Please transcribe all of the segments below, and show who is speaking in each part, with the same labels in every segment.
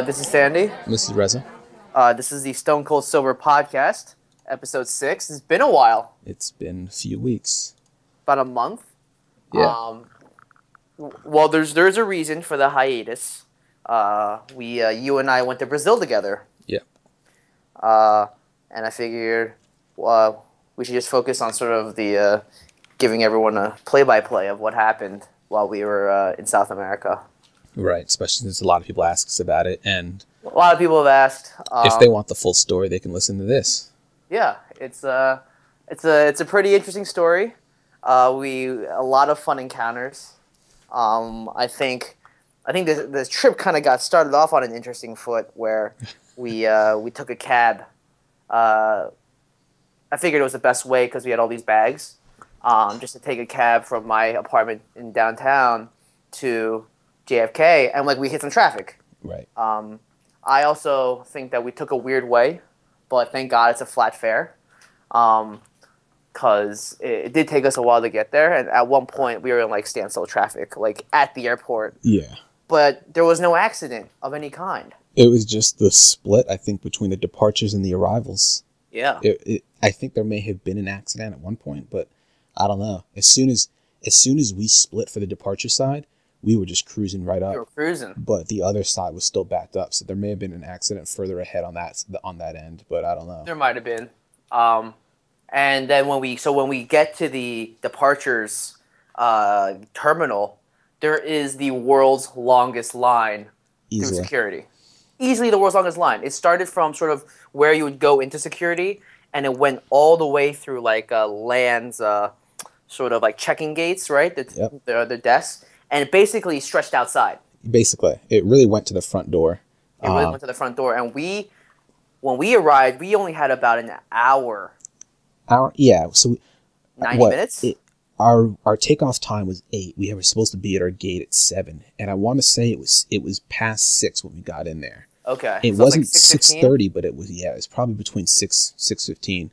Speaker 1: This is Sandy.
Speaker 2: This is Reza.
Speaker 1: This is the Stone Cold Silver Podcast, episode 6. It's been a while.
Speaker 2: It's been a few weeks.
Speaker 1: About a month.
Speaker 2: Yeah.
Speaker 1: Well, there's a reason for the hiatus. You and I went to Brazil together.
Speaker 2: Yep.
Speaker 1: And I figured we should just focus on sort of the giving everyone a play-by-play of what happened while we were in South America.
Speaker 2: Right, especially since a lot of people ask us about it, and
Speaker 1: A lot of people have asked.
Speaker 2: if they want the full story, they can listen to this.
Speaker 1: Yeah, it's a pretty interesting story. A lot of fun encounters. I think this trip kind of got started off on an interesting foot where we took a cab. I figured it was the best way because we had all these bags, just to take a cab from my apartment in downtown to JFK, and we hit some traffic.
Speaker 2: Right.
Speaker 1: I also think that we took a weird way, but thank God it's a flat fare, because it did take us a while to get there, and at one point we were in standstill traffic, at the airport.
Speaker 2: Yeah.
Speaker 1: But there was no accident of any kind.
Speaker 2: It was just the split, I think, between the departures and the arrivals.
Speaker 1: Yeah.
Speaker 2: I think there may have been an accident at one point, but I don't know. As soon as we split for the departure side, we were just cruising right up.
Speaker 1: We were cruising.
Speaker 2: But the other side was still backed up, so there may have been an accident further ahead on that end, but I don't know.
Speaker 1: There might have been. And then when we get to the departures terminal, there is the world's longest line through security. Easily the world's longest line. It started from sort of where you would go into security, and it went all the way through lands, sort of checking gates, right? The desks. And it basically stretched outside.
Speaker 2: Basically. It really went to the front door.
Speaker 1: It really went to the front door. And when we arrived, we only had about an hour.
Speaker 2: Yeah. So
Speaker 1: 90 minutes?
Speaker 2: Our takeoff time was 8. We were supposed to be at our gate at 7. And I want to say it was past 6 when we got in there.
Speaker 1: Okay.
Speaker 2: It wasn't 6:30, but it was probably between 6:15.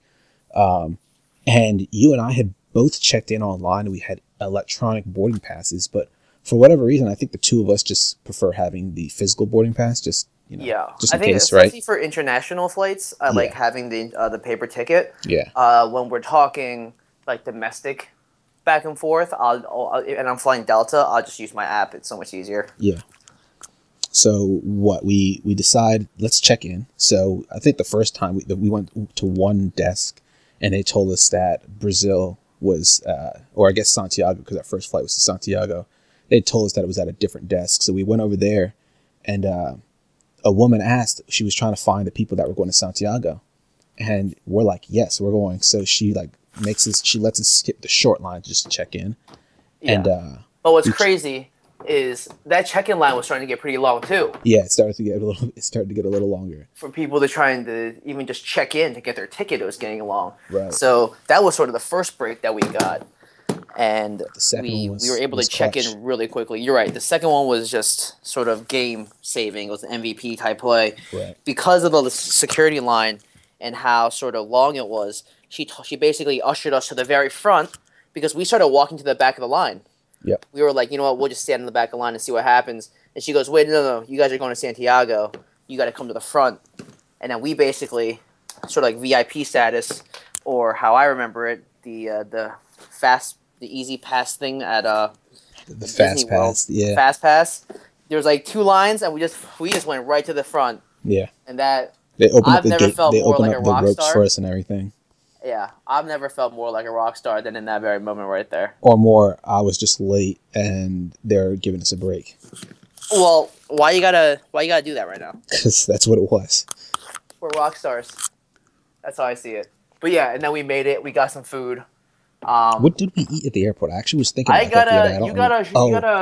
Speaker 2: And you and I had both checked in online, and we had electronic boarding passes, but for whatever reason, I think the two of us just prefer having the physical boarding pass, just in case,
Speaker 1: especially
Speaker 2: right?
Speaker 1: For international flights, I like having the paper ticket.
Speaker 2: Yeah.
Speaker 1: When we're talking domestic back and forth, and I'm flying Delta, I'll just use my app. It's so much easier.
Speaker 2: Yeah. So what we decide, let's check in. So I think the first time we went to one desk, and they told us that Brazil was, or I guess Santiago, because our first flight was to Santiago. They told us that it was at a different desk. So we went over there, and a woman asked, she was trying to find the people that were going to Santiago. And we're like, yes, we're going. So she she lets us skip the short line just to check in.
Speaker 1: Yeah.
Speaker 2: And
Speaker 1: but what's crazy is that check-in line was starting to get pretty long too.
Speaker 2: Yeah, it started to get a little longer. For
Speaker 1: people that trying to even just check in to get their ticket, it was getting long.
Speaker 2: Right.
Speaker 1: So that was sort of the first break that we got. And we were able to check in really quickly. You're right. The second one was just sort of game saving. It was an MVP type play.
Speaker 2: Right.
Speaker 1: Because of the security line and how sort of long it was, she basically ushered us to the very front because we started walking to the back of the line.
Speaker 2: Yep.
Speaker 1: We were like, you know what, we'll just stand in the back of the line and see what happens. And she goes, wait, no, you guys are going to Santiago. You got to come to the front. And then we basically, sort of like VIP status, or how I remember it, the easy pass thing at
Speaker 2: the fast pass, yeah.
Speaker 1: Fast pass. There was 2 lines, and we just went right to the front.
Speaker 2: Yeah.
Speaker 1: And that
Speaker 2: they opened
Speaker 1: I've
Speaker 2: up the
Speaker 1: never
Speaker 2: gate.
Speaker 1: felt
Speaker 2: they
Speaker 1: more
Speaker 2: opened
Speaker 1: like
Speaker 2: up
Speaker 1: a rock
Speaker 2: the ropes
Speaker 1: star.
Speaker 2: for us and everything.
Speaker 1: Yeah, I've never felt more like a rock star than in that very moment right there.
Speaker 2: Or more, I was just late and they're giving us a break.
Speaker 1: Well, why you gotta do that right now?
Speaker 2: Because that's what it was.
Speaker 1: We're rock stars. That's how I see it. But yeah, and then we made it. We got some food.
Speaker 2: What did we eat at the airport? I actually was thinking about
Speaker 1: you
Speaker 2: that
Speaker 1: got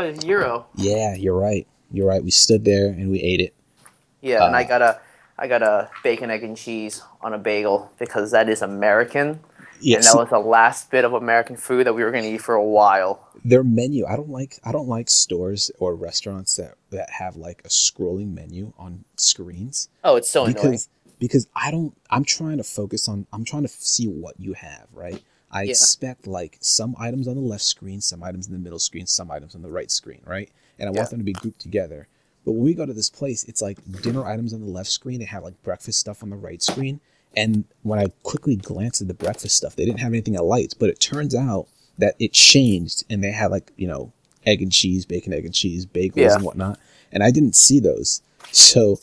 Speaker 1: a gyro.
Speaker 2: Yeah, you're right. We stood there and we ate it.
Speaker 1: Yeah, and I got a bacon, egg, and cheese on a bagel because that is American. Yes. And that was the last bit of American food that we were going to eat for a while.
Speaker 2: Their menu, I don't like stores or restaurants that have a scrolling menu on screens.
Speaker 1: Oh, it's so annoying.
Speaker 2: Because I'm trying to see what you have, right? I
Speaker 1: Yeah.
Speaker 2: expect like some items on the left screen, some items in the middle screen, some items on the right screen, right? And I
Speaker 1: Yeah.
Speaker 2: want them to be grouped together. But when we go to this place, it's like dinner items on the left screen. They have like breakfast stuff on the right screen. And when I quickly glanced at the breakfast stuff, they didn't have anything at lights. But it turns out that it changed, and they had like, you know, egg and cheese, bacon, egg and cheese, bagels
Speaker 1: Yeah.
Speaker 2: and whatnot. And I didn't see those. So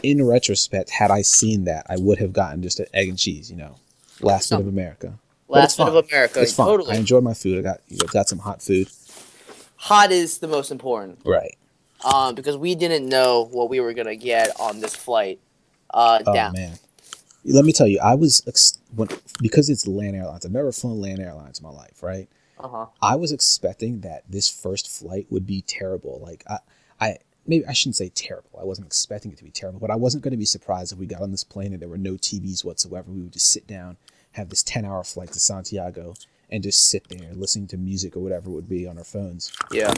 Speaker 2: in retrospect, had I seen that, I would have gotten just an egg and cheese, you know, last bit of
Speaker 1: Something.
Speaker 2: America. But it's
Speaker 1: Last bit of
Speaker 2: fine.
Speaker 1: America.
Speaker 2: It's fine. I
Speaker 1: Totally.
Speaker 2: enjoyed my food. I got some hot food.
Speaker 1: Hot is the most important.
Speaker 2: Right.
Speaker 1: Because we didn't know what we were gonna get on this flight.
Speaker 2: Oh
Speaker 1: Down.
Speaker 2: man. Let me tell you, I was because it's land airlines. I've never flown land airlines in my life, right?
Speaker 1: Uh-huh.
Speaker 2: I was expecting that this first flight would be terrible. Like I maybe I shouldn't say terrible. I wasn't expecting it to be terrible, but I wasn't going to be surprised if we got on this plane and there were no TVs whatsoever. We would just sit down, have this 10-hour flight to Santiago, and just sit there listening to music or whatever it would be on our phones.
Speaker 1: Yeah.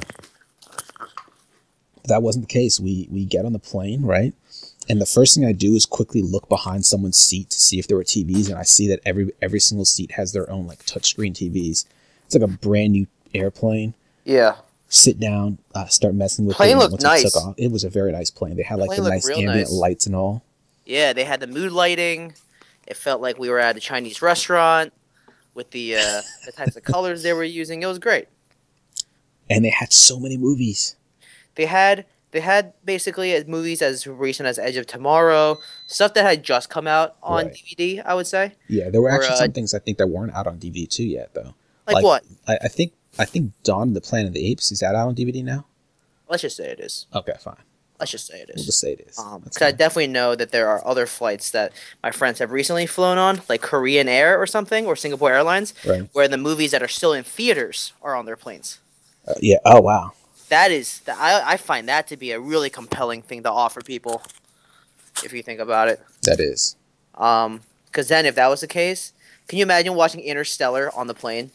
Speaker 2: But that wasn't the case. We get on the plane, right? And the first thing I do is quickly look behind someone's seat to see if there were TVs, and I see that every single seat has their own like touchscreen TVs. It's like a brand new airplane.
Speaker 1: Yeah.
Speaker 2: Sit down, start messing with
Speaker 1: Plane
Speaker 2: it.
Speaker 1: looked
Speaker 2: Once
Speaker 1: nice.
Speaker 2: it took off, it was a very nice plane. They had like
Speaker 1: Plane
Speaker 2: the
Speaker 1: looked
Speaker 2: nice
Speaker 1: real
Speaker 2: ambient
Speaker 1: nice.
Speaker 2: lights and all.
Speaker 1: Yeah, they had the mood lighting. It felt like we were at a Chinese restaurant with the types of colors they were using. It was great.
Speaker 2: And they had so many movies.
Speaker 1: They had basically movies as recent as Edge of Tomorrow, stuff that had just come out on
Speaker 2: Right.
Speaker 1: DVD, I would say.
Speaker 2: Yeah, there were
Speaker 1: Or,
Speaker 2: actually some things I think that weren't out on DVD too yet, though.
Speaker 1: Like what?
Speaker 2: I think Dawn of the Planet of the Apes, is that out on DVD now?
Speaker 1: Let's just say it is.
Speaker 2: Okay, fine.
Speaker 1: Let's just say it
Speaker 2: We'll
Speaker 1: is.
Speaker 2: just say it is.
Speaker 1: Because I definitely know that there are other flights that my friends have recently flown on, like Korean Air or something, or Singapore Airlines,
Speaker 2: Right.
Speaker 1: where the movies that are still in theaters are on their planes.
Speaker 2: Yeah. Oh wow.
Speaker 1: I find that to be a really compelling thing to offer people, if you think about it.
Speaker 2: That is.
Speaker 1: Because then if that was the case, can you imagine watching Interstellar on the plane?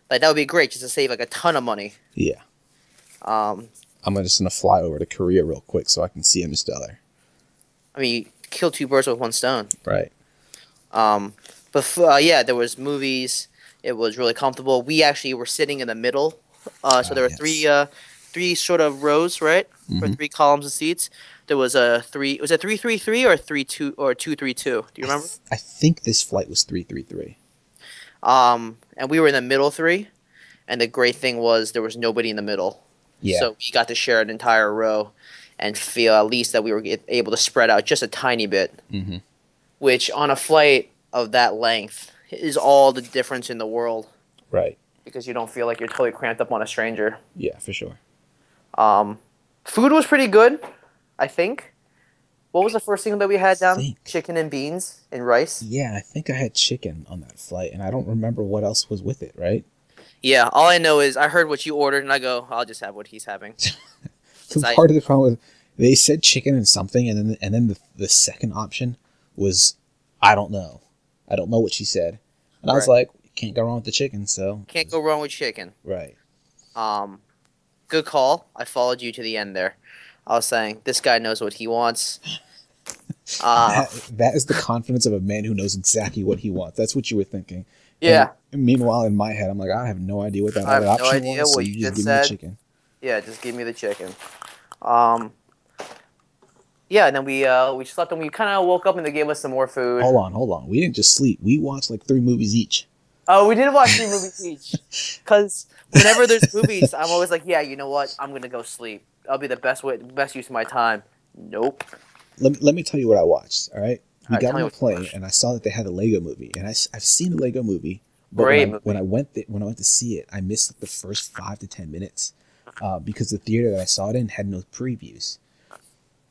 Speaker 1: Like that would be great, just to save like a ton of money.
Speaker 2: Yeah.
Speaker 1: Um,
Speaker 2: I'm just gonna fly over to Korea real quick so I can see Interstellar.
Speaker 1: I mean, you kill two birds with one stone.
Speaker 2: Right.
Speaker 1: Yeah, there was movies. It was really comfortable. We actually were sitting in the middle. So there were
Speaker 2: Yes.
Speaker 1: three sort of rows, right? For
Speaker 2: Mhm.
Speaker 1: 3 columns of seats. There was a three. Was it 333 or 32 or 232? Do you remember?
Speaker 2: I think this flight was 333.
Speaker 1: And we were in the middle 3. And the great thing was there was nobody in the middle.
Speaker 2: Yeah.
Speaker 1: So we got to share an entire row, and feel at least that we were able to spread out just a tiny bit.
Speaker 2: Mm-hmm.
Speaker 1: Which on a flight of that length is all the difference in the world.
Speaker 2: Right.
Speaker 1: Because you don't feel like you're totally cramped up on a stranger.
Speaker 2: Yeah, for sure.
Speaker 1: Food was pretty good, I think. What was the first thing that we had down?
Speaker 2: Think.
Speaker 1: Chicken and beans and rice?
Speaker 2: Yeah, I think I had chicken on that flight, and I don't remember what else was with it. Right.
Speaker 1: Yeah, all I know is I heard what you ordered, and I go, I'll just have what he's having.
Speaker 2: So part of the problem was they said chicken and something, and then the second option was I don't know what she said, and I was like, can't go wrong with the chicken, so
Speaker 1: Can't go wrong with chicken.
Speaker 2: right.
Speaker 1: Good call. I followed you to the end there. I was saying, this guy knows what he wants.
Speaker 2: That is the confidence of a man who knows exactly what he wants. That's what you were thinking.
Speaker 1: Yeah.
Speaker 2: And meanwhile, in my head, I'm like, I have no idea what that
Speaker 1: I have
Speaker 2: other
Speaker 1: no
Speaker 2: option
Speaker 1: idea
Speaker 2: was.
Speaker 1: what
Speaker 2: So
Speaker 1: you
Speaker 2: just
Speaker 1: just
Speaker 2: give me the
Speaker 1: said.
Speaker 2: chicken.
Speaker 1: Yeah, just give me the chicken. Yeah, and then we slept and we kind of woke up and they gave us some more food.
Speaker 2: Hold on. We didn't just sleep. We watched like 3 movies each.
Speaker 1: Oh, we did watch 3 movies each. Because whenever there's movies, I'm always like, yeah, you know what? I'm going to go sleep. That'll be the best use of my time. Nope.
Speaker 2: Let me tell you what I watched, all right? We
Speaker 1: All right,
Speaker 2: got
Speaker 1: tell me
Speaker 2: on a
Speaker 1: what you
Speaker 2: plane,
Speaker 1: watched.
Speaker 2: and I saw that they had a Lego movie. And I've seen the Lego movie. But
Speaker 1: Great
Speaker 2: when
Speaker 1: movie.
Speaker 2: I went to see it, I missed like, the first 5 to 10 minutes because the theater that I saw it in had no previews.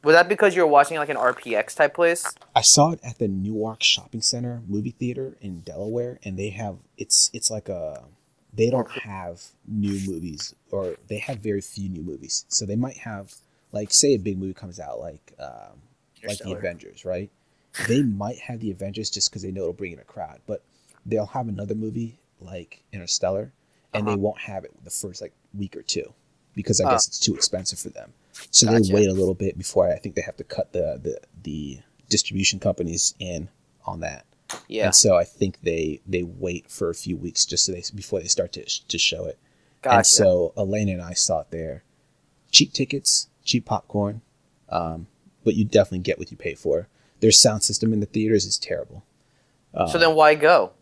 Speaker 1: Was that because you were watching like an RPX type place?
Speaker 2: I saw it at the Newark Shopping Center movie theater in Delaware, and they have it's like they don't have new movies, or they have very few new movies. So they might have, like, say a big movie comes out like the
Speaker 1: Interstellar.
Speaker 2: Avengers, right? They might have the Avengers just because they know it'll bring in a crowd, but they'll have another movie like Interstellar, and they won't have it the first like week or 2 because I guess it's too expensive for them. So
Speaker 1: Gotcha.
Speaker 2: they wait a little bit before I think they have to cut the distribution companies in on that. And
Speaker 1: Yeah.
Speaker 2: so I think they wait for a few weeks just so they before they start to show it. And
Speaker 1: Gotcha.
Speaker 2: so Elena and I saw it there. Cheap tickets, cheap popcorn, but you definitely get what you pay for. Their sound system in the theaters is terrible.
Speaker 1: So then why go?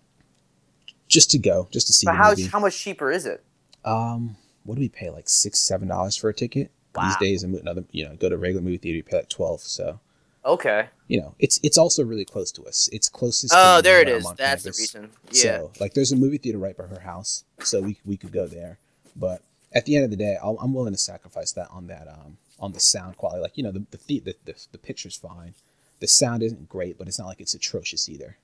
Speaker 2: Just to go, just to see
Speaker 1: But
Speaker 2: the movie.
Speaker 1: how much cheaper is it?
Speaker 2: What do we pay? Like $6, $7 for a ticket these
Speaker 1: Wow.
Speaker 2: days. And another, go to a regular movie theater, you pay like 12. So
Speaker 1: Okay.
Speaker 2: it's also really close to us. It's closest to
Speaker 1: Oh, there it
Speaker 2: where I'm
Speaker 1: is.
Speaker 2: on
Speaker 1: That's the
Speaker 2: campus.
Speaker 1: reason. Yeah.
Speaker 2: So like, there's a movie theater right by her house, so we could go there. But at the end of the day, I'm willing to sacrifice that on the sound quality. Like the picture's fine, the sound isn't great, but it's not like it's atrocious either.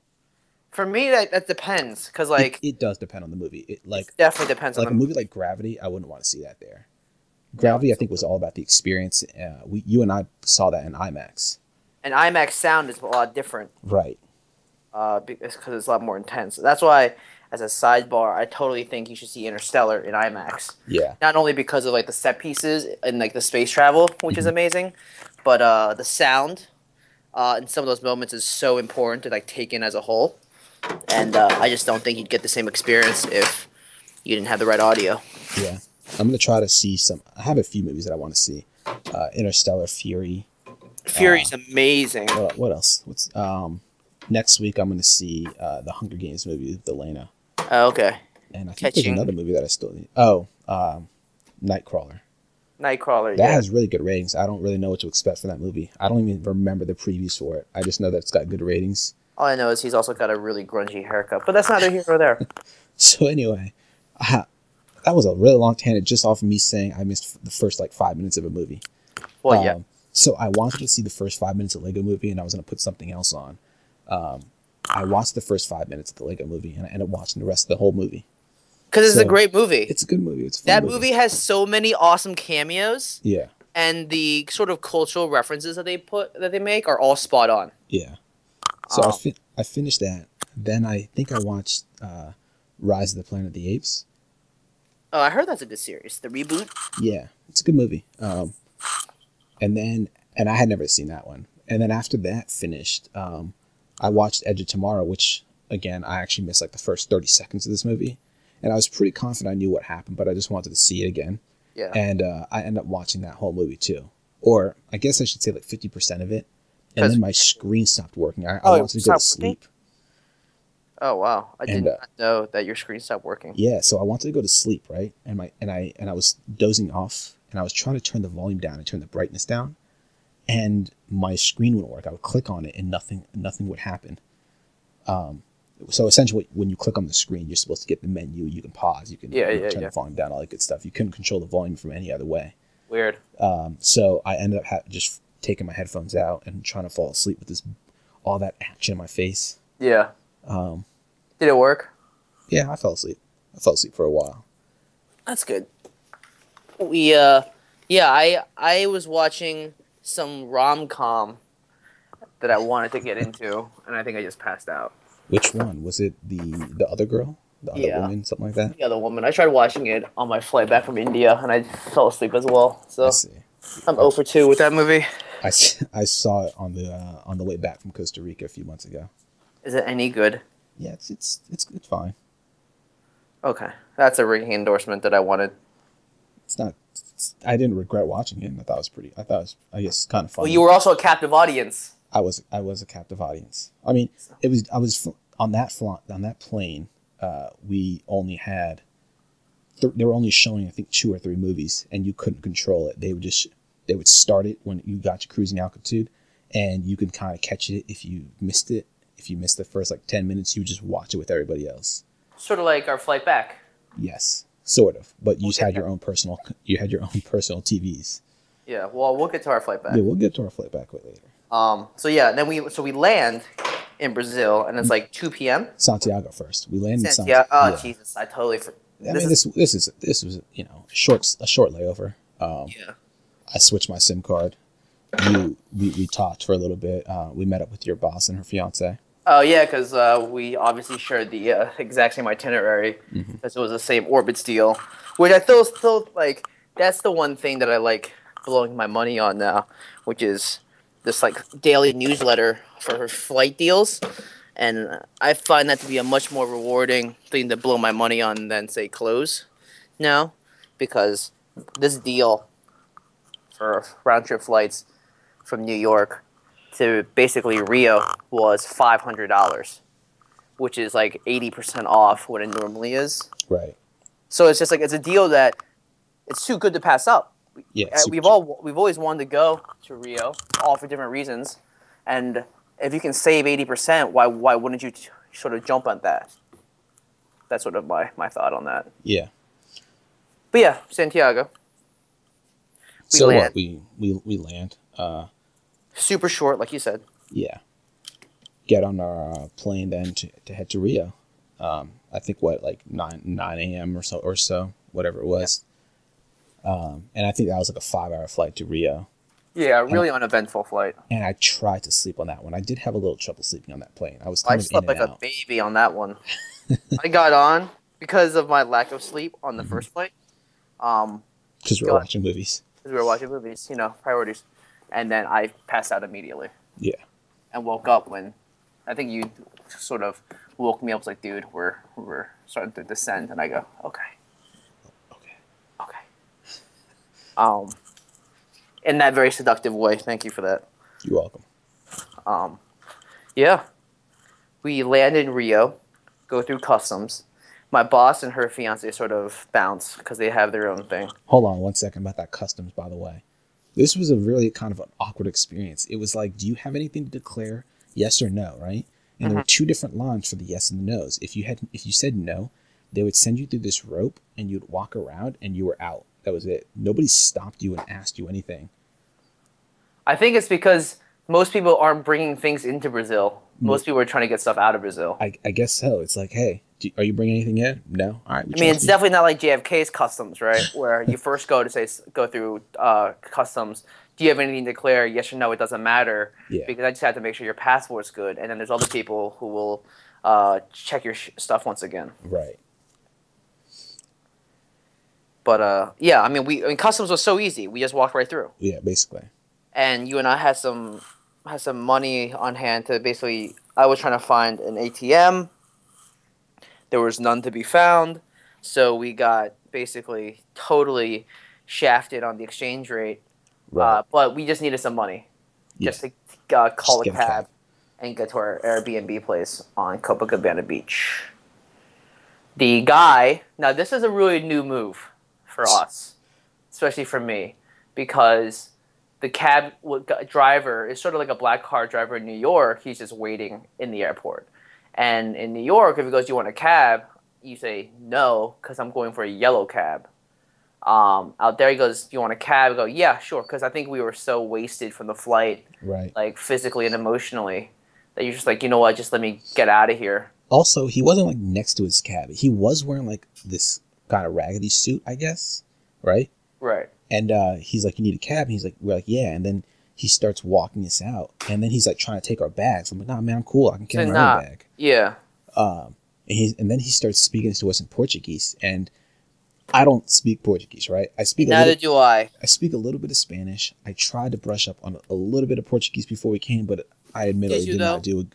Speaker 1: For me, that depends, because
Speaker 2: It does depend on the movie. It
Speaker 1: it definitely depends on
Speaker 2: like
Speaker 1: the
Speaker 2: a movie
Speaker 1: movie.
Speaker 2: like Gravity, I wouldn't want to see that there.
Speaker 1: No,
Speaker 2: Gravity, I think, was all about the experience. You and I saw that in IMAX.
Speaker 1: and IMAX sound is a lot different,
Speaker 2: Right.
Speaker 1: because it's a lot more intense. That's why, as a sidebar, I totally think you should see Interstellar in IMAX.
Speaker 2: Yeah.
Speaker 1: Not only because of like the set pieces and like the space travel, which is
Speaker 2: Mhm.
Speaker 1: amazing, but the sound in some of those moments is so important to like take in as a whole. And I just don't think you'd get the same experience if you didn't have the right audio.
Speaker 2: Yeah. I'm gonna try to see some. I have a few movies that I want to see. Interstellar, Fury.
Speaker 1: Fury's amazing.
Speaker 2: What else? What's next week? I'm gonna see the Hunger Games movie with Elena,
Speaker 1: Oh, okay.
Speaker 2: and I think there's
Speaker 1: Catching
Speaker 2: another movie that I still need. Oh, Nightcrawler.
Speaker 1: Nightcrawler,
Speaker 2: That
Speaker 1: yeah.
Speaker 2: has really good ratings. I don't really know what to expect for that movie. I don't even remember the previews for it. I just know that it's got good ratings.
Speaker 1: All I know is he's also got a really grungy haircut, but that's neither here nor there.
Speaker 2: So anyway, that was a really long tangent just off of me saying I missed the first like 5 minutes of a movie.
Speaker 1: Well, yeah.
Speaker 2: So I wanted to see the first 5 minutes of Lego Movie, and I was going to put something else on. I watched the first 5 minutes of the Lego Movie, and I ended up watching the rest of the whole movie.
Speaker 1: Because it's
Speaker 2: So
Speaker 1: a great movie.
Speaker 2: it's a good movie. It's a fun
Speaker 1: That movie has so many awesome cameos,
Speaker 2: Yeah,
Speaker 1: and the sort of cultural references that they make are all spot on.
Speaker 2: yeah. So
Speaker 1: Um,
Speaker 2: I finished that. Then I think I watched Rise of the Planet of the Apes.
Speaker 1: Oh, I heard that's a good series. The reboot.
Speaker 2: Yeah, it's a good movie. And I had never seen that one. And then after that finished, I watched Edge of Tomorrow, which again I actually missed like the first 30 seconds of this movie, and I was pretty confident I knew what happened, but I just wanted to see it again.
Speaker 1: Yeah.
Speaker 2: And I ended up watching that whole movie too, or I guess I should say like 50% of it. And
Speaker 1: 'Cause-
Speaker 2: then my screen stopped working. I
Speaker 1: Oh, it
Speaker 2: wanted to go to
Speaker 1: stopped working?
Speaker 2: sleep.
Speaker 1: Oh wow, I did
Speaker 2: And,
Speaker 1: not know that your screen stopped working.
Speaker 2: Yeah, so I wanted to go to sleep, right? And I was dozing off, and I was trying to turn the volume down and turn the brightness down, and my screen wouldn't work. I would click on it, and nothing would happen. So essentially, when you click on the screen, you're supposed to get the menu. You can pause. You can turn the volume down, all that good stuff. You couldn't control the volume from any other way.
Speaker 1: Weird.
Speaker 2: So I ended up just taking my headphones out and trying to fall asleep with all that action in my face.
Speaker 1: Yeah.
Speaker 2: Um,
Speaker 1: Did it work?
Speaker 2: yeah, I fell asleep. I fell asleep for a while.
Speaker 1: That's good. I was watching some rom-com that I wanted to get into, and I think I just passed out.
Speaker 2: Which one was it? The other girl, the other
Speaker 1: Yeah.
Speaker 2: woman, something like that.
Speaker 1: The other woman. I tried watching it on my flight back from India, and I fell asleep as well.
Speaker 2: I
Speaker 1: So
Speaker 2: see.
Speaker 1: I'm 0 for 2 with that movie.
Speaker 2: I saw it on the way back from Costa Rica a few months ago.
Speaker 1: Is it any good?
Speaker 2: Yeah, it's fine.
Speaker 1: Okay, that's a ringing endorsement that I wanted.
Speaker 2: It's not. I didn't regret watching it. I thought it was pretty. I guess kind of
Speaker 1: Well,
Speaker 2: funny.
Speaker 1: you were also a captive audience.
Speaker 2: I was a captive audience. I mean, I was on that plane. We only had. They were only showing I think 2 or 3 movies, and you couldn't control it. They would start it when you got to cruising altitude, and you could kind of catch it if you missed it. If you missed the first like 10 minutes, you would just watch it with everybody else.
Speaker 1: Sort of like our flight back.
Speaker 2: Yes, sort of. But you
Speaker 1: We'll
Speaker 2: just
Speaker 1: get
Speaker 2: had
Speaker 1: there.
Speaker 2: your own personal. You had your own personal TVs.
Speaker 1: Yeah, well, we'll get to our flight back.
Speaker 2: Yeah, we'll get to our flight back later.
Speaker 1: So yeah, then we land in Brazil, and it's like 2 p.m.
Speaker 2: Santiago first. We landed in
Speaker 1: Santiago.
Speaker 2: Santiago.
Speaker 1: Oh
Speaker 2: Yeah.
Speaker 1: Jesus, I totally.
Speaker 2: I mean, this was a short layover.
Speaker 1: Yeah.
Speaker 2: I switched my SIM card. We talked for a little bit. We met up with your boss and her fiance.
Speaker 1: Oh yeah, because we obviously shared the exact same itinerary,
Speaker 2: Mm-hmm.
Speaker 1: because it was the same Orbitz deal, which I still like. That's the one thing that I like blowing my money on now, which is this like daily newsletter for her flight deals, and I find that to be a much more rewarding thing to blow my money on than say clothes now, because this deal for round trip flights from New York to basically Rio was $500, which is like 80% off what it normally is.
Speaker 2: Right.
Speaker 1: So it's just like it's a deal that it's too good to pass up.
Speaker 2: Yeah.
Speaker 1: We've always wanted to go to Rio, all for different reasons, and if you can save 80%, why wouldn't you sort of jump on that? That's sort of my thought on that.
Speaker 2: Yeah.
Speaker 1: But yeah, Santiago. We
Speaker 2: So
Speaker 1: land.
Speaker 2: what we land.
Speaker 1: Super short, like you said.
Speaker 2: Yeah. Get on our plane then to head to Rio. I think what like 9 a.m. or so, whatever it was. And I think that was like a 5-hour flight to Rio.
Speaker 1: Yeah, really uneventful flight.
Speaker 2: And I tried to sleep on that one. I did have a little trouble sleeping on that plane. I was
Speaker 1: I
Speaker 2: kind of
Speaker 1: slept
Speaker 2: in and
Speaker 1: like a
Speaker 2: out.
Speaker 1: baby on that one. I got on because of my lack of sleep on the first flight.
Speaker 2: Because we were watching movies.
Speaker 1: Because we were watching movies, priorities. And then I passed out immediately.
Speaker 2: Yeah.
Speaker 1: And woke up when I think you sort of woke me up. I was like, dude, we're starting to descend. And I go, okay. In that very seductive way. Thank you for that.
Speaker 2: You're welcome.
Speaker 1: Yeah. We land in Rio, go through customs. My boss and her fiance sort of bounce because they have their own thing.
Speaker 2: Hold on 1 second about that customs, by the way. This was a really kind of an awkward experience. It was like, do you have anything to declare? Yes or no, right? And there were 2 different lines for the yes and the no's. If you said no, they would send you through this rope and you'd walk around and you were out. That was it. Nobody stopped you and asked you anything.
Speaker 1: I think it's because most people aren't bringing things into Brazil. Most people are trying to get stuff out of Brazil.
Speaker 2: I guess so. It's like, hey, are you bringing anything in? No. All right.
Speaker 1: I mean, it's definitely not like JFK's customs, right? Where you first go through customs. Do you have anything to declare? Yes or no. It doesn't matter.
Speaker 2: Yeah.
Speaker 1: Because I just have to make sure your passport's good, and then there's other people who will check your stuff once again.
Speaker 2: Right.
Speaker 1: But yeah, I mean, customs was so easy. We just walked right through.
Speaker 2: Yeah, basically.
Speaker 1: And you and I had some money on hand to basically. I was trying to find an ATM. There was none to be found, so we got basically totally shafted on the exchange rate.
Speaker 2: Right.
Speaker 1: But we just needed some money, just to call a cab and get to our Airbnb place on Copacabana Beach. The guy, now this is a really new move for us, especially for me, because the cab driver is sort of like a black car driver in New York. He's just waiting in the airport. And in New York, if he goes, do you want a cab? You say, no, because I'm going for a yellow cab. Out there, he goes, do you want a cab? I go, yeah, sure, because I think we were so wasted from the flight,
Speaker 2: right,
Speaker 1: like physically and emotionally, that you're just like, you know what, just let me get out of here.
Speaker 2: Also, he wasn't like next to his cab. He was wearing like this kind of raggedy suit, I guess, right?
Speaker 1: Right.
Speaker 2: And he's like, you need a cab? And he's like, we're like, yeah. And then he starts walking us out. And then he's like trying to take our bags. I'm like, nah, man, I'm cool. I can carry my own bag.
Speaker 1: Yeah.
Speaker 2: And then he starts speaking to us in Portuguese. And I don't speak Portuguese, right?
Speaker 1: Neither do I.
Speaker 2: I speak a little bit of Spanish. I tried to brush up on a little bit of Portuguese before we came, but I admit I did not do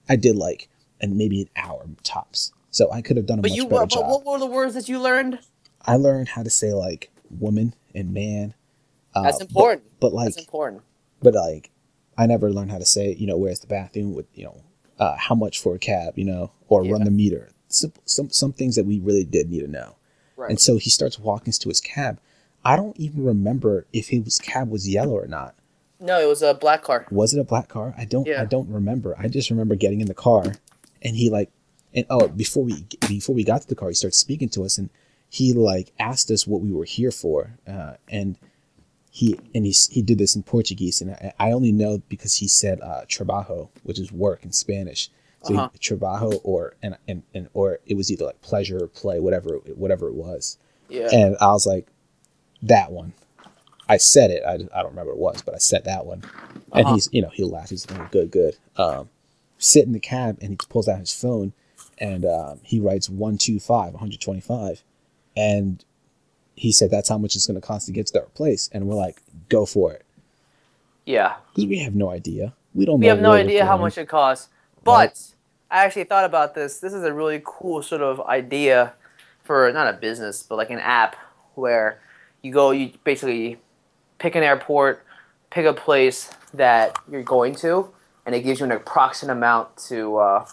Speaker 2: I did like maybe an hour tops. So I could have done a much better job.
Speaker 1: What were the words that you learned?
Speaker 2: I learned how to say like woman and man.
Speaker 1: That's important.
Speaker 2: But like,
Speaker 1: that's important.
Speaker 2: But like, I never learned how to say, where's the bathroom with, how much for a cab, or run the meter. Some things that we really did need to know. Right. And so he starts walking us to his cab. I don't even remember if his cab was yellow or not.
Speaker 1: No, it was a black car.
Speaker 2: Was it a black car? I don't remember. I just remember getting in the car, and he before we got to the car, he started speaking to us, and he like asked us what we were here for, and he did this in Portuguese, and I only know because he said trabajo, which is work in Spanish. So trabajo or it was either like pleasure or play, whatever it was.
Speaker 1: Yeah.
Speaker 2: And I was like, that one. I said it. I don't remember what it was, but I said that one. And he's he laughed. He's like, good. Sit in the cab, and he pulls out his phone, and he writes 125, and he said that's how much it's going to cost to get to our place, and we're like, go for it.
Speaker 1: Yeah.
Speaker 2: Because we have no idea. We don't know.
Speaker 1: We have no idea how much it costs, but I actually thought about this. This is a really cool sort of idea for not a business, but like an app where you basically pick an airport, pick a place that you're going to, and it gives you an approximate amount to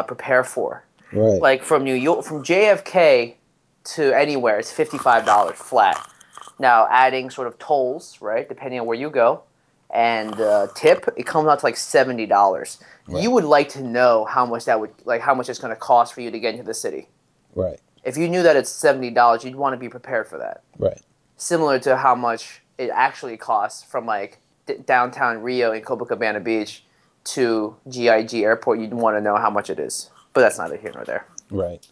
Speaker 1: prepare for.
Speaker 2: Right.
Speaker 1: Like from New York, from JFK to anywhere, it's $55 flat. Now, adding sort of tolls, right, depending on where you go, and tip, it comes out to like $70.
Speaker 2: Right.
Speaker 1: You would like to know how much that would like how much it's going to cost for you to get into the city.
Speaker 2: Right.
Speaker 1: If you knew that it's $70, you'd want to be prepared for that.
Speaker 2: Right.
Speaker 1: Similar to how much it actually costs from like downtown Rio in Copacabana Beach to GIG Airport, you'd want to know how much it is. But that's neither here nor there.
Speaker 2: Right.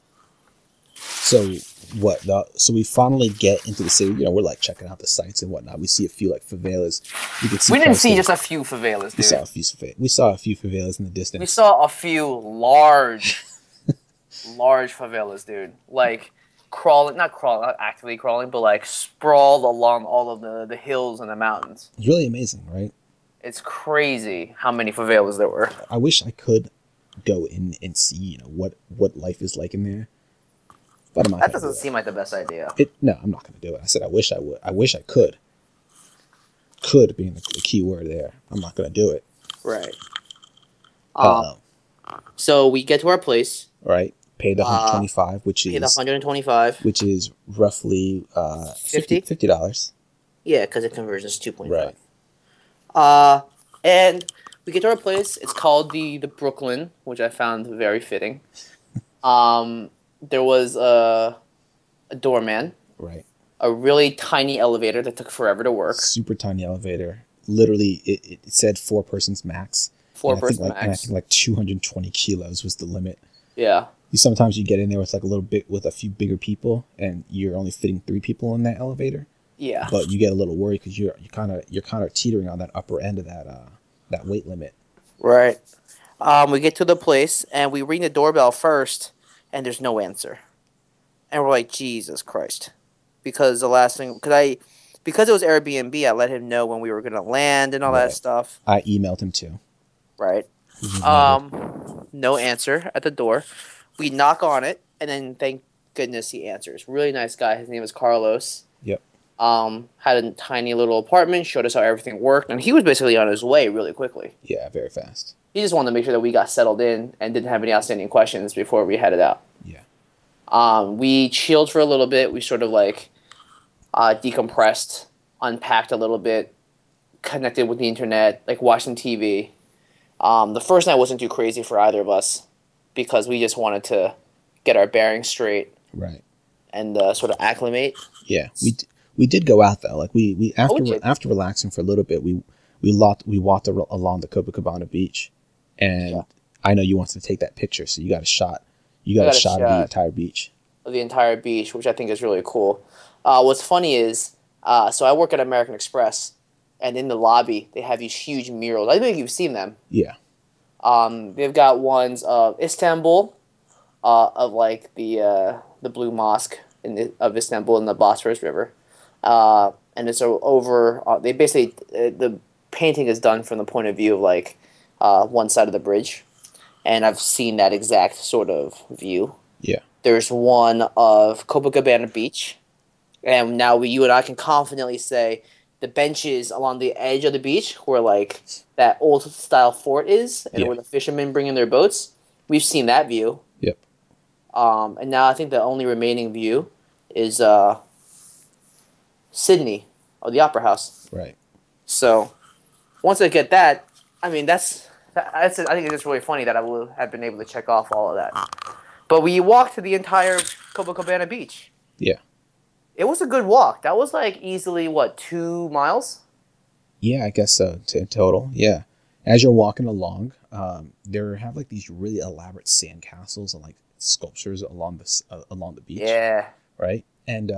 Speaker 2: So so we finally get into the city. You know, we're like checking out the sites and whatnot. We see a few like favelas.
Speaker 1: We didn't see just a few favelas, dude.
Speaker 2: We saw a few favelas in the distance.
Speaker 1: We saw a few large favelas, dude. Like not actively crawling, but like sprawled along all of the hills and the mountains.
Speaker 2: It's really amazing, right?
Speaker 1: It's crazy how many favelas there were.
Speaker 2: I wish I could go in and see, you know, what life is like in there. But I'm not.
Speaker 1: That doesn't seem like the best idea.
Speaker 2: No, I'm not going to do it. I said I wish I would. I wish I could. Could being the key word there. I'm not going to do it.
Speaker 1: Right. So we get to our place.
Speaker 2: Right. Pay the $125, which is
Speaker 1: $125,
Speaker 2: which is roughly $50.
Speaker 1: Yeah, because the conversion is 2.5.
Speaker 2: Right.
Speaker 1: And we get to our place. It's called the Brooklyn, which I found very fitting. There was a doorman.
Speaker 2: Right.
Speaker 1: A really tiny elevator that took forever to work.
Speaker 2: Super tiny elevator. Literally, it said 4 persons max.
Speaker 1: Max.
Speaker 2: And I think like 220 kilos was the limit.
Speaker 1: Yeah.
Speaker 2: Sometimes you get in there with like a few bigger people, and you're only fitting 3 people in that elevator.
Speaker 1: Yeah.
Speaker 2: But you get a little worried because you're kind of teetering on that upper end of that weight limit.
Speaker 1: Right. We get to the place and we ring the doorbell first, and there's no answer, and we're like, Jesus Christ, because because it was Airbnb, I let him know when we were gonna land and all that stuff.
Speaker 2: I emailed him too.
Speaker 1: Right. No answer at the door. We knock on it, and then thank goodness he answers. Really nice guy. His name is Carlos.
Speaker 2: Yep.
Speaker 1: Had a tiny little apartment, showed us how everything worked, and he was basically on his way really quickly.
Speaker 2: Yeah, very fast.
Speaker 1: He just wanted to make sure that we got settled in and didn't have any outstanding questions before we headed out.
Speaker 2: Yeah.
Speaker 1: We chilled for a little bit. We sort of like decompressed, unpacked a little bit, connected with the internet, like watching TV. The first night wasn't too crazy for either of us because we just wanted to get our bearings straight.
Speaker 2: Right.
Speaker 1: And sort of acclimate.
Speaker 2: Yeah, we did go out though. Like we after relaxing for a little bit, we walked along the Copacabana beach, and I know you wanted to take that picture, so you got a shot. You got a shot of the entire beach.
Speaker 1: Of the entire beach, which I think is really cool. What's funny is, so I work at American Express, and in the lobby they have these huge murals. I think you've seen them.
Speaker 2: Yeah.
Speaker 1: They've got ones of Istanbul, of like the Blue Mosque of Istanbul in the Bosphorus River, and it's over. They basically the painting is done from the point of view of like one side of the bridge, and I've seen that exact sort of view.
Speaker 2: Yeah.
Speaker 1: There's one of Copacabana Beach, and now you and I can confidently say the benches along the edge of the beach where like that old style fort is, and where the fishermen bring in their boats. We've seen that view.
Speaker 2: Yep.
Speaker 1: And now I think the only remaining view is Sydney, or the Opera House.
Speaker 2: Right.
Speaker 1: So once I get that, I mean I think it's just really funny that I will have been able to check off all of that. But we walked to the entire Copacabana beach.
Speaker 2: Yeah.
Speaker 1: It was a good walk. That was like easily, 2 miles?
Speaker 2: Yeah, I guess so, in total. Yeah. As you're walking along, there have like these really elaborate sand castles and like sculptures along the beach.
Speaker 1: Yeah.
Speaker 2: Right? And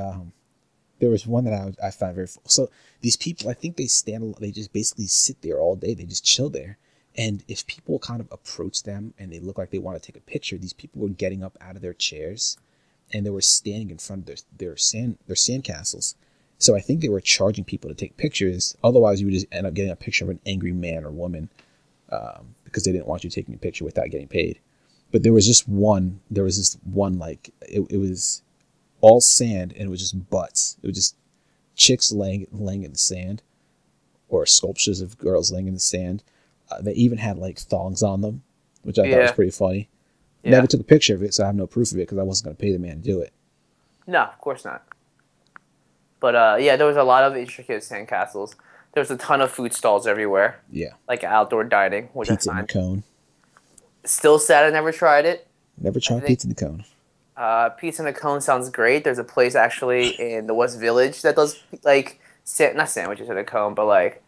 Speaker 2: there was one that I found very full. So these people, I think they just basically sit there all day. They just chill there. And if people kind of approach them and they look like they want to take a picture, these people were getting up out of their chairs and they were standing in front of their sand castles. So I think they were charging people to take pictures. Otherwise, you would just end up getting a picture of an angry man or woman, because they didn't want you taking a picture without getting paid. But there was just one. There was this one like it was all sand and it was just butts. It was just chicks laying in the sand, or sculptures of girls laying in the sand. They even had like thongs on them, which I thought was pretty funny.
Speaker 1: Yeah.
Speaker 2: Never took a picture of it, so I have no proof of it because I wasn't going to pay the man to do it.
Speaker 1: No, of course not. But yeah, there was a lot of intricate sandcastles. There was a ton of food stalls everywhere.
Speaker 2: Yeah.
Speaker 1: Like outdoor dining, which
Speaker 2: Pizza
Speaker 1: I
Speaker 2: in a
Speaker 1: find.
Speaker 2: cone.
Speaker 1: Still sad I never tried it.
Speaker 2: Never tried pizza in a cone.
Speaker 1: Pizza in a cone sounds great. There's a place actually in the West Village that does like not sandwiches in a cone, but like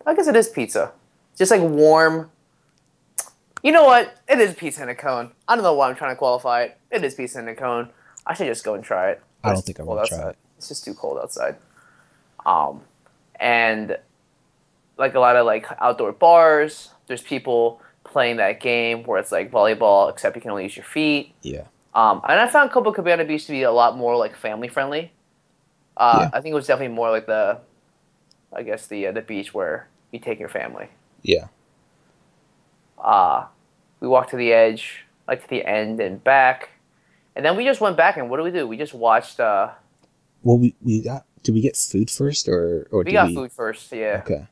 Speaker 1: I guess it is pizza. Just like warm. You know what? It is pizza in a cone. I don't know why I'm trying to qualify it. It is pizza in a cone. I should just go and try it.
Speaker 2: I don't think I'm gonna try it.
Speaker 1: It's just too cold outside. And like a lot of like outdoor bars. There's people playing that game where it's like volleyball, except you can only use your feet.
Speaker 2: Yeah.
Speaker 1: And I found Copacabana Beach to be a lot more like family friendly. I think it was definitely more like the beach where you take your family.
Speaker 2: Yeah.
Speaker 1: We walked to the edge, like to the end and back, and then we just went back. And what do? We just watched.
Speaker 2: Well, we got. Did we get food first, or
Speaker 1: we got food first? Yeah.
Speaker 2: Okay.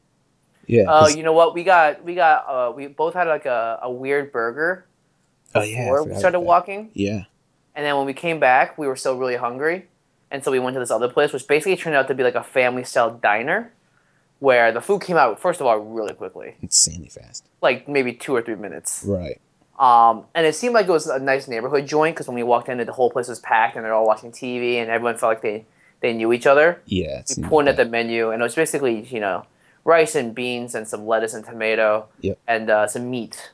Speaker 2: Yeah.
Speaker 1: Oh, you know what? We both had like a weird burger. Before we started walking.
Speaker 2: Yeah.
Speaker 1: And then when we came back, we were still really hungry, and so we went to this other place, which basically turned out to be like a family-style diner, where the food came out first of all really quickly.
Speaker 2: Insanely fast.
Speaker 1: Like maybe 2 or 3 minutes.
Speaker 2: Right.
Speaker 1: And it seemed like it was a nice neighborhood joint because when we walked in, the whole place was packed and they're all watching TV and everyone felt like they knew each other.
Speaker 2: Yeah.
Speaker 1: We pointed at the menu and it was basically, rice and beans and some lettuce and tomato.
Speaker 2: Yep.
Speaker 1: And some meat.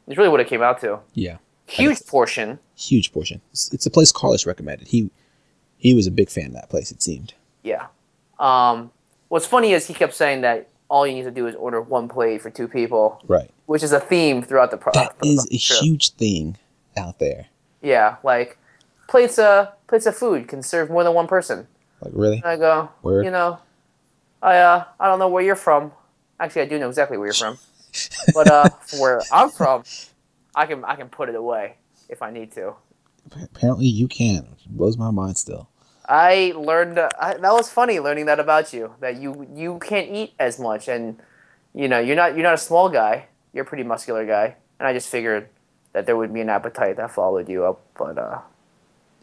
Speaker 1: It's really what it came out to.
Speaker 2: Yeah.
Speaker 1: Huge portion.
Speaker 2: Huge portion. It's a place Carlos recommended. He was a big fan of that place, it seemed.
Speaker 1: Yeah. What's funny is he kept saying that all you need to do is order one plate for 2 people.
Speaker 2: Right.
Speaker 1: Which is a theme throughout the
Speaker 2: That is a huge thing out there.
Speaker 1: Yeah, like plates of food can serve more than one person.
Speaker 2: Like really?
Speaker 1: And I go,
Speaker 2: Word?
Speaker 1: I don't know where you're from. Actually, I do know exactly where you're from. But where I'm from, I can put it away if I need to.
Speaker 2: Apparently you can. Which blows my mind still.
Speaker 1: I learned that was funny learning that about you. That you can't eat as much, and you're not a small guy. You're a pretty muscular guy, and I just figured that there would be an appetite that followed you up. But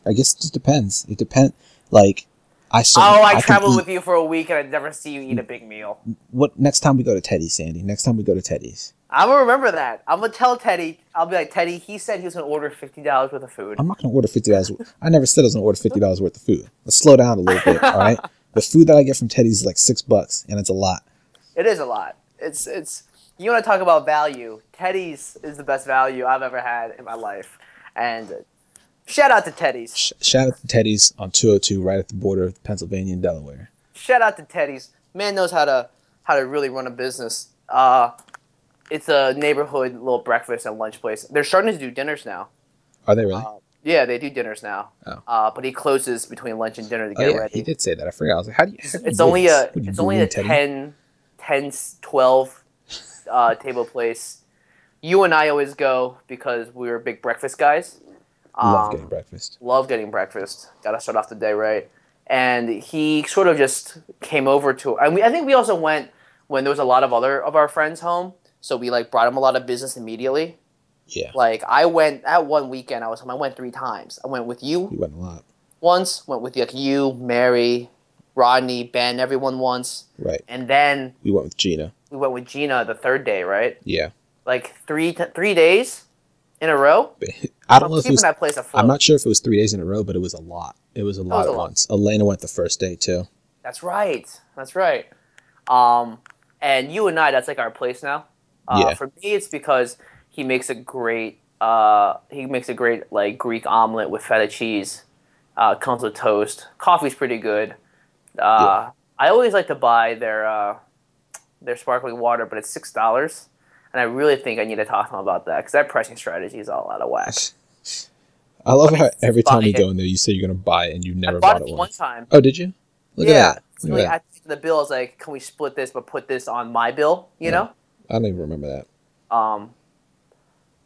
Speaker 2: I guess it just depends. It depends. Like I
Speaker 1: traveled with you for a week, and I'd never see you eat a big meal.
Speaker 2: What next time we go to Teddy's, Sandy? Next time we go to Teddy's.
Speaker 1: I'm gonna remember that. I'm gonna tell Teddy. I'll be like, Teddy. He said he was gonna order $50 worth of food.
Speaker 2: I'm not gonna order $50. I never said I was gonna order $50 worth of food. Let's slow down a little bit, all right? The food that I get from Teddy's is like $6, and it's a lot.
Speaker 1: It is a lot. It's. You want to talk about value? Teddy's is the best value I've ever had in my life, and shout out to Teddy's.
Speaker 2: Shout out to Teddy's on 202, right at the border of Pennsylvania and Delaware.
Speaker 1: Shout out to Teddy's. Man knows how to really run a business. It's a neighborhood little breakfast and lunch place. They're starting to do dinners now.
Speaker 2: Are they really?
Speaker 1: Yeah, they do dinners now.
Speaker 2: Oh.
Speaker 1: But he closes between lunch and dinner to get ready.
Speaker 2: He did say that. I forgot. I was like, how do you?
Speaker 1: It's only a 10, 12 table place. You and I always go because we were big breakfast guys.
Speaker 2: Love getting breakfast.
Speaker 1: Love getting breakfast. Got to start off the day right. And he sort of just came over to. I think we also went when there was a lot of other of our friends home. So we like brought him a lot of business immediately.
Speaker 2: Yeah.
Speaker 1: Like I went at one weekend. I was home. I went 3 times. I went with you.
Speaker 2: You went a lot.
Speaker 1: Once went with like you, Mary, Rodney, Ben, everyone once.
Speaker 2: Right.
Speaker 1: And then
Speaker 2: we went with Gina.
Speaker 1: We went with Gina the 3rd day, right?
Speaker 2: Yeah.
Speaker 1: Like 3 days in a row.
Speaker 2: I don't know if it was.
Speaker 1: That place afloat.
Speaker 2: I'm not sure if it was 3 days in a row, but it was a lot. It was a lot at once. Elena went the first day too.
Speaker 1: That's right. And you and I, that's like our place now.
Speaker 2: Yeah.
Speaker 1: For me, it's because he makes a great like Greek omelet with feta cheese. Comes with toast. Coffee's pretty good.
Speaker 2: Yeah.
Speaker 1: I always like to buy their sparkling water, but it's $6, and I really think I need to talk to him about that because that pricing strategy is all out of whack.
Speaker 2: I love how every time we go in there, you say you're gonna buy it and you never bought it
Speaker 1: one time.
Speaker 2: Oh, did you? Look at that.
Speaker 1: So like, I think the bill is like, can we split this but put this on my bill? You know?
Speaker 2: I don't even remember that.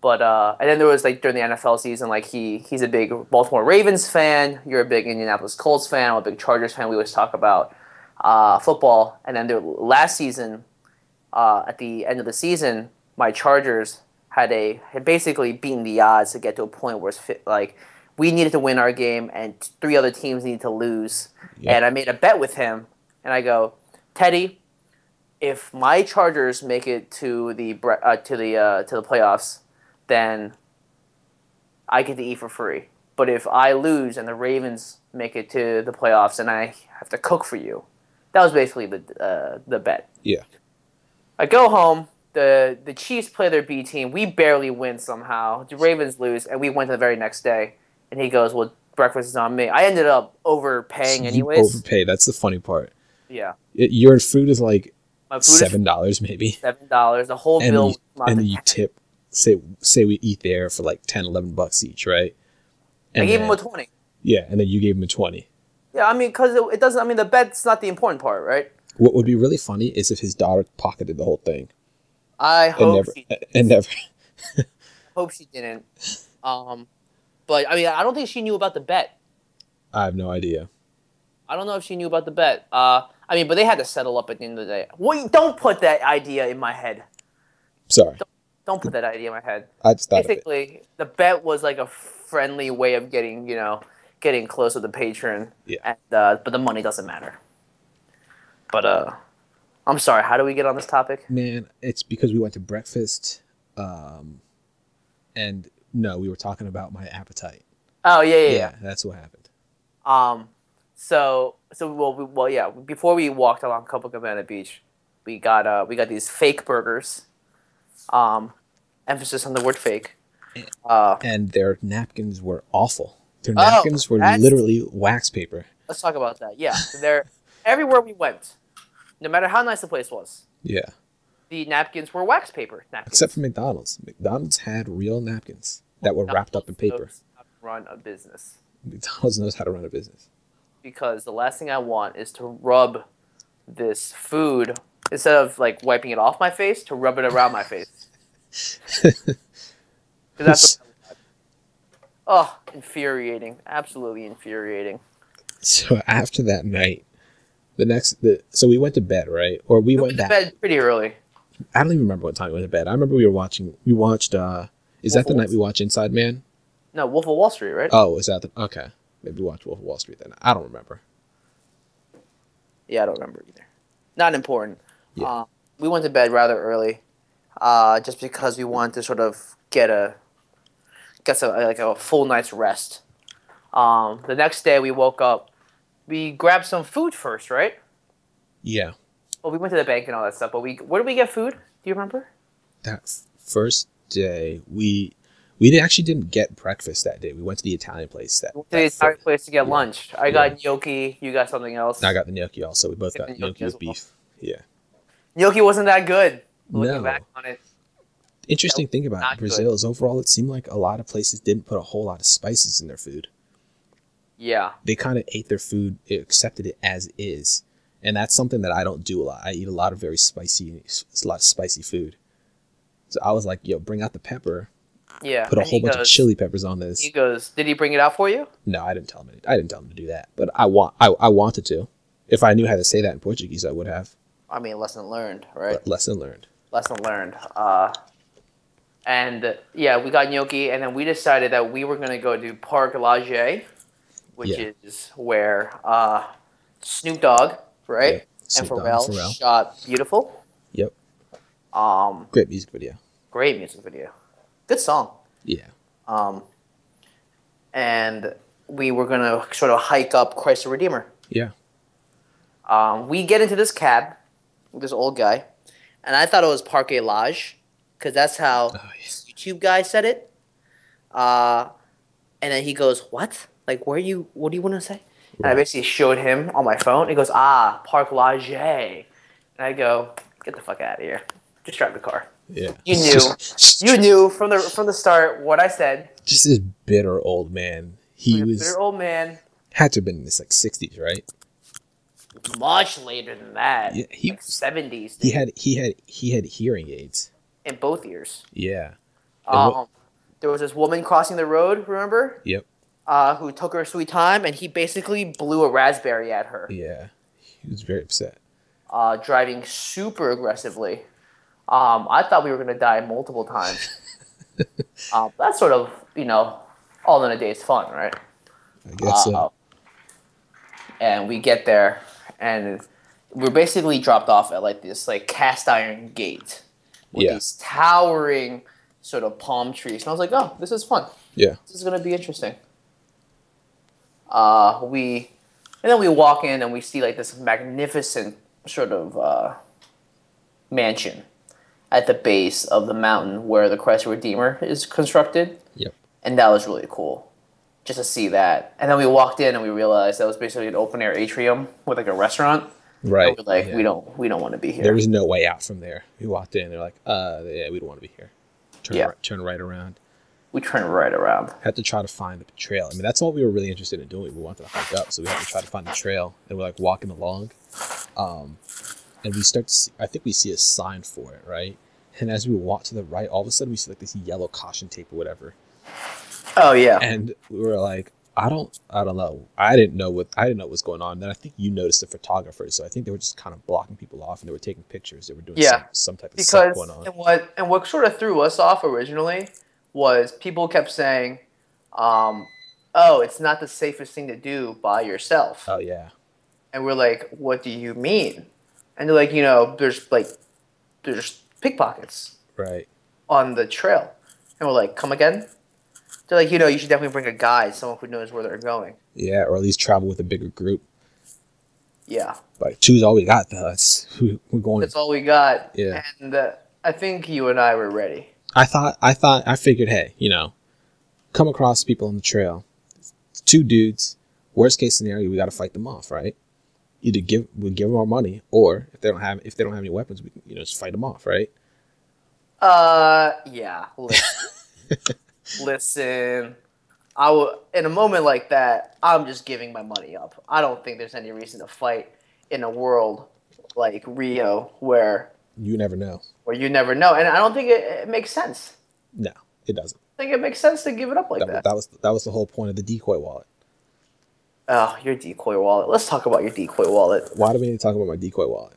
Speaker 1: But and then there was like during the NFL season, like he's a big Baltimore Ravens fan. You're a big Indianapolis Colts fan. I'm a big Chargers fan. We always talk about football. And then last season, at the end of the season, my Chargers had basically beaten the odds to get to a point where like we needed to win our game and three other teams needed to lose.
Speaker 2: Yep.
Speaker 1: And I made a bet with him, and I go, Teddy, if my Chargers make it to the playoffs, then I get to eat for free. But if I lose and the Ravens make it to the playoffs and I have to cook for you, that was basically the bet.
Speaker 2: Yeah.
Speaker 1: I go home. The Chiefs play their B team. We barely win somehow. The Ravens lose, and we went the very next day. And he goes, "Well, breakfast is on me." I ended up overpaying anyways.
Speaker 2: You overpay. That's the funny part.
Speaker 1: Yeah.
Speaker 2: Your food is like
Speaker 1: My food
Speaker 2: $7 maybe.
Speaker 1: $7. The whole bill.
Speaker 2: And you tip. Say we eat there for like $10-11 each, right? And
Speaker 1: I gave him a 20.
Speaker 2: Yeah, and then you gave him a 20.
Speaker 1: Yeah, I mean, because it doesn't. I mean, the bet's not the important part, right?
Speaker 2: What would be really funny is if his daughter pocketed the whole thing.
Speaker 1: I hope she didn't.
Speaker 2: And never.
Speaker 1: I hope she didn't. But I mean, I don't think she knew about the bet.
Speaker 2: I have no idea.
Speaker 1: I don't know if she knew about the bet. I mean, but they had to settle up at the end of the day. Wait, don't put that idea in my head.
Speaker 2: Sorry.
Speaker 1: Don't put that idea in my head.
Speaker 2: I just thought
Speaker 1: basically the bet was like a friendly way of getting close with the patron.
Speaker 2: Yeah.
Speaker 1: And, but the money doesn't matter. But I'm sorry. How do we get on this topic?
Speaker 2: Man, it's because we went to breakfast, and no, we were talking about my appetite.
Speaker 1: Oh yeah.
Speaker 2: That's what happened.
Speaker 1: Yeah. Before we walked along Copacabana Beach, we got these fake burgers. Emphasis on the word fake.
Speaker 2: And their napkins were awful. Their napkins were literally wax paper.
Speaker 1: Let's talk about that. Yeah, they're everywhere we went, no matter how nice the place was.
Speaker 2: Yeah.
Speaker 1: The napkins were wax paper napkins.
Speaker 2: Except for McDonald's. McDonald's had real napkins that were wrapped up in paper.
Speaker 1: Knows how to run a business.
Speaker 2: McDonald's knows how to run a business.
Speaker 1: Because the last thing I want is to rub this food, instead of like wiping it off my face, to rub it around my face. Because that's infuriating. Absolutely infuriating.
Speaker 2: So after that night, so we went to bed, right? Or we went
Speaker 1: to bed pretty early.
Speaker 2: I don't even remember what time we went to bed. I remember we watched, is that the night we watched Inside Man?
Speaker 1: No, Wolf of Wall Street, right?
Speaker 2: Oh, is that okay. Maybe we watched Wolf of Wall Street then. I don't remember.
Speaker 1: Yeah, I don't remember either. Not important.
Speaker 2: Yeah.
Speaker 1: We went to bed rather early, just because we wanted to sort of get a full night's rest. The next day we woke up, we grabbed some food first, right?
Speaker 2: Yeah.
Speaker 1: Well, we went to the bank and all that stuff, but where did we get food? Do you remember?
Speaker 2: That first day, we actually didn't get breakfast that day. We went to the Italian place.
Speaker 1: We went to the Italian place to get lunch. I got gnocchi. You got something else.
Speaker 2: I got the gnocchi also. We both got gnocchi with beef. Yeah.
Speaker 1: Gnocchi wasn't that good. Looking
Speaker 2: No.
Speaker 1: back on it.
Speaker 2: Interesting thing about Brazil is overall it seemed like a lot of places didn't put a whole lot of spices in their food.
Speaker 1: Yeah.
Speaker 2: They kind of ate their food, accepted it as is. And that's something that I don't do a lot. I eat a lot of spicy food. So I was like, yo, bring out the pepper.
Speaker 1: Yeah.
Speaker 2: Put a whole bunch of chili peppers on this.
Speaker 1: He goes, did he bring it out for you?
Speaker 2: No, I didn't tell him to do that. But I wanted to. If I knew how to say that in Portuguese, I would have.
Speaker 1: I mean, lesson learned, right?
Speaker 2: But lesson learned.
Speaker 1: Lesson learned. And yeah, we got gnocchi, and then we decided that we were going to go to Parc Lager, which is where Snoop Dogg, right?
Speaker 2: Yep.
Speaker 1: And
Speaker 2: Snoop Dogg
Speaker 1: Pharrell shot Beautiful.
Speaker 2: Yep. Great music video.
Speaker 1: Great music video. Good song.
Speaker 2: Yeah.
Speaker 1: And we were going to sort of hike up Christ the Redeemer.
Speaker 2: Yeah.
Speaker 1: We get into this cab with this old guy, and I thought it was Parque Lage, because that's how this YouTube guy said it. And then he goes, what? Like, what do you want to say? And I basically showed him on my phone. He goes, Parc Lage. And I go, get the fuck out of here. Just drive the car.
Speaker 2: Yeah.
Speaker 1: You knew from the start what I said.
Speaker 2: Just this bitter old man. He was
Speaker 1: bitter old man.
Speaker 2: Had to have been in his 60s, right?
Speaker 1: Much later than that.
Speaker 2: Yeah,
Speaker 1: 70s.
Speaker 2: Dude. He had hearing aids
Speaker 1: in both ears.
Speaker 2: Yeah. And what?
Speaker 1: Um, there was this woman crossing the road, remember?
Speaker 2: Yep.
Speaker 1: Who took her sweet time, and he basically blew a raspberry at her,
Speaker 2: Yeah. He was very upset.
Speaker 1: driving super aggressively. I thought we were gonna die multiple times. That's sort of, all in a day's fun, right?
Speaker 2: I guess so.
Speaker 1: Uh, and we get there, and we're basically dropped off at like this like cast iron gate with
Speaker 2: Yeah.
Speaker 1: these towering sort of palm trees, and I was like, oh, this is fun.
Speaker 2: Yeah.
Speaker 1: This is gonna be interesting. We and then we walk in and we see like this magnificent sort of mansion at the base of the mountain where the Christ Redeemer is constructed,
Speaker 2: Yep.
Speaker 1: and that was really cool just to see that. And then we walked in and we realized that was basically an open air atrium with like a restaurant, and
Speaker 2: Right.
Speaker 1: we're like,
Speaker 2: Yeah.
Speaker 1: we don't want to be
Speaker 2: There
Speaker 1: here.
Speaker 2: was no way out from there. We walked in. They're like, yeah, we don't want to be here.
Speaker 1: Yeah,
Speaker 2: Turn right around.
Speaker 1: we turned right around.
Speaker 2: Had to try to find the trail. I mean, that's what we were really interested in doing. We wanted to hike up, so we had to try to find the trail. And we're like walking along, and we start to see, I think we see a sign for it, right? And as we walk to the right, all of a sudden we see like this yellow caution tape or whatever.
Speaker 1: Oh yeah,
Speaker 2: And we were like, I don't know. I didn't know what was going on. Then I think you noticed the photographers, so I think they were just kind of blocking people off and they were taking pictures. They were doing
Speaker 1: yeah.
Speaker 2: some type of stuff
Speaker 1: Because
Speaker 2: going on.
Speaker 1: what sort of threw us off originally was people kept saying, "Oh, it's not the safest thing to do by yourself,"
Speaker 2: Oh yeah,
Speaker 1: and we're like, "What do you mean?" And they're like, there's pickpockets
Speaker 2: right.
Speaker 1: on the trail, and we're like, "Come again?" They're like, you should definitely bring a guide, someone who knows where they're going.
Speaker 2: Yeah, or at least travel with a bigger group.
Speaker 1: Yeah,
Speaker 2: Like two's all we got though. We're going.
Speaker 1: that's all we got.
Speaker 2: Yeah.
Speaker 1: And I think you and I were ready.
Speaker 2: I figured, hey, come across people on the trail. It's two dudes. Worst case scenario, we got to fight them off, right? Either we give them our money, or if they don't have any weapons, we can just fight them off, right?
Speaker 1: Yeah. Listen, in a moment like that, I'm just giving my money up. I don't think there's any reason to fight in a world like Rio where
Speaker 2: You never know.
Speaker 1: you never know, and I don't think it makes sense.
Speaker 2: No, it doesn't.
Speaker 1: I think it makes sense to give it up like that.
Speaker 2: That was the whole point of the decoy wallet.
Speaker 1: Oh, your decoy wallet. Let's talk about your decoy wallet.
Speaker 2: Why do we need to talk about my decoy wallet?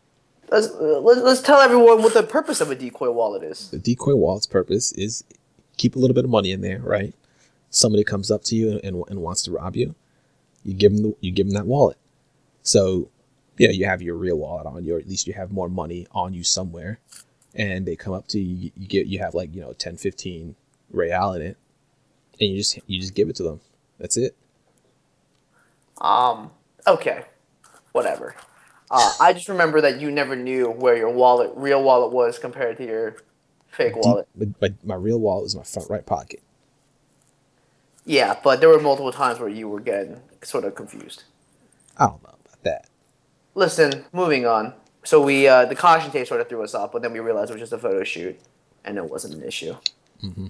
Speaker 1: Let's tell everyone what the purpose of a decoy wallet is.
Speaker 2: The decoy wallet's purpose is keep a little bit of money in there, right? Somebody comes up to you and wants to rob you. You give them that wallet. So, yeah, you have your real wallet on you, or at least you have more money on you somewhere. And they come up to you, you have like 10, 15 real in it, and you just give it to them. That's it.
Speaker 1: Okay, whatever. I just remember that you never knew where your real wallet was compared to your fake wallet.
Speaker 2: My real wallet was in my front right pocket.
Speaker 1: Yeah, but there were multiple times where you were getting sort of confused.
Speaker 2: I don't know about that.
Speaker 1: Listen, moving on. So we the caution tape sort of threw us off, but then we realized it was just a photo shoot, and it wasn't an issue.
Speaker 2: Mm-hmm.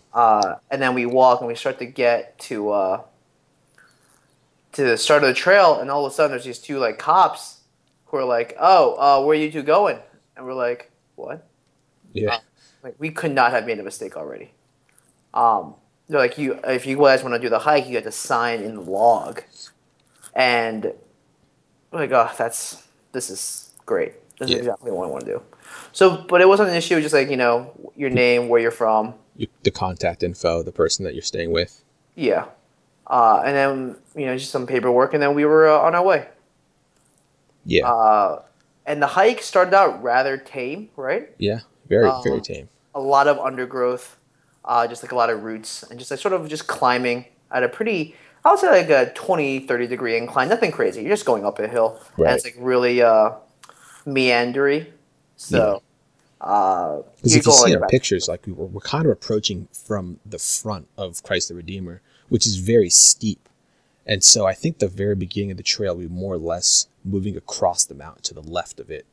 Speaker 1: And then we walk and we start to get to the start of the trail, and all of a sudden there's these two like cops who are like, "Oh, where are you two going?" And we're like, "What?"
Speaker 2: Yeah.
Speaker 1: Like we could not have made a mistake already. They're like, if you guys want to do the hike, you have to sign in the log, and we're like, oh, this is great. This is exactly what I want to do. So, but it wasn't an issue. Just like your name, where you're from,
Speaker 2: The contact info, the person that you're staying with.
Speaker 1: yeah, and then just some paperwork, and then we were on our way.
Speaker 2: Yeah.
Speaker 1: And the hike started out rather tame, right?
Speaker 2: Yeah. Very very tame.
Speaker 1: A lot of undergrowth, just like a lot of roots, and just like sort of just climbing at a pretty, I would say like a 20, 30 degree incline. Nothing crazy. You're just going up a hill.
Speaker 2: Right.
Speaker 1: And it's like really meandery. So,
Speaker 2: Because
Speaker 1: you're
Speaker 2: if you see
Speaker 1: going
Speaker 2: our
Speaker 1: about-
Speaker 2: pictures, like we're kind of approaching from the front of Christ the Redeemer, which is very steep. And so I think the very beginning of the trail, we more or less moving across the mountain to the left of it.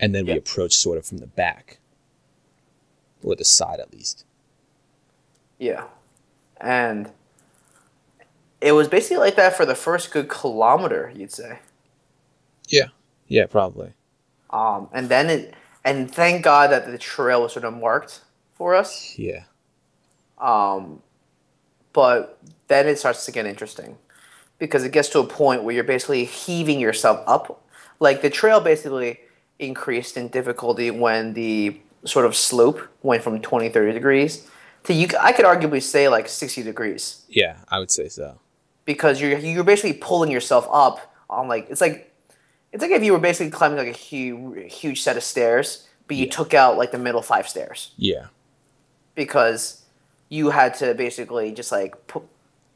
Speaker 2: And then we approach sort of from the back. Or the side, at least.
Speaker 1: Yeah. And it was basically like that for the first good kilometer, you'd say.
Speaker 2: Yeah. Yeah, probably.
Speaker 1: And thank God that the trail was sort of marked for us.
Speaker 2: Yeah.
Speaker 1: Um, but then it starts to get interesting because it gets to a point where you're basically heaving yourself up. Like the trail basically increased in difficulty when the sort of slope went from 20, 30 degrees to I could arguably say like 60 degrees
Speaker 2: Yeah, I would say so.
Speaker 1: because you're basically pulling yourself up on like it's like if you were basically climbing like a huge set of stairs, but you
Speaker 2: Yeah.
Speaker 1: took out like the middle five stairs
Speaker 2: Yeah.
Speaker 1: because you had to basically just like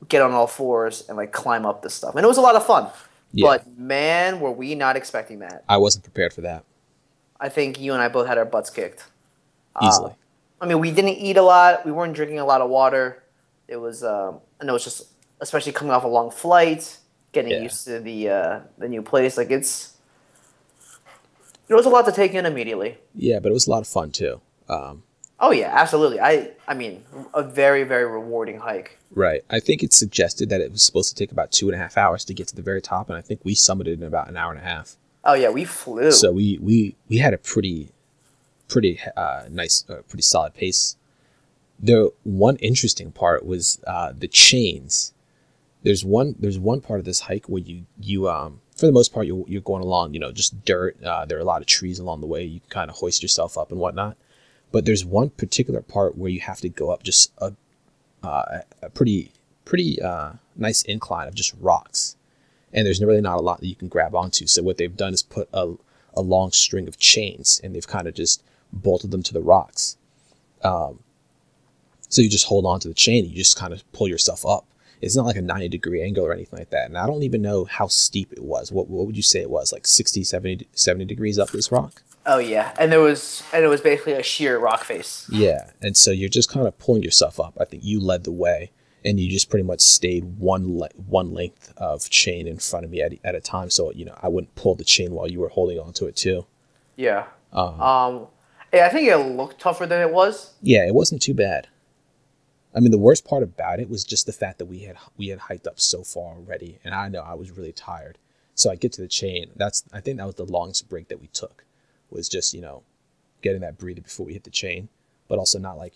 Speaker 1: get on all fours and like climb up this stuff. And it was a lot of fun.
Speaker 2: Yeah.
Speaker 1: But man, were we not expecting that.
Speaker 2: I wasn't prepared for that.
Speaker 1: I think you and I both had our butts kicked. Uh,
Speaker 2: Easily.
Speaker 1: I mean, we didn't eat a lot. We weren't drinking a lot of water. It was, I know it's just, especially coming off a long flight, getting
Speaker 2: Yeah.
Speaker 1: used to the new place. Like there was a lot to take in immediately.
Speaker 2: Yeah, but it was a lot of fun too. Um,
Speaker 1: Oh yeah, absolutely. I mean, a very very rewarding hike.
Speaker 2: right. I think it's suggested that it was supposed to take about 2.5 hours to get to the very top, and I think we summited in about an hour and a half.
Speaker 1: Oh yeah, we flew.
Speaker 2: So we had a pretty nice, pretty solid pace. The one interesting part was the chains. There's one part of this hike where you for the most part you're going along, just dirt. There are a lot of trees along the way. You can kind of hoist yourself up and whatnot. But there's one particular part where you have to go up just a pretty nice incline of just rocks, and there's really not a lot that you can grab onto. So what they've done is put a long string of chains, and they've kind of just bolted them to the rocks. So you just hold on to the chain, and you just kind of pull yourself up. It's not like a 90-degree angle or anything like that. And I don't even know how steep it was. What would you say it was? Like 60, 70 degrees up this rock?
Speaker 1: Oh yeah, and it was basically a sheer rock face.
Speaker 2: Yeah. And so you're just kind of pulling yourself up. I think you led the way, and you just pretty much stayed one length of chain in front of me at a time. So, I wouldn't pull the chain while you were holding onto it too.
Speaker 1: Yeah. Yeah, I think it looked tougher than it was.
Speaker 2: Yeah, it wasn't too bad. I mean, the worst part about it was just the fact that we had hiked up so far already, and I know I was really tired. So I get to the chain. I think that was the longest break that we took, was just getting that breather before we hit the chain, but also not like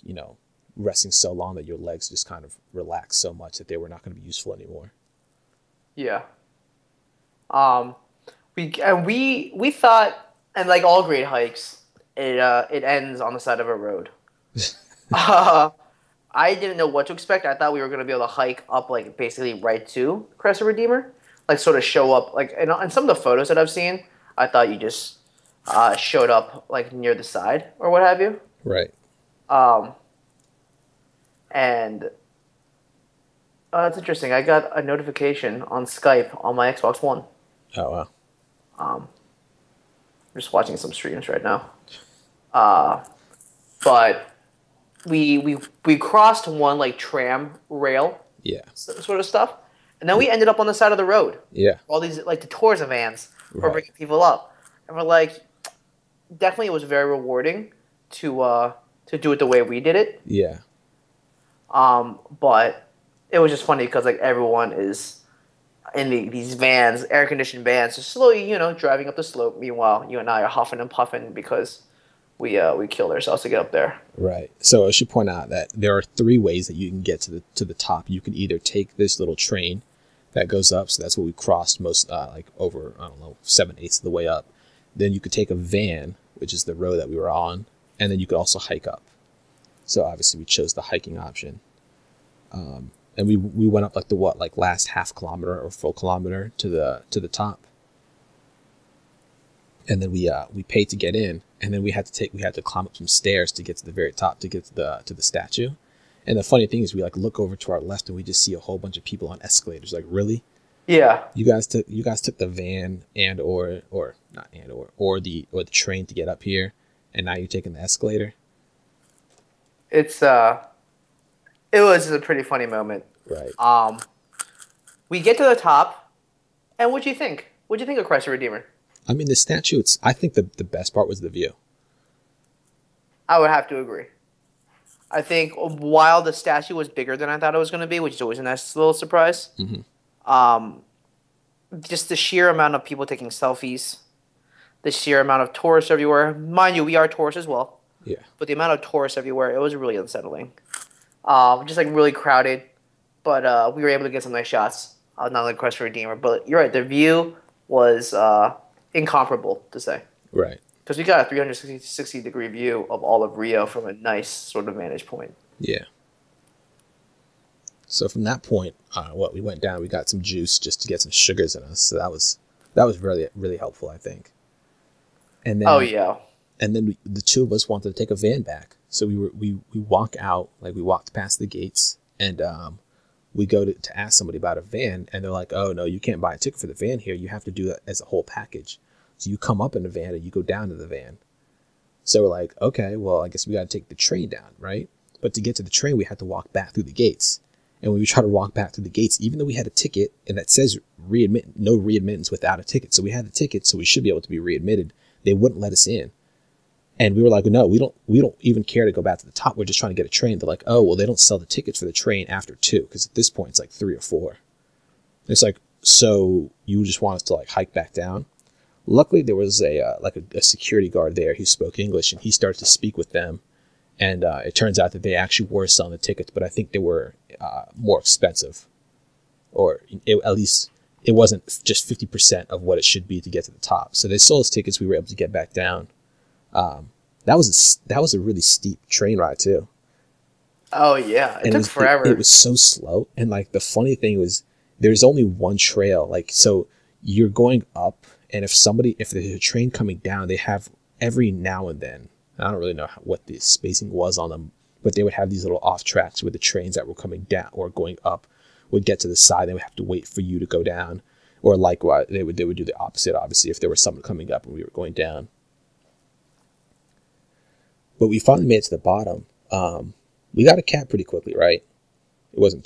Speaker 2: resting so long that your legs just kind of relax so much that they were not going to be useful anymore.
Speaker 1: Yeah. Um, we thought, and like all great hikes, it ends on the side of a road. uh, I didn't know what to expect. I thought we were gonna be able to hike up like basically right to Crest of Redeemer, like sort of show up like in some of the photos that I've seen. I thought you just showed up like near the side or what have you.
Speaker 2: Right.
Speaker 1: Um, and It's interesting. I got a notification on Skype on my Xbox One.
Speaker 2: Oh wow.
Speaker 1: I'm just watching some streams right now. But we crossed one like tram rail
Speaker 2: Yeah.
Speaker 1: sort of stuff, and then we ended up on the side of the road.
Speaker 2: Yeah.
Speaker 1: All these like the tourism vans were
Speaker 2: Right.
Speaker 1: bringing people up, and we're like, definitely it was very rewarding to do it the way we did it.
Speaker 2: Yeah.
Speaker 1: But it was just funny because like everyone is in these vans, air conditioned vans, just slowly driving up the slope. Meanwhile, you and I are huffing and puffing because we killed ourselves to get up there.
Speaker 2: Right. So I should point out that there are 3 ways that you can get to the top. You can either take this little train that goes up, so that's what we crossed most like over, I don't know, 7/8 of the way up. Then you could take a van, which is the road that we were on, and then you could also hike up. So obviously we chose the hiking option. And we went up like the last half kilometer or full kilometer to the top. And then we paid to get in, and then we had to climb up some stairs to get to the very top to get to the statue. And the funny thing is, we look over to our left and we just see a whole bunch of people on escalators. Like, really?
Speaker 1: Yeah.
Speaker 2: You guys took the van or the train to get up here, and now you're taking the escalator.
Speaker 1: It was just a pretty funny moment.
Speaker 2: Right.
Speaker 1: We get to the top, and what'd you think? What'd you think of Christ the Redeemer?
Speaker 2: I mean, the statue. I think the best part was the view.
Speaker 1: I would have to agree. I think while the statue was bigger than I thought it was going to be, which is always a nice little surprise, just the sheer amount of people taking selfies, the sheer amount of tourists everywhere. Mind you, we are tourists as well.
Speaker 2: Yeah.
Speaker 1: but the amount of tourists everywhere, it was really unsettling. Just like really crowded, but we were able to get some nice shots. Not like Quest for Redeemer, but you're right. The view was incomparable to say
Speaker 2: Right.
Speaker 1: because we got a 360-degree view of all of Rio from a nice sort of vantage point.
Speaker 2: Yeah. So from that point, what we went down, we got some juice just to get some sugars in us. So that was really really helpful, I think. And
Speaker 1: Oh
Speaker 2: then
Speaker 1: yeah,
Speaker 2: the two of us wanted to take a van back. So we walk out, like we walked past the gates, and we go to ask somebody about a van, and they're like, "Oh no, you can't buy a ticket for the van here. You have to do that as a whole package. So you come up in the van and you go down to the van." So we're like, "Okay, well I guess we got to take the train down, right?" But to get to the train, we had to walk back through the gates. And when we try to walk back through the gates, even though we had a ticket and that says no readmittance without a ticket, so we had the ticket, so we should be able to be readmitted, they wouldn't let us in. And we were like, no, we don't even care to go back to the top. We're just trying to get a train. They're like, oh, well, they don't sell the tickets for the train after 2, because at this point it's like 3 or 4. And it's like, so you just want us to like hike back down? Luckily, there was a security guard there who spoke English, and he started to speak with them. And it turns out that they actually were selling the tickets, but I think they were more expensive, or at least it wasn't just 50% of what it should be to get to the top. So they sold us tickets. We were able to get back down. That was a really steep train ride too.
Speaker 1: oh yeah, it
Speaker 2: And
Speaker 1: took
Speaker 2: it
Speaker 1: forever.
Speaker 2: was so slow. And like the funny thing was, there's only one trail. Like, so you're going up, and if there's a train coming down, they have every now and then. I don't really know what the spacing was on them, but they would have these little off tracks where the trains that were coming down or going up would get to the side. They would have to wait for you to go down, or likewise, they would do the opposite. Obviously, if there was someone coming up and we were going down. But we finally made it to the bottom. We got a cab pretty quickly, right? It wasn't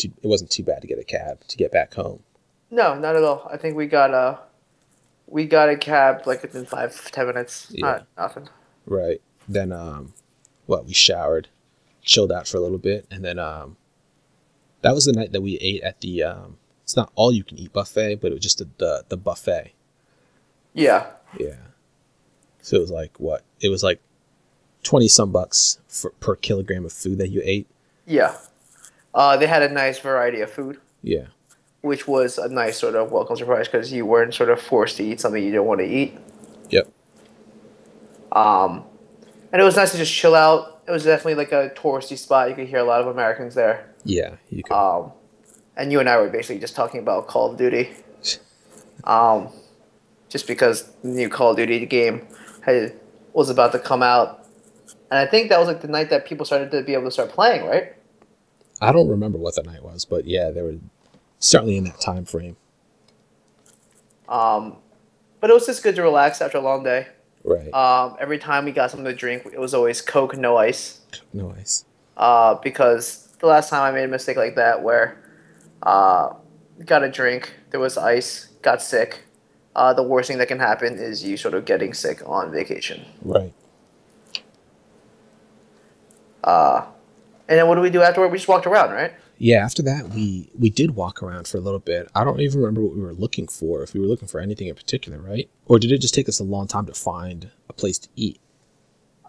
Speaker 2: too bad to get a cab to get back home.
Speaker 1: No, not at all. I think we got a cab like within 5-10 minutes.
Speaker 2: Yeah,
Speaker 1: Not nothing.
Speaker 2: right. Then we showered, chilled out for a little bit, and then that was the night that we ate at the it's not all you can eat buffet, but it was just the buffet.
Speaker 1: Yeah,
Speaker 2: Yeah. So it was like what? It was like 20 some bucks per kilogram of food that you ate.
Speaker 1: yeah. They had a nice variety of food,
Speaker 2: Yeah.
Speaker 1: which was a nice sort of welcome surprise because you weren't sort of forced to eat something you didn't want to eat.
Speaker 2: Yep.
Speaker 1: Um, and it was nice to just chill out. It was definitely like a touristy spot. You could hear a lot of Americans there.
Speaker 2: Yeah, you could.
Speaker 1: And you and I were basically just talking about Call of Duty. Um, just because the new Call of Duty game was about to come out. And I think that was like the night that people started to be able to start playing, right?
Speaker 2: I don't remember what the night was, but yeah, they were certainly in that time frame.
Speaker 1: Um, but it was just good to relax after a long day.
Speaker 2: Right.
Speaker 1: Every time we got something to drink, it was always Coke, no ice.
Speaker 2: No ice.
Speaker 1: Because the last time I made a mistake like that where got a drink, there was ice, got sick. The worst thing that can happen is you sort of getting sick on vacation.
Speaker 2: Right.
Speaker 1: And then what do we do afterward? We just walked around, right?
Speaker 2: Yeah, after that, we did walk around for a little bit. I don't even remember what we were looking for, if we were looking for anything in particular, right? Or did it just take us a long time to find a place to eat?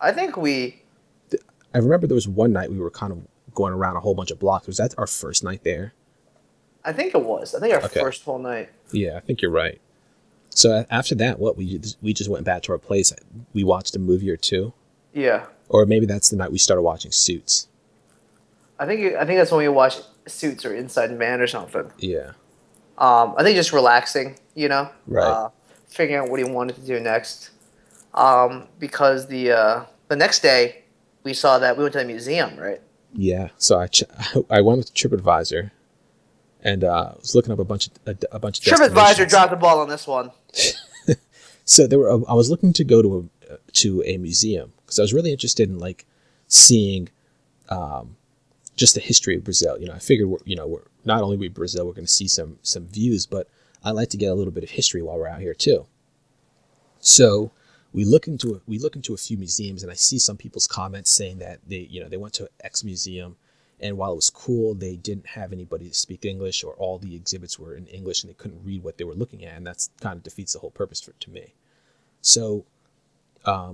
Speaker 1: I think
Speaker 2: I remember there was one night we were kind of going around a whole bunch of blocks. Was that our first night there?
Speaker 1: I think it was. I think our
Speaker 2: Okay.
Speaker 1: first full night.
Speaker 2: Yeah, I think you're right. So after that, we just went back to our place. We watched a movie or two,
Speaker 1: Yeah.
Speaker 2: or maybe that's the night we started watching Suits.
Speaker 1: I think that's when we watched Suits or Inside Man or something.
Speaker 2: Yeah.
Speaker 1: I think just relaxing, you know,
Speaker 2: Right.
Speaker 1: figuring out what he wanted to do next. Because the next day we saw that we went to the museum, right?
Speaker 2: Yeah. So I went with TripAdvisor, and was looking up a bunch of
Speaker 1: TripAdvisor
Speaker 2: destinations.
Speaker 1: dropped the ball on this one.
Speaker 2: So I was looking to go to a museum because I was really interested in like seeing just the history of Brazil. I figured we're not only Brazil, we're going to see some views, but I like to get a little bit of history while we're out here too. So we look into a few museums, and I see some people's comments saying that they went to X museum, and while it was cool, they didn't have anybody to speak English, or all the exhibits were in English and they couldn't read what they were looking at, and that's kind of defeats the whole purpose to me. So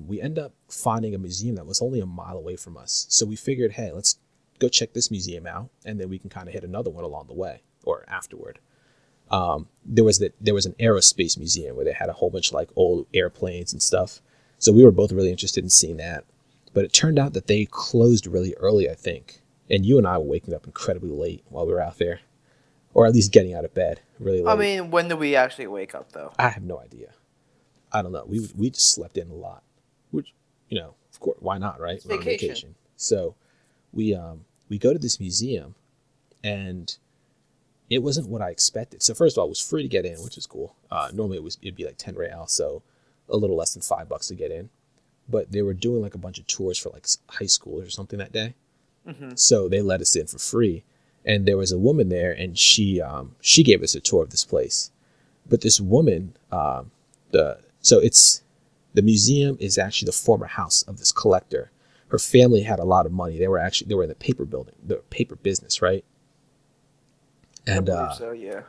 Speaker 2: we end up finding a museum that was only a mile away from us. So we figured, hey, let's go check this museum out, and then we can kind of hit another one along the way or afterward. There was an aerospace museum where they had a whole bunch of like old airplanes and stuff. So we were both really interested in seeing that. But it turned out that they closed really early, I think. And you and I were waking up incredibly late while we were out there, or at least getting out of bed really late.
Speaker 1: I mean, when do we actually wake up though?
Speaker 2: I have no idea. I don't know. We just slept in a lot, which, of course, why not, right?
Speaker 1: It's
Speaker 2: we're on
Speaker 1: vacation.
Speaker 2: vacation. So we go to this museum, and it wasn't what I expected. So first of all, it was free to get in, which is cool. Normally it'd be like 10 real, so a little less than $5 to get in. But they were doing like a bunch of tours for like high schoolers or something that day.
Speaker 1: Mm-hmm.
Speaker 2: So they let us in for free. And there was a woman there, and she gave us a tour of this place. But this woman, the museum is actually the former house of this collector. Her family had a lot of money. They were in the paper business, right? And
Speaker 1: I believe so, yeah.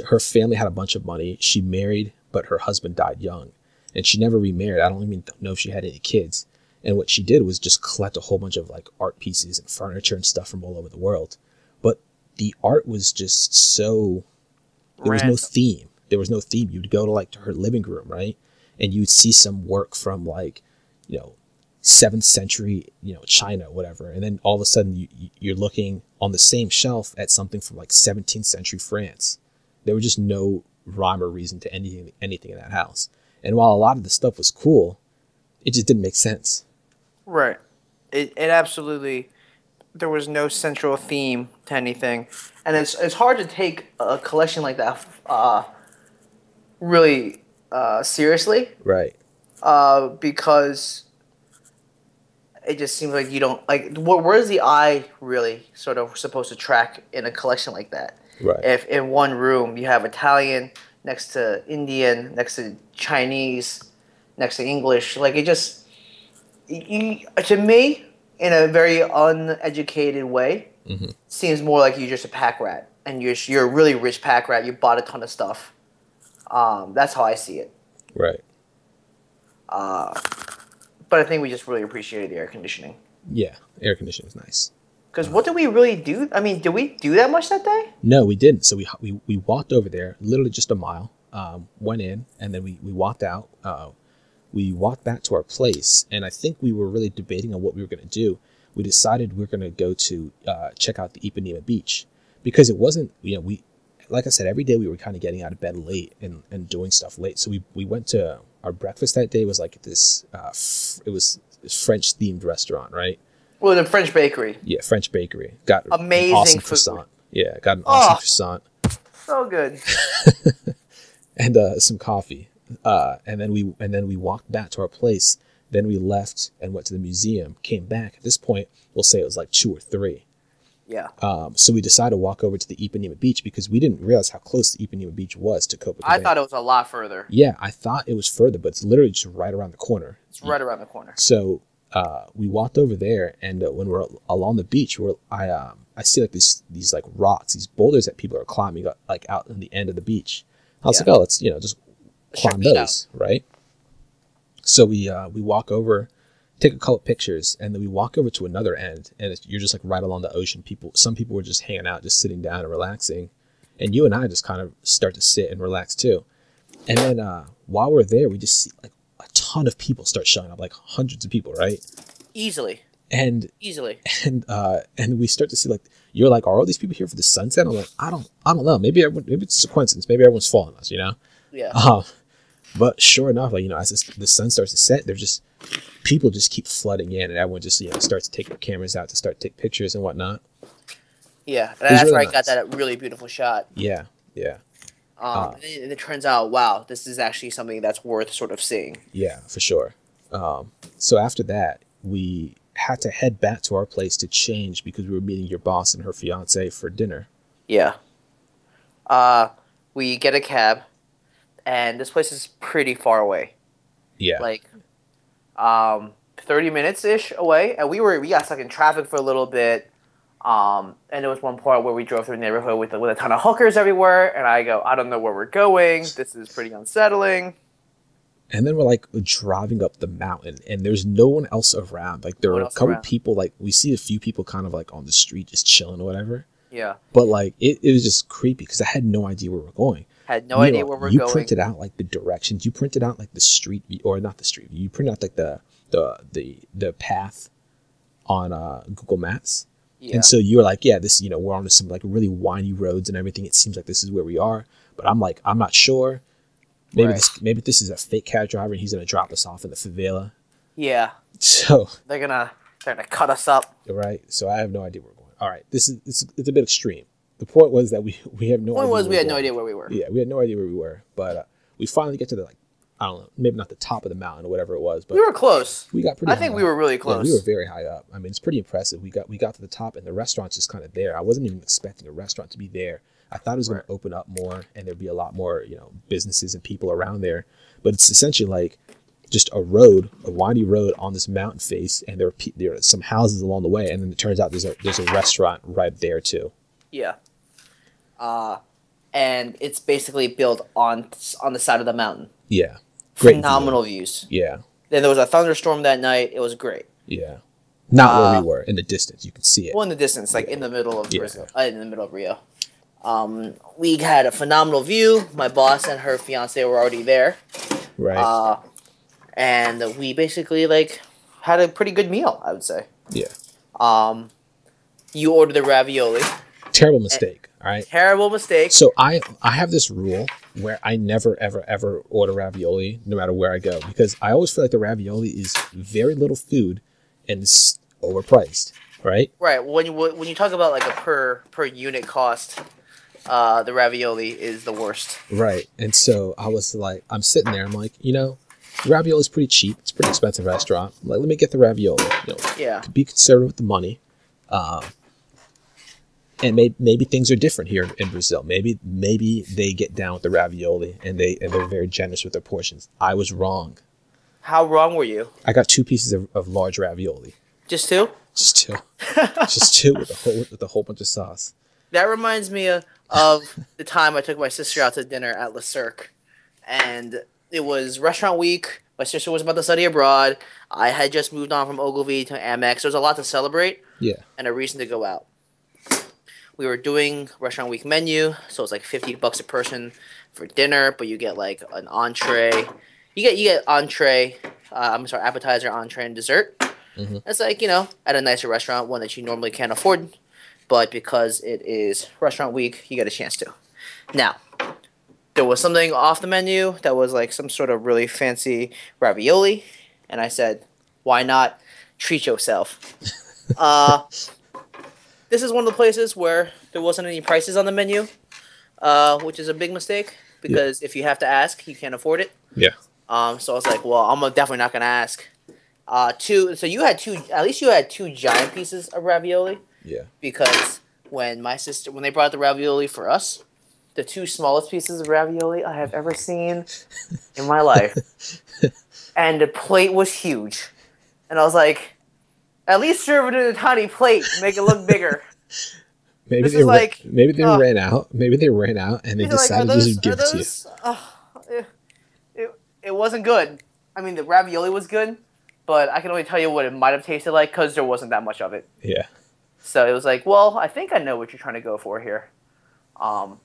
Speaker 2: her family had a bunch of money. She married, but her husband died young, and she never remarried. I don't even know if she had any kids. And what she did was just collect a whole bunch of like art pieces and furniture and stuff from all over the world. But the art was just so, there was no theme. There was no theme. You'd go to her living room, right? And you'd see some work from 7th century, China, whatever. And then all of a sudden you're looking on the same shelf at something from 17th century France. There was just no rhyme or reason to anything in that house. And while a lot of the stuff was cool, it just didn't make sense.
Speaker 1: Right. It absolutely, there was no central theme to anything. And it's hard to take a collection like that really seriously.
Speaker 2: Right.
Speaker 1: Because it just seems like you don't, where's the eye really sort of supposed to track in a collection like that?
Speaker 2: Right.
Speaker 1: If in one room you have Italian next to Indian, next to Chinese, next to English, to me, in a very uneducated way,
Speaker 2: Mm-hmm.
Speaker 1: seems more like you're just a pack rat, and you're a really rich pack rat. You bought a ton of stuff. That's how I see it.
Speaker 2: Right.
Speaker 1: But I think we just really appreciated the air conditioning.
Speaker 2: Yeah, air conditioning is nice.
Speaker 1: Because what did we really do? I mean, did we do that much that day?
Speaker 2: No, we didn't. So we walked over there, literally just a mile, went in, and then we walked out. We walked back to our place, and I think we were really debating on what we were going to do. We decided we were going to go to check out the Ipanema beach, because it wasn't, like I said, every day we were kind of getting out of bed late and doing stuff late. So we went to, our breakfast that day was like this, it was this French themed restaurant, right?
Speaker 1: Well, the French bakery.
Speaker 2: Yeah, French bakery. Got
Speaker 1: amazing
Speaker 2: an awesome
Speaker 1: food.
Speaker 2: croissant. Yeah, got an awesome croissant.
Speaker 1: So good.
Speaker 2: And some coffee. And then we walked back to our place. Then we left and went to the museum. Came back. At this point, we'll say it was like 2 or 3.
Speaker 1: Yeah.
Speaker 2: So we decided to walk over to the Ipanema beach because we didn't realize how close the Ipanema beach was to Copacabana.
Speaker 1: I thought it was a lot further.
Speaker 2: Yeah, I thought it was further, but it's literally just right around the corner.
Speaker 1: It's right around the corner.
Speaker 2: So we walked over there, and when we're along the beach, I see like these like rocks, these boulders that people are climbing like out on the end of the beach. I was like, oh, let's just climb those, right? So we walk over, take a couple pictures, and then we walk over to another end, and you're just like right along the ocean. Some people were just hanging out, just sitting down and relaxing, and you and I just kind of start to sit and relax too. And then while we're there, we just see like a ton of people start showing up, like hundreds of people, right?
Speaker 1: Easily.
Speaker 2: And we start to see, like, you're like, are all these people here for the sunset? I'm like, I don't know. Maybe it's a coincidence. Maybe everyone's following us,
Speaker 1: Yeah.
Speaker 2: But sure enough, like, as the sun starts to set, people just keep flooding in, and everyone just starts to take their cameras out to start to take pictures and whatnot.
Speaker 1: Yeah, and that's
Speaker 2: really
Speaker 1: where I
Speaker 2: nice.
Speaker 1: got that really beautiful shot.
Speaker 2: Yeah.
Speaker 1: And it turns out, wow, this is actually something that's worth sort of seeing.
Speaker 2: Yeah, for sure. So after that, we had to head back to our place to change because we were meeting your boss and her fiance for dinner.
Speaker 1: Yeah. We get a cab, and this place is pretty far away.
Speaker 2: Yeah.
Speaker 1: 30 minutes-ish away, and we got stuck in traffic for a little bit. And there was one part where we drove through a neighborhood with a ton of hookers everywhere, and I don't know where we're going. This is pretty unsettling.
Speaker 2: And then we're like driving up the mountain, and there's no one else around. Like there
Speaker 1: No
Speaker 2: were
Speaker 1: one
Speaker 2: a
Speaker 1: else
Speaker 2: couple
Speaker 1: around.
Speaker 2: people, like we see a few people kind of like on the street just chilling or whatever.
Speaker 1: Yeah.
Speaker 2: But like it was just creepy because I had no idea where we're going.
Speaker 1: Had no idea
Speaker 2: Meanwhile,
Speaker 1: where we're
Speaker 2: you
Speaker 1: going.
Speaker 2: printed out like the directions. You printed out like the street or not the street view. You printed out like the path on Google Maps.
Speaker 1: Yeah.
Speaker 2: And so you were like, yeah, this, we're on some like really windy roads and everything. It seems like this is where we are, but I'm like, I'm not sure.
Speaker 1: Right.
Speaker 2: Maybe this is a fake cab driver and he's gonna drop us off in the favela.
Speaker 1: Yeah.
Speaker 2: So
Speaker 1: They're gonna cut us up.
Speaker 2: right. So I have no idea where we're going. All right, it's a bit extreme. The point was that we have no.
Speaker 1: Point
Speaker 2: idea
Speaker 1: was
Speaker 2: where
Speaker 1: we had
Speaker 2: we're
Speaker 1: no
Speaker 2: going.
Speaker 1: idea where we were.
Speaker 2: Yeah, we had no idea where we were, but we finally get to the like, I don't know, maybe not the top of the mountain or whatever it was, but
Speaker 1: We were close.
Speaker 2: we got pretty.
Speaker 1: I think
Speaker 2: high
Speaker 1: we were
Speaker 2: up.
Speaker 1: really
Speaker 2: Yeah,
Speaker 1: close.
Speaker 2: we were very high up. I mean, it's pretty impressive. We got to the top, and the restaurant's just kind of there. I wasn't even expecting a restaurant to be there. I thought it was going to open up more, and there'd be a lot more, businesses and people around there. But it's essentially like just a windy road on this mountain face, and there are some houses along the way, and then it turns out there's a restaurant right there too.
Speaker 1: Yeah. And it's basically built on the side of the mountain.
Speaker 2: Yeah, great
Speaker 1: Phenomenal
Speaker 2: view.
Speaker 1: views.
Speaker 2: Yeah,
Speaker 1: Then there was a thunderstorm that night. It was great.
Speaker 2: yeah. Not where we were in the distance. You could see it.
Speaker 1: Well, in the distance, like in the middle of
Speaker 2: Yeah.
Speaker 1: Brazil, in the middle of Rio. We had a phenomenal view. My boss and her fiance were already there.
Speaker 2: Right.
Speaker 1: And we basically like had a pretty good meal, I would say.
Speaker 2: Yeah.
Speaker 1: You ordered the ravioli.
Speaker 2: Terrible mistake. All right.
Speaker 1: Terrible mistake.
Speaker 2: So I have this rule where I never ever order ravioli no matter where I go, because I always feel like the ravioli is very little food and it's overpriced, right?
Speaker 1: Right. When you talk about like a per unit cost, the ravioli is the worst.
Speaker 2: Right. And so I was like, I'm sitting there, I'm like, ravioli is pretty cheap. It's a pretty expensive restaurant. I'm like, let me get the ravioli.
Speaker 1: Yeah.
Speaker 2: Be conservative with the money. And maybe things are different here in Brazil. Maybe they get down with the ravioli and they're very generous with their portions. I was wrong.
Speaker 1: How wrong were you?
Speaker 2: I got 2 pieces of large ravioli.
Speaker 1: Just two?
Speaker 2: Just 2. Just 2 with a whole bunch of sauce.
Speaker 1: That reminds me of the time I took my sister out to dinner at Le Cirque. And it was restaurant week. My sister was about to study abroad. I had just moved on from Ogilvy to Amex. There was a lot to celebrate.
Speaker 2: Yeah.
Speaker 1: And a reason to go out. We were doing restaurant week menu, so it's like $50 a person for dinner, but you get like an entree. You get entree, appetizer, entree, and dessert.
Speaker 2: Mm-hmm.
Speaker 1: It's like, at a nicer restaurant, one that you normally can't afford, but because it is restaurant week, you get a chance to. Now, there was something off the menu that was like some sort of really fancy ravioli, and I said, why not treat yourself? This is one of the places where there wasn't any prices on the menu, which is a big mistake, because if you have to ask, you can't afford it.
Speaker 2: Yeah.
Speaker 1: So I was like, well, I'm definitely not going to ask. So you had at least you had 2 giant pieces of ravioli.
Speaker 2: Yeah.
Speaker 1: Because when they brought the ravioli for us, the 2 smallest pieces of ravioli I have ever seen in my life. And the plate was huge. And I was like, at least serve it in a tiny plate, make it look bigger.
Speaker 2: Maybe they ran out. Maybe they ran out and they decided to just give it to you.
Speaker 1: It wasn't good. I mean, the ravioli was good, but I can only tell you what it might have tasted like because there wasn't that much of it.
Speaker 2: Yeah.
Speaker 1: So it was like, well, I think I know what you're trying to go for here. So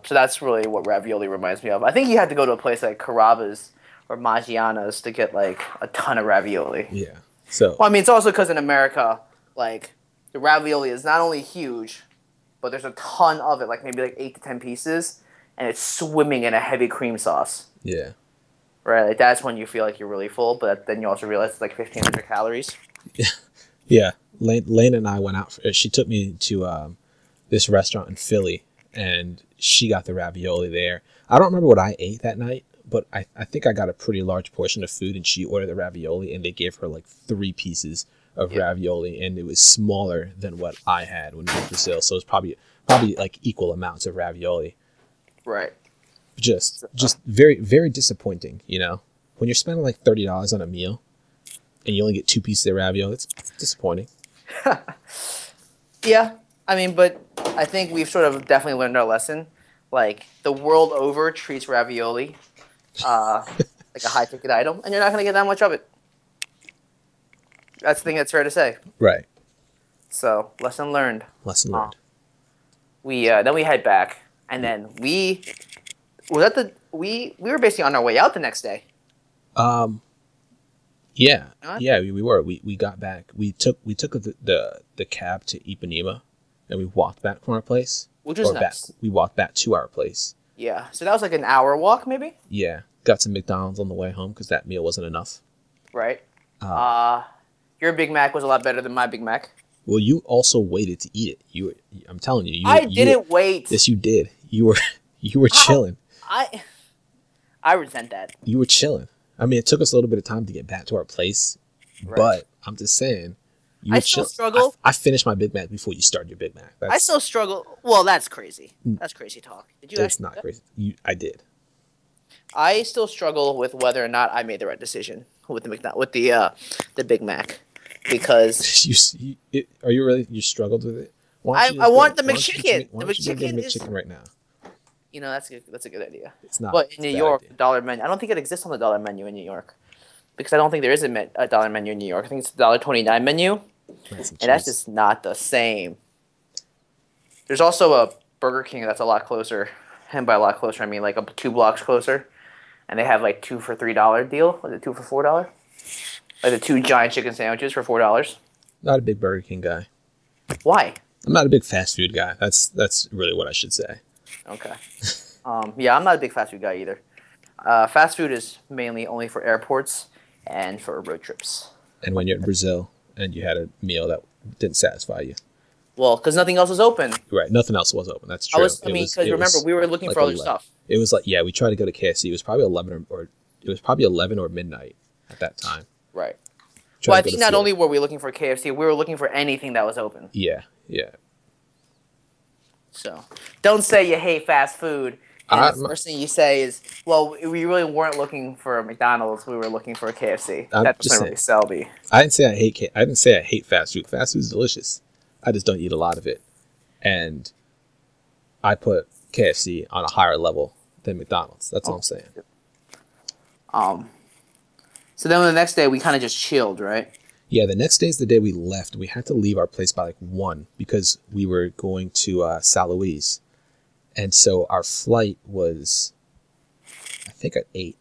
Speaker 1: that's really what ravioli reminds me of. I think you had to go to a place like Carrabba's or Maggiano's to get like a ton of ravioli.
Speaker 2: Yeah. So.
Speaker 1: Well, I mean, it's also because in America, like, the ravioli is not only huge, but there's a ton of it, like maybe like 8 to 10 pieces, and it's swimming in a heavy cream sauce.
Speaker 2: Yeah.
Speaker 1: Right? Like, that's when you feel like you're really full, but then you also realize it's like 1,500 calories.
Speaker 2: Yeah. Lane and I went out. She took me to this restaurant in Philly, and she got the ravioli there. I don't remember what I ate that night, but I think I got a pretty large portion of food, and she ordered the ravioli, and they gave her like 3 pieces of ravioli, and it was smaller than what I had when we were in Brazil. So it was probably like equal amounts of ravioli.
Speaker 1: Right.
Speaker 2: Just very, very disappointing, when you're spending like $30 on a meal and you only get 2 pieces of ravioli. It's disappointing.
Speaker 1: Yeah. I mean, but I think we've sort of definitely learned our lesson. Like, the world over treats ravioli like like a high ticket item, and you're not going to get that much of it. That's the thing that's fair to say.
Speaker 2: Right.
Speaker 1: So lesson learned.
Speaker 2: Lesson learned.
Speaker 1: We then we head back, and then we were basically on our way out the next day.
Speaker 2: Yeah,
Speaker 1: Not?
Speaker 2: yeah, we were. We got back. We took the cab to Ipanema, and we walked back from our place.
Speaker 1: Which was
Speaker 2: or
Speaker 1: nice.
Speaker 2: Back. We walked back to our place.
Speaker 1: Yeah, so that was like an hour walk, maybe.
Speaker 2: Yeah, got some McDonald's on the way home because that meal wasn't enough.
Speaker 1: Right. Your Big Mac was a lot better than my Big Mac.
Speaker 2: Well, you also waited to eat it. I'm telling you.
Speaker 1: I didn't wait.
Speaker 2: Yes, you did. You were chilling.
Speaker 1: I resent that.
Speaker 2: You were chilling. I mean, it took us a little bit of time to get back to our place,
Speaker 1: Right.
Speaker 2: but I'm just saying.
Speaker 1: I still struggle.
Speaker 2: I finished my Big Mac before you started your Big Mac.
Speaker 1: I still struggle. Well, that's crazy. That's crazy talk. Did you?
Speaker 2: That's
Speaker 1: actually
Speaker 2: not
Speaker 1: do that?
Speaker 2: crazy. I did.
Speaker 1: I still struggle with whether or not I made the right decision with the Big Mac, because
Speaker 2: Are you really? You struggled with it?
Speaker 1: I want the McChicken.
Speaker 2: Why
Speaker 1: The
Speaker 2: don't you go get
Speaker 1: McChicken is.
Speaker 2: McChicken right now?
Speaker 1: You know, that's a good idea.
Speaker 2: It's not.
Speaker 1: But
Speaker 2: It's
Speaker 1: in
Speaker 2: a
Speaker 1: New
Speaker 2: bad
Speaker 1: York,
Speaker 2: idea.
Speaker 1: the dollar menu. I don't think it exists on the dollar menu in New York, because I don't think there is a dollar menu in New York. I think it's the $1.29 menu,
Speaker 2: Nice and
Speaker 1: and that's
Speaker 2: cheese.
Speaker 1: just not the same. There's also a Burger King that's a lot closer, and by a lot closer I mean like 2 blocks closer, and they have like 2 for $3 deal. Was it 2 for $4? Like the 2 giant chicken sandwiches for $4.
Speaker 2: Not a big Burger King guy.
Speaker 1: Why?
Speaker 2: I'm not a big fast food guy. That's really what I should say.
Speaker 1: Okay. Yeah, I'm not a big fast food guy either. Fast food is mainly only for airports and for road trips.
Speaker 2: And when you're in Brazil and you had a meal that didn't satisfy you,
Speaker 1: Well, because nothing else was open.
Speaker 2: right? Nothing else was open. That's true.
Speaker 1: Because remember, we were looking
Speaker 2: like
Speaker 1: for other
Speaker 2: 11.
Speaker 1: stuff.
Speaker 2: It was like, yeah, we tried to go to KFC. It was probably 11 or midnight at that time.
Speaker 1: Right.
Speaker 2: Tried
Speaker 1: Well, I
Speaker 2: to go
Speaker 1: think
Speaker 2: to
Speaker 1: not
Speaker 2: Field.
Speaker 1: only were we looking for KFC, we were looking for anything that was open.
Speaker 2: Yeah.
Speaker 1: So, don't say you hate fast food. And the first thing you say is, well, we really weren't looking for a McDonald's. We were looking for a KFC.
Speaker 2: I'm
Speaker 1: That
Speaker 2: just
Speaker 1: doesn't really sell me.
Speaker 2: I didn't say I hate fast food. Fast food is delicious. I just don't eat a lot of it. And I put KFC on a higher level than McDonald's. That's all I'm saying.
Speaker 1: So then the next day, we kind of just chilled, right?
Speaker 2: Yeah, the next day is the day we left. We had to leave our place by like 1 because we were going to San Luis. And so our flight was, I think, at 8.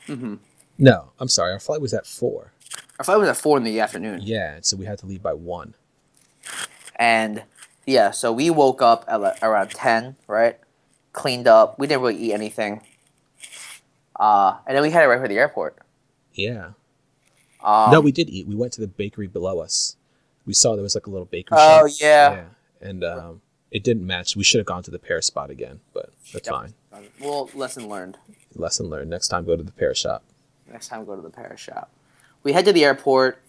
Speaker 1: Mm-hmm.
Speaker 2: No, I'm sorry. Our flight was at 4.
Speaker 1: Our flight was at 4 in the afternoon.
Speaker 2: Yeah, and so we had to leave by 1.
Speaker 1: And, yeah, so we woke up at around 10, right? Cleaned up. We didn't really eat anything. And then we headed right for the airport.
Speaker 2: Yeah. No, we did eat. We went to the bakery below us. We saw there was like a little bakery shop.
Speaker 1: Oh, yeah.
Speaker 2: And it didn't match. We should have gone to the pear spot again, but that's fine.
Speaker 1: Well, lesson learned.
Speaker 2: Lesson learned. Next time, go to the pear shop.
Speaker 1: Next time, go to the pear shop. We head to the airport,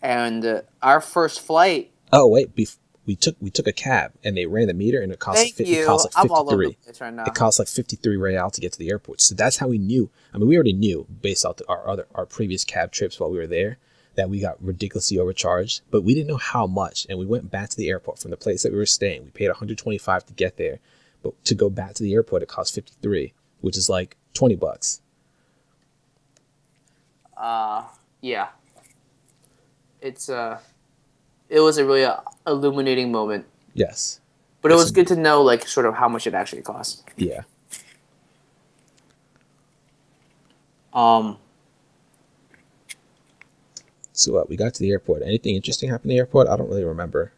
Speaker 1: and our first flight.
Speaker 2: Oh wait, we took a cab, and they ran the meter, and it cost
Speaker 1: Thank you.
Speaker 2: It cost like
Speaker 1: I'm all over
Speaker 2: 53.
Speaker 1: the place right now.
Speaker 2: It cost like 53 real to get to the airport. So that's how we knew. I mean, we already knew based off our previous cab trips while we were there that we got ridiculously overcharged, but we didn't know how much. And we went back to the airport from the place that we were staying. We paid 125 to get there, but to go back to the airport, it cost 53, which is like $20.
Speaker 1: Yeah. It was a really illuminating moment.
Speaker 2: Yes.
Speaker 1: But it was good to know, like, sort of how much it actually cost.
Speaker 2: Yeah. So we got to the airport. Anything interesting happened at the airport? I don't really remember.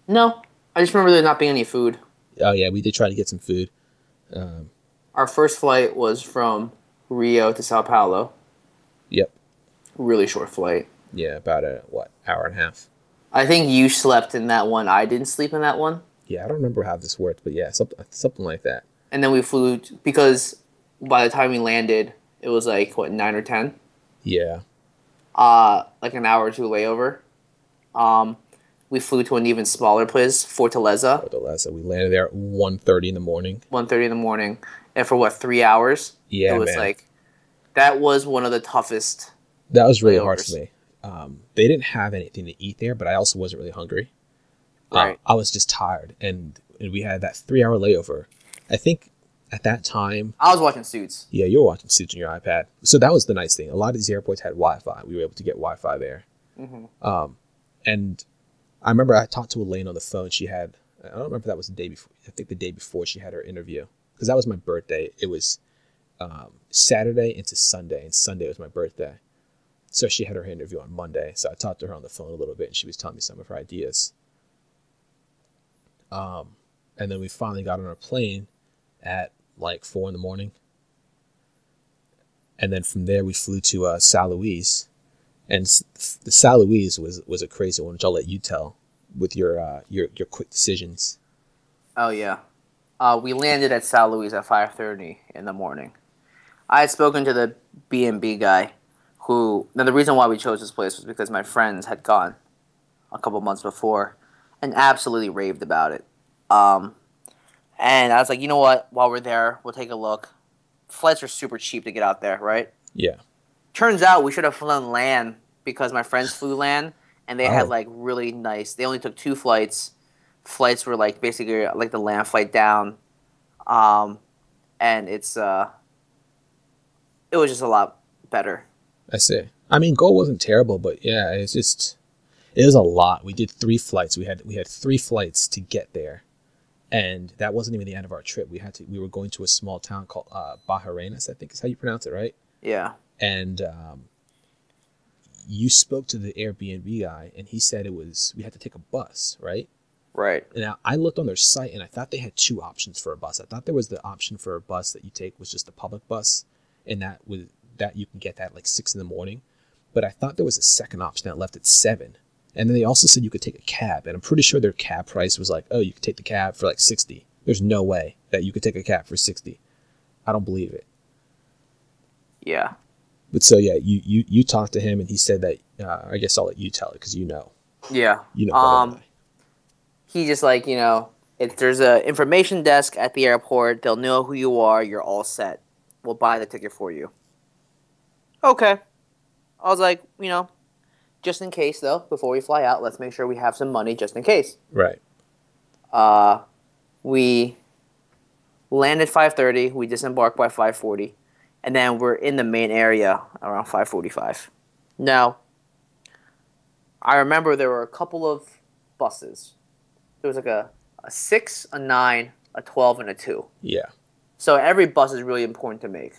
Speaker 1: No. I just remember there not being any food.
Speaker 2: Oh, yeah, we did try to get some food.
Speaker 1: Our first flight was from Rio to Sao Paulo.
Speaker 2: Yep.
Speaker 1: Really short flight.
Speaker 2: Yeah, about hour and a half.
Speaker 1: I think you slept in that one. I didn't sleep in that one.
Speaker 2: Yeah, I don't remember how this worked, but yeah, something like that.
Speaker 1: And then we flew, because by the time we landed, it was like, 9 or 10?
Speaker 2: Yeah.
Speaker 1: Like an hour or two layover. We flew to an even smaller place, Fortaleza.
Speaker 2: Fortaleza. We landed there at 1:30 in the morning.
Speaker 1: 1:30 in the morning. And for 3 hours?
Speaker 2: Yeah,
Speaker 1: it was
Speaker 2: man.
Speaker 1: That was one of the toughest.
Speaker 2: That was really hard
Speaker 1: layovers.
Speaker 2: for me. They didn't have anything to eat there, but I also wasn't really hungry.
Speaker 1: Right.
Speaker 2: I was just tired, and we had that 3 hour layover. I think at that time,
Speaker 1: I was watching Suits.
Speaker 2: yeah, you were watching Suits on your iPad. So that was the nice thing. A lot of these airports had Wi-Fi. We were able to get Wi-Fi there.
Speaker 1: Hmm.
Speaker 2: And I remember I talked to Elaine on the phone. She had, I don't remember if that was the day before. I think the day before she had her interview, because that was my birthday. It was Saturday into Sunday, and Sunday was my birthday. So she had her interview on Monday. So I talked to her on the phone a little bit, and she was telling me some of her ideas. And then we finally got on our plane at like 4 a.m. And then from there we flew to San Luis. And the San Luis was a crazy one, which I'll let you tell with your quick decisions.
Speaker 1: Oh yeah, we landed at San Luis at 5:30 in the morning. I had spoken to the B&B guy, who. Now the reason why we chose this place was because my friends had gone a couple months before, and absolutely raved about it. Um, and I was like, you know what? While we're there, we'll take a look. Flights are super cheap to get out there, right?
Speaker 2: Yeah.
Speaker 1: Turns out we should have flown land because my friends flew land, and they had
Speaker 2: Oh,
Speaker 1: like really nice. They only took 2 flights. Flights were like basically like the land flight down, um, and it was just a lot better.
Speaker 2: I see. I mean, Go wasn't terrible, but yeah, it was a lot. We did 3 flights. We had 3 flights to get there, and that wasn't even the end of our trip. We were going to a small town called Bajarenas, I think is how you pronounce it, right?
Speaker 1: Yeah.
Speaker 2: And you spoke to the Airbnb guy, and he said we had to take a bus, right?
Speaker 1: Right.
Speaker 2: Now I looked on their site, and I thought they had 2 options for a bus. I thought there was the option for a bus that you take was just a public bus, and that you can get that at like 6 a.m. But I thought there was a second option that left at 7. And then they also said you could take a cab, and I'm pretty sure their cab price was like, oh, you could take the cab for like 60. There's no way that you could take a cab for 60. I don't believe it.
Speaker 1: Yeah.
Speaker 2: But so yeah, you talked to him, and he said that. I guess I'll let you tell it because you know.
Speaker 1: Yeah.
Speaker 2: You know better than I.
Speaker 1: He just like, if there's a information desk at the airport, they'll know who you are. You're all set. We'll buy the ticket for you. Okay. I was like, just in case though, before we fly out, let's make sure we have some money just in case.
Speaker 2: Right.
Speaker 1: We landed 5:30. We disembarked by 5:40, and then we're in the main area around 5:45. Now, I remember there were a couple of buses. There was like a 6, a 9, a 12, and a 2.
Speaker 2: Yeah.
Speaker 1: So every bus is really important to make,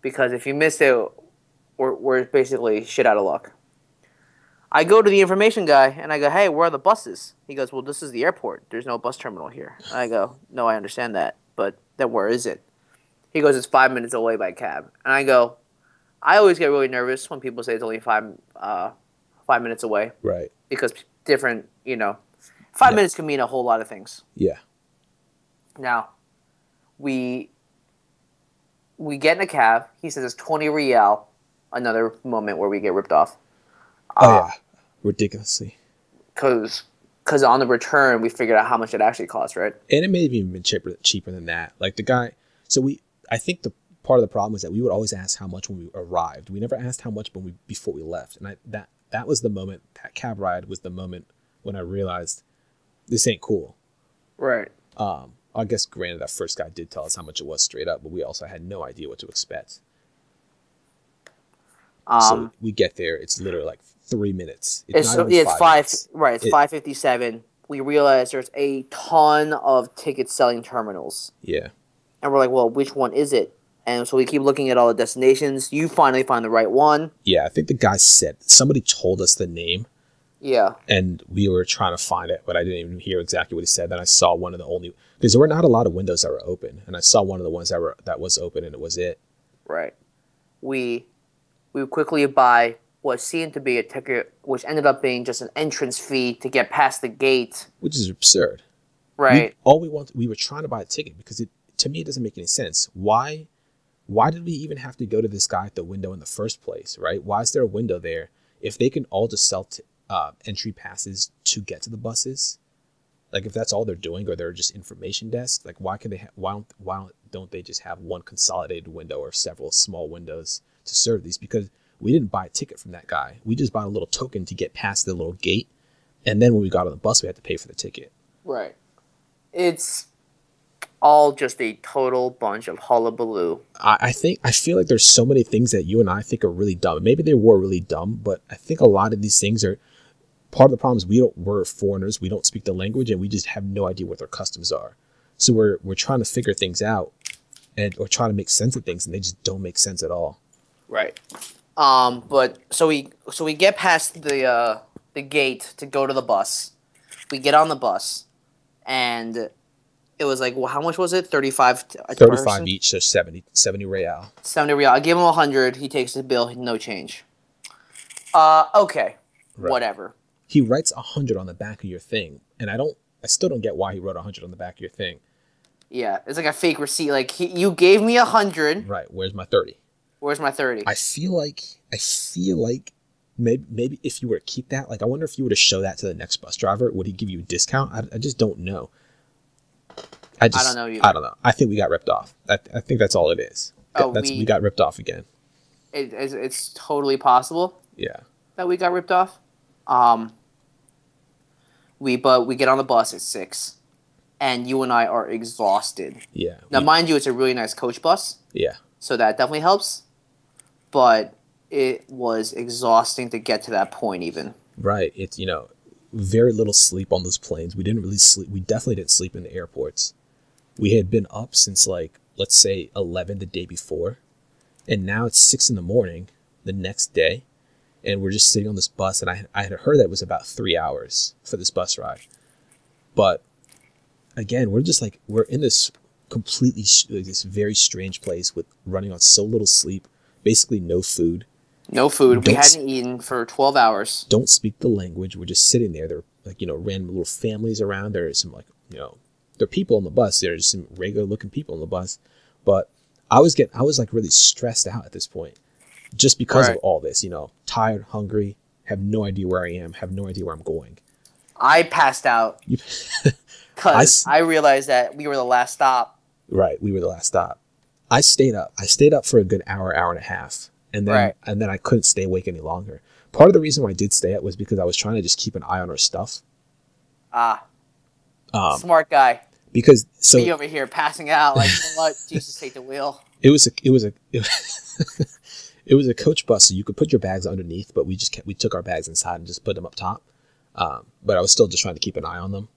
Speaker 1: because if you miss it, we're basically shit out of luck. I go to the information guy and I go, hey, where are the buses? He goes, well, this is the airport. There's no bus terminal here. And I go, no, I understand that, but then where is it? He goes, it's 5 minutes away by cab. And I go, I always get really nervous when people say it's only 5 minutes away.
Speaker 2: Right.
Speaker 1: Because different, 5
Speaker 2: Yeah.
Speaker 1: minutes can mean a whole lot of things.
Speaker 2: Yeah.
Speaker 1: Now, we get in a cab. He says it's 20 real. Another moment where we get ripped off.
Speaker 2: Oh yeah. Ridiculously.
Speaker 1: Because on the return, we figured out how much it actually cost, right?
Speaker 2: And it may have even been cheaper than that. Like the guy. So I think the part of the problem was that we would always ask how much when we arrived. We never asked how much before we left. And that was the moment. That cab ride was the moment when I realized this ain't cool.
Speaker 1: Right.
Speaker 2: I guess granted that first guy did tell us how much it was straight up, but we also had no idea what to expect. So we get there. It's literally like 3 minutes.
Speaker 1: It's
Speaker 2: not even 5 minutes.
Speaker 1: Right. It's 5:57. We realize there's a ton of ticket selling terminals,
Speaker 2: Yeah.
Speaker 1: and we're like, well, which one is it? And so we keep looking at all the destinations. You finally find the right one.
Speaker 2: Yeah, I think the guy said somebody told us the name.
Speaker 1: Yeah.
Speaker 2: And we were trying to find it, but I didn't even hear exactly what he said. Then I saw one of the only, because there were not a lot of windows that were open, and I saw one of the ones that was open, and it was it.
Speaker 1: Right. We quickly buy what seemed to be a ticket, which ended up being just an entrance fee to get past the gate.
Speaker 2: Which is absurd.
Speaker 1: Right.
Speaker 2: We were trying to buy a ticket because to me it doesn't make any sense. Why did we even have to go to this guy at the window in the first place, right? Why is there a window there if they can all just sell entry passes to get to the buses? Like if that's all they're doing, or they're just information desks, like why don't they just have one consolidated window or several small windows to serve these? Because we didn't buy a ticket from that guy. We just bought a little token to get past the little gate, and then when we got on the bus, we had to pay for the ticket.
Speaker 1: Right. It's all just a total bunch of hullabaloo.
Speaker 2: I feel like there's so many things that you and I think are really dumb. Maybe they were really dumb, but I think a lot of these things are part of the problem is we're foreigners, we don't speak the language, and we just have no idea what their customs are. So we're trying to figure things out or trying to make sense of things, and they just don't make sense at all.
Speaker 1: Right. But so we get past the gate to go to the bus. We get on the bus, and it was like, well, how much was it? 35 a
Speaker 2: 35
Speaker 1: person?
Speaker 2: each, so 70 real.
Speaker 1: 70 real. I give him 100. He takes the bill. No change. Okay.
Speaker 2: Right.
Speaker 1: Whatever.
Speaker 2: He writes 100 on the back of your thing, and I still don't get why he wrote 100 on the back of your thing.
Speaker 1: Yeah, it's like a fake receipt. Like, you gave me 100.
Speaker 2: Right. Where's my 30?
Speaker 1: Where's my 30?
Speaker 2: I feel like maybe if you were to keep that, like, I wonder if you were to show that to the next bus driver, would he give you a discount? I just don't know. I don't know either. I don't know. I think we got ripped off. I think that's all it is. We got ripped off again.
Speaker 1: It's totally possible.
Speaker 2: Yeah.
Speaker 1: That we got ripped off. We get on the bus at 6, and you and I are exhausted.
Speaker 2: Yeah.
Speaker 1: Now, mind you, it's a really nice coach bus.
Speaker 2: Yeah.
Speaker 1: So that definitely helps. But it was exhausting to get to that point even.
Speaker 2: Right. It's, very little sleep on those planes. We didn't really sleep. We definitely didn't sleep in the airports. We had been up since, like, let's say 11 the day before. And now it's 6 in the morning the next day. And we're just sitting on this bus. And I had heard that it was about 3 hours for this bus ride. But again, we're in this this very strange place with running on so little sleep, basically no food.
Speaker 1: No food. We hadn't eaten for 12 hours.
Speaker 2: Don't speak the language. We're just sitting there. There are, like, random little families around. There are some, like, there are people on the bus. There's some regular looking people on the bus. But I was like really stressed out at this point just because of all this, tired, hungry, have no idea where I am, have no idea where I'm going.
Speaker 1: I passed out because I realized that we were the last stop.
Speaker 2: Right. We were the last stop. I stayed up. I stayed up for a good hour and a half. And then I couldn't stay awake any longer. Part of the reason why I did stay up was because I was trying to just keep an eye on our stuff.
Speaker 1: Smart guy.
Speaker 2: Because
Speaker 1: me over here passing out like, what? Jesus, take the wheel.
Speaker 2: It was a coach bus, so you could put your bags underneath, but we took our bags inside and just put them up top. But I was still just trying to keep an eye on them.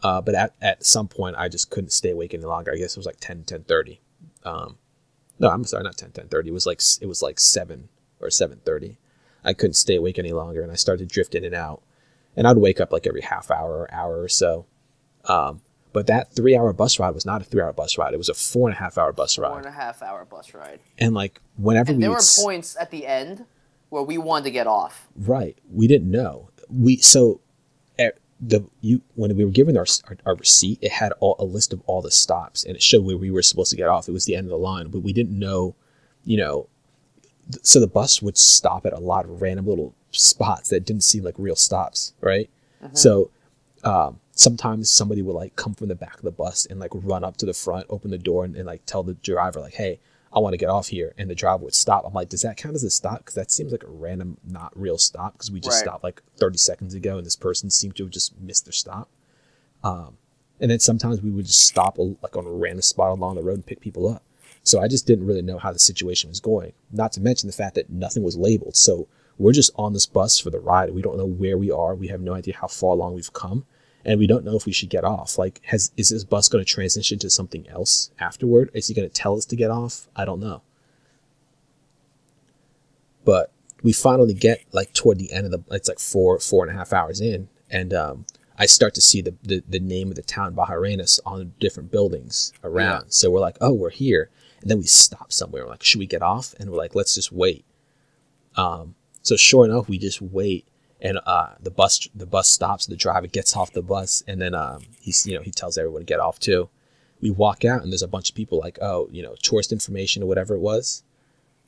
Speaker 2: But at some point, I just couldn't stay awake any longer. I guess it was like 10:30. No, I'm sorry, not 10:30. It was like 7 or 7:30. I couldn't stay awake any longer, and I started to drift in and out. And I'd wake up like every half hour or hour or so. But that 3-hour bus ride was not a 3-hour bus ride. It was a 4.5-hour bus ride.
Speaker 1: 4.5-hour bus ride.
Speaker 2: And like whenever
Speaker 1: there were points at the end where we wanted to get off.
Speaker 2: Right. We didn't know. When we were given our receipt, it had a list of all the stops, and it showed where we were supposed to get off. It was the end of the line, but we didn't know, so the bus would stop at a lot of random little spots that didn't seem like real stops, right? Mm-hmm. So sometimes somebody would like come from the back of the bus and like run up to the front, open the door, and like tell the driver like, hey, I want to get off here. And the driver would stop. I'm like, does that count as a stop? Because that seems like a random, not real stop, because we just stopped like 30 seconds ago and this person seemed to have just missed their stop. And then sometimes we would just stop like on a random spot along the road and pick people up. So I just didn't really know how the situation was going. Not to mention the fact that nothing was labeled. So we're just on this bus for the ride. We don't know where we are. We have no idea how far along we've come. And we don't know if we should get off. Like, is this bus going to transition to something else afterward? Is he going to tell us to get off? I don't know. But we finally get like toward the end of it's like 4.5 hours in. And I start to see the name of the town, Bajarenas, on different buildings around. Yeah. So we're like, oh, we're here. And then we stop somewhere. We're like, should we get off? And we're like, let's just wait. So sure enough, we just wait. And the bus stops. The driver gets off the bus, and then he tells everyone to get off too. We walk out, and there's a bunch of people like, oh, tourist information or whatever it was.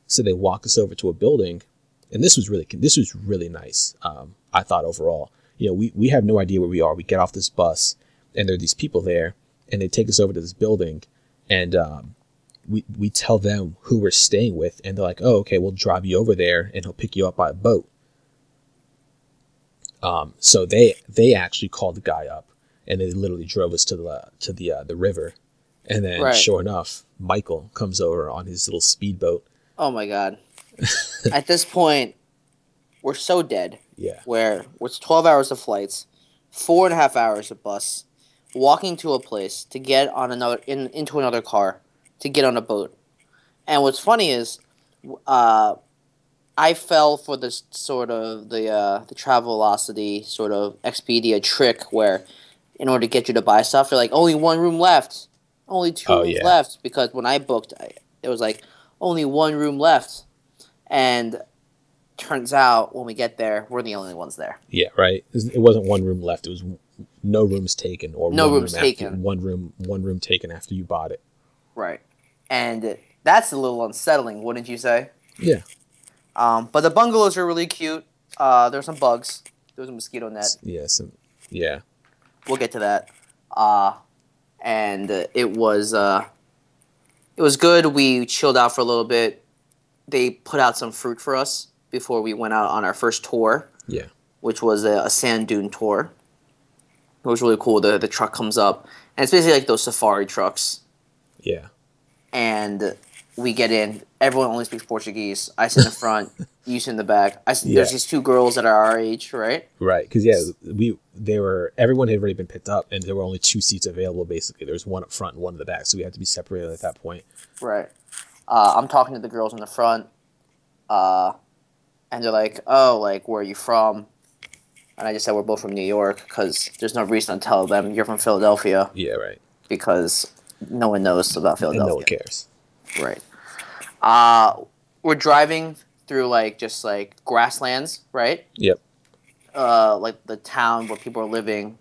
Speaker 2: So they walk us over to a building, and this was really nice. I thought overall, we have no idea where we are. We get off this bus, and there are these people there, and they take us over to this building, and we tell them who we're staying with, and they're like, oh, okay, we'll drive you over there, and he'll pick you up by a boat. So they actually called the guy up, and they literally drove us to the river, And then,
Speaker 1: Right.
Speaker 2: sure enough, Michael comes over on his little speedboat.
Speaker 1: Oh my god. At this point, we're so dead.
Speaker 2: Yeah.
Speaker 1: Where it's 12 hours of flights, 4.5 hours of bus, walking to a place to get on into another car to get on a boat. And what's funny is, uh, I fell for this sort of the Travelocity sort of Expedia trick where, in order to get you to buy stuff, they're like only one room left, only two
Speaker 2: Oh,
Speaker 1: rooms
Speaker 2: yeah.
Speaker 1: left. Because when I booked, it was like only one room left, and turns out when we get there, we're the only ones there.
Speaker 2: Yeah, right. It wasn't one room left. It was no rooms taken, or
Speaker 1: No
Speaker 2: one
Speaker 1: rooms
Speaker 2: room after
Speaker 1: taken.
Speaker 2: one room taken after you bought it.
Speaker 1: Right, and that's a little unsettling, wouldn't you say?
Speaker 2: Yeah.
Speaker 1: But the bungalows are really cute. There's some bugs. There was a mosquito net.
Speaker 2: Yeah. Yeah.
Speaker 1: We'll get to that. And it was good. We chilled out for a little bit. They put out some fruit for us before we went out on our first tour.
Speaker 2: Yeah.
Speaker 1: Which was a sand dune tour. It was really cool. The truck comes up, and it's basically like those safari trucks.
Speaker 2: Yeah.
Speaker 1: And we get in. Everyone only speaks Portuguese. I sit in the front. You sit in the back. There's these two girls that are our age, right?
Speaker 2: Right, because everyone had already been picked up, and there were only 2 seats available. Basically, there was one up front and one in the back, so we had to be separated at that point.
Speaker 1: Right. I'm talking to the girls in the front, and they're like, "Oh, like where are you from?" And I just said we're both from New York because there's no reason to tell them you're from Philadelphia.
Speaker 2: Yeah, right.
Speaker 1: Because no one knows about Philadelphia.
Speaker 2: And no one cares.
Speaker 1: Right. We're driving through just grasslands, right?
Speaker 2: Yep.
Speaker 1: Like the town where people are living.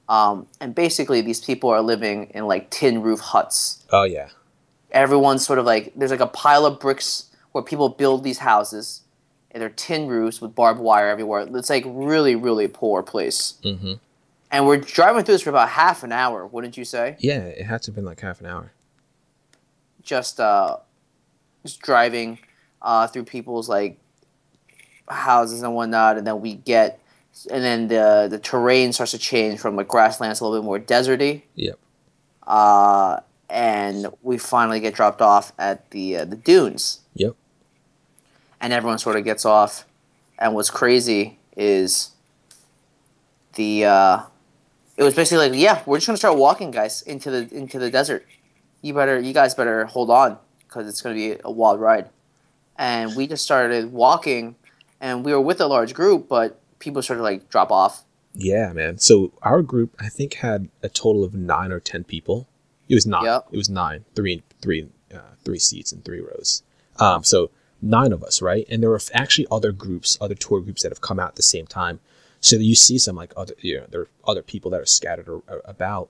Speaker 1: And basically these people are living in tin roof huts.
Speaker 2: Oh yeah.
Speaker 1: Everyone's sort of there's a pile of bricks where people build these houses, and they're tin roofs with barbed wire everywhere. It's really, really poor place.
Speaker 2: Mm-hmm.
Speaker 1: And we're driving through this for about half an hour, wouldn't you say?
Speaker 2: Yeah, it had to have been half an hour.
Speaker 1: Just driving through people's houses and whatnot, and then the terrain starts to change from grasslands to a little bit more deserty.
Speaker 2: Yep.
Speaker 1: And we finally get dropped off at the dunes.
Speaker 2: Yep.
Speaker 1: And everyone sort of gets off, and what's crazy is it was basically we're just gonna start walking, guys, into the desert. You guys better hold on because it's gonna be a wild ride. And we just started walking, and we were with a large group, but people started to drop off.
Speaker 2: Yeah, man. So our group, I think, had a total of 9 or 10 people. It was 9.
Speaker 1: Yep.
Speaker 2: It was 9. Three seats in 3 rows. So 9 of us, right? And there were actually other tour groups that have come out at the same time. So you see some there are other people that are scattered about,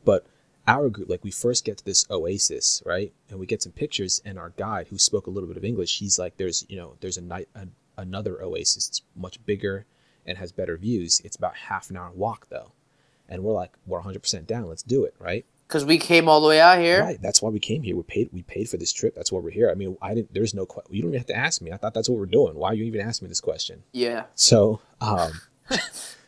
Speaker 2: but our group, we first get to this oasis, right? And we get some pictures, and our guide, who spoke a little bit of English, he's like, there's another oasis. It's much bigger and has better views. It's about half an hour walk though. And we're 100% down. Let's do it. Right.
Speaker 1: Because we came all the way out here.
Speaker 2: Right. That's why we came here. We paid for this trip. That's why we're here. I mean, there's no, you don't even have to ask me. I thought that's what we're doing. Why are you even asking me this question?
Speaker 1: Yeah.
Speaker 2: So,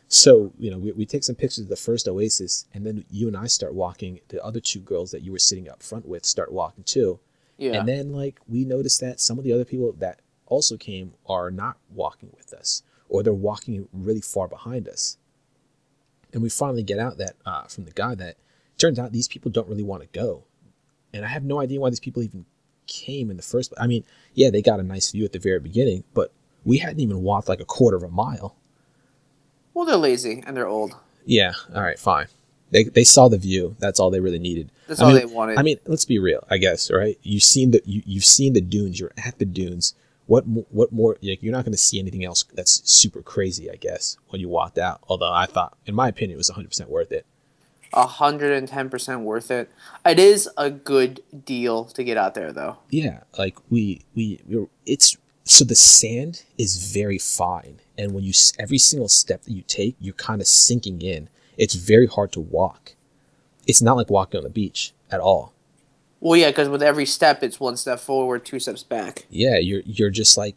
Speaker 2: so, we take some pictures of the first oasis, and then you and I start walking. The other 2 girls that you were sitting up front with start walking too.
Speaker 1: Yeah.
Speaker 2: And then we noticed that some of the other people that also came are not walking with us, or they're walking really far behind us. And we finally get out that from the guy that turns out these people don't really want to go. And I have no idea why these people even came in the first place. I mean, yeah, they got a nice view at the very beginning, but we hadn't even walked a quarter of a mile.
Speaker 1: Well, they're lazy and they're old.
Speaker 2: Yeah, all right, fine. They saw the view. That's all they really needed.
Speaker 1: That's all they wanted.
Speaker 2: I mean, let's be real, I guess, right? You've seen the dunes. You're at the dunes. What more? You're not going to see anything else that's super crazy, I guess, when you walked out. Although I thought, in my opinion, it was 100% worth it.
Speaker 1: 110% worth it. It is a good deal to get out there, though.
Speaker 2: Yeah, so the sand is very fine, and when every single step that you take, you're kind of sinking in. It's very hard to walk. It's not like walking on the beach at all.
Speaker 1: Well, yeah, because with every step, it's 1 step forward, 2 steps back.
Speaker 2: Yeah, you're just I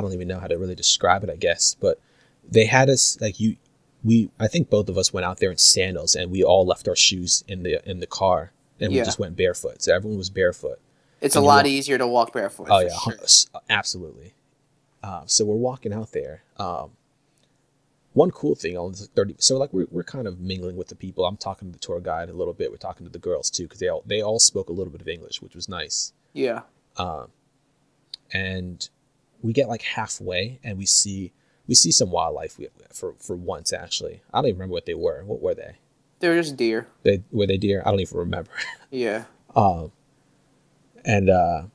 Speaker 2: don't even know how to really describe it, I guess, but they had us I think both of us went out there in sandals, and we all left our shoes in the car, and we
Speaker 1: Yeah.
Speaker 2: just went barefoot. So everyone was barefoot.
Speaker 1: It's a
Speaker 2: And you
Speaker 1: lot
Speaker 2: walk.
Speaker 1: easier to walk barefoot
Speaker 2: Oh
Speaker 1: for
Speaker 2: yeah,
Speaker 1: sure.
Speaker 2: absolutely. So we're walking out there. One cool thing on the 30. So like we're kind of mingling with the people. I'm talking to the tour guide a little bit. We're talking to the girls too because they all spoke a little bit of English, which was nice.
Speaker 1: Yeah.
Speaker 2: And we get like halfway and we see some wildlife for once actually. I don't even remember what they were. What were they?
Speaker 1: They're just deer.
Speaker 2: Were they deer? I don't even remember.
Speaker 1: Yeah.
Speaker 2: And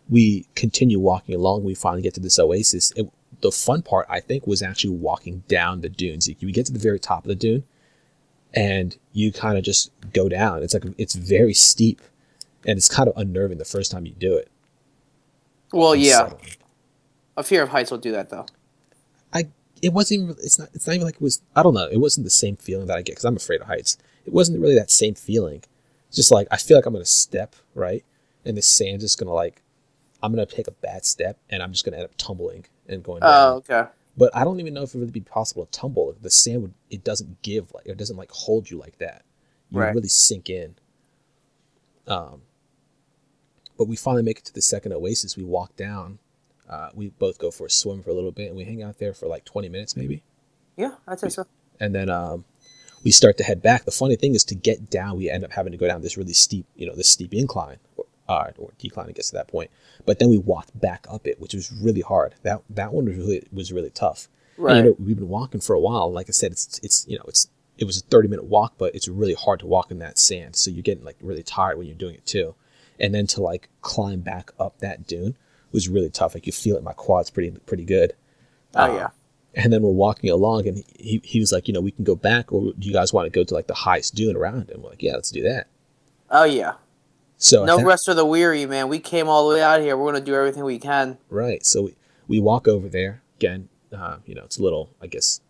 Speaker 2: we continue walking along. We finally get to this oasis. The fun part, I think, was actually walking down the dunes. You get to the very top of the dune, and you kind of just go down. It's very steep, and it's kind of unnerving the first time you do it.
Speaker 1: Well, yeah.
Speaker 2: Unsettling.
Speaker 1: A fear of heights will do that, though.
Speaker 2: It wasn't even. It's not even like it was. I don't know. It wasn't the same feeling that I get because I'm afraid of heights. It wasn't really that same feeling. It's just like I feel like I'm gonna step right, and the sand's just gonna like. I'm gonna take a bad step, and I'm just gonna end up tumbling and going down.
Speaker 1: Oh, okay.
Speaker 2: But I don't even know if it would be possible to tumble. The sand it doesn't give like it doesn't like hold you like that. You
Speaker 1: Right.
Speaker 2: really sink in. But we finally make it to the second oasis. We walk down. We both go for a swim for a little bit, and we hang out there for like 20 minutes maybe.
Speaker 1: Yeah, I'd say so.
Speaker 2: And then we start to head back. The funny thing is to get down, we end up having to go down this really steep, this steep incline or decline, I guess, at that point. But then we walked back up it, which was really hard. That one was really tough.
Speaker 1: Right.
Speaker 2: And, we've been walking for a while. Like I said, it was a 30-minute walk, but it's really hard to walk in that sand. So you're getting like really tired when you're doing it too. And then to like climb back up that dune was really tough. Like you feel it in my quads pretty good.
Speaker 1: Oh, yeah.
Speaker 2: And then we're walking along, and he was like, we can go back, or do you guys want to go to like the highest dune around? And we're like, yeah, let's do that.
Speaker 1: Oh, yeah.
Speaker 2: So
Speaker 1: No rest for the weary, man. We came all the way out here. We're going to do everything we can.
Speaker 2: right. So we walk over there again. It's a little, I guess,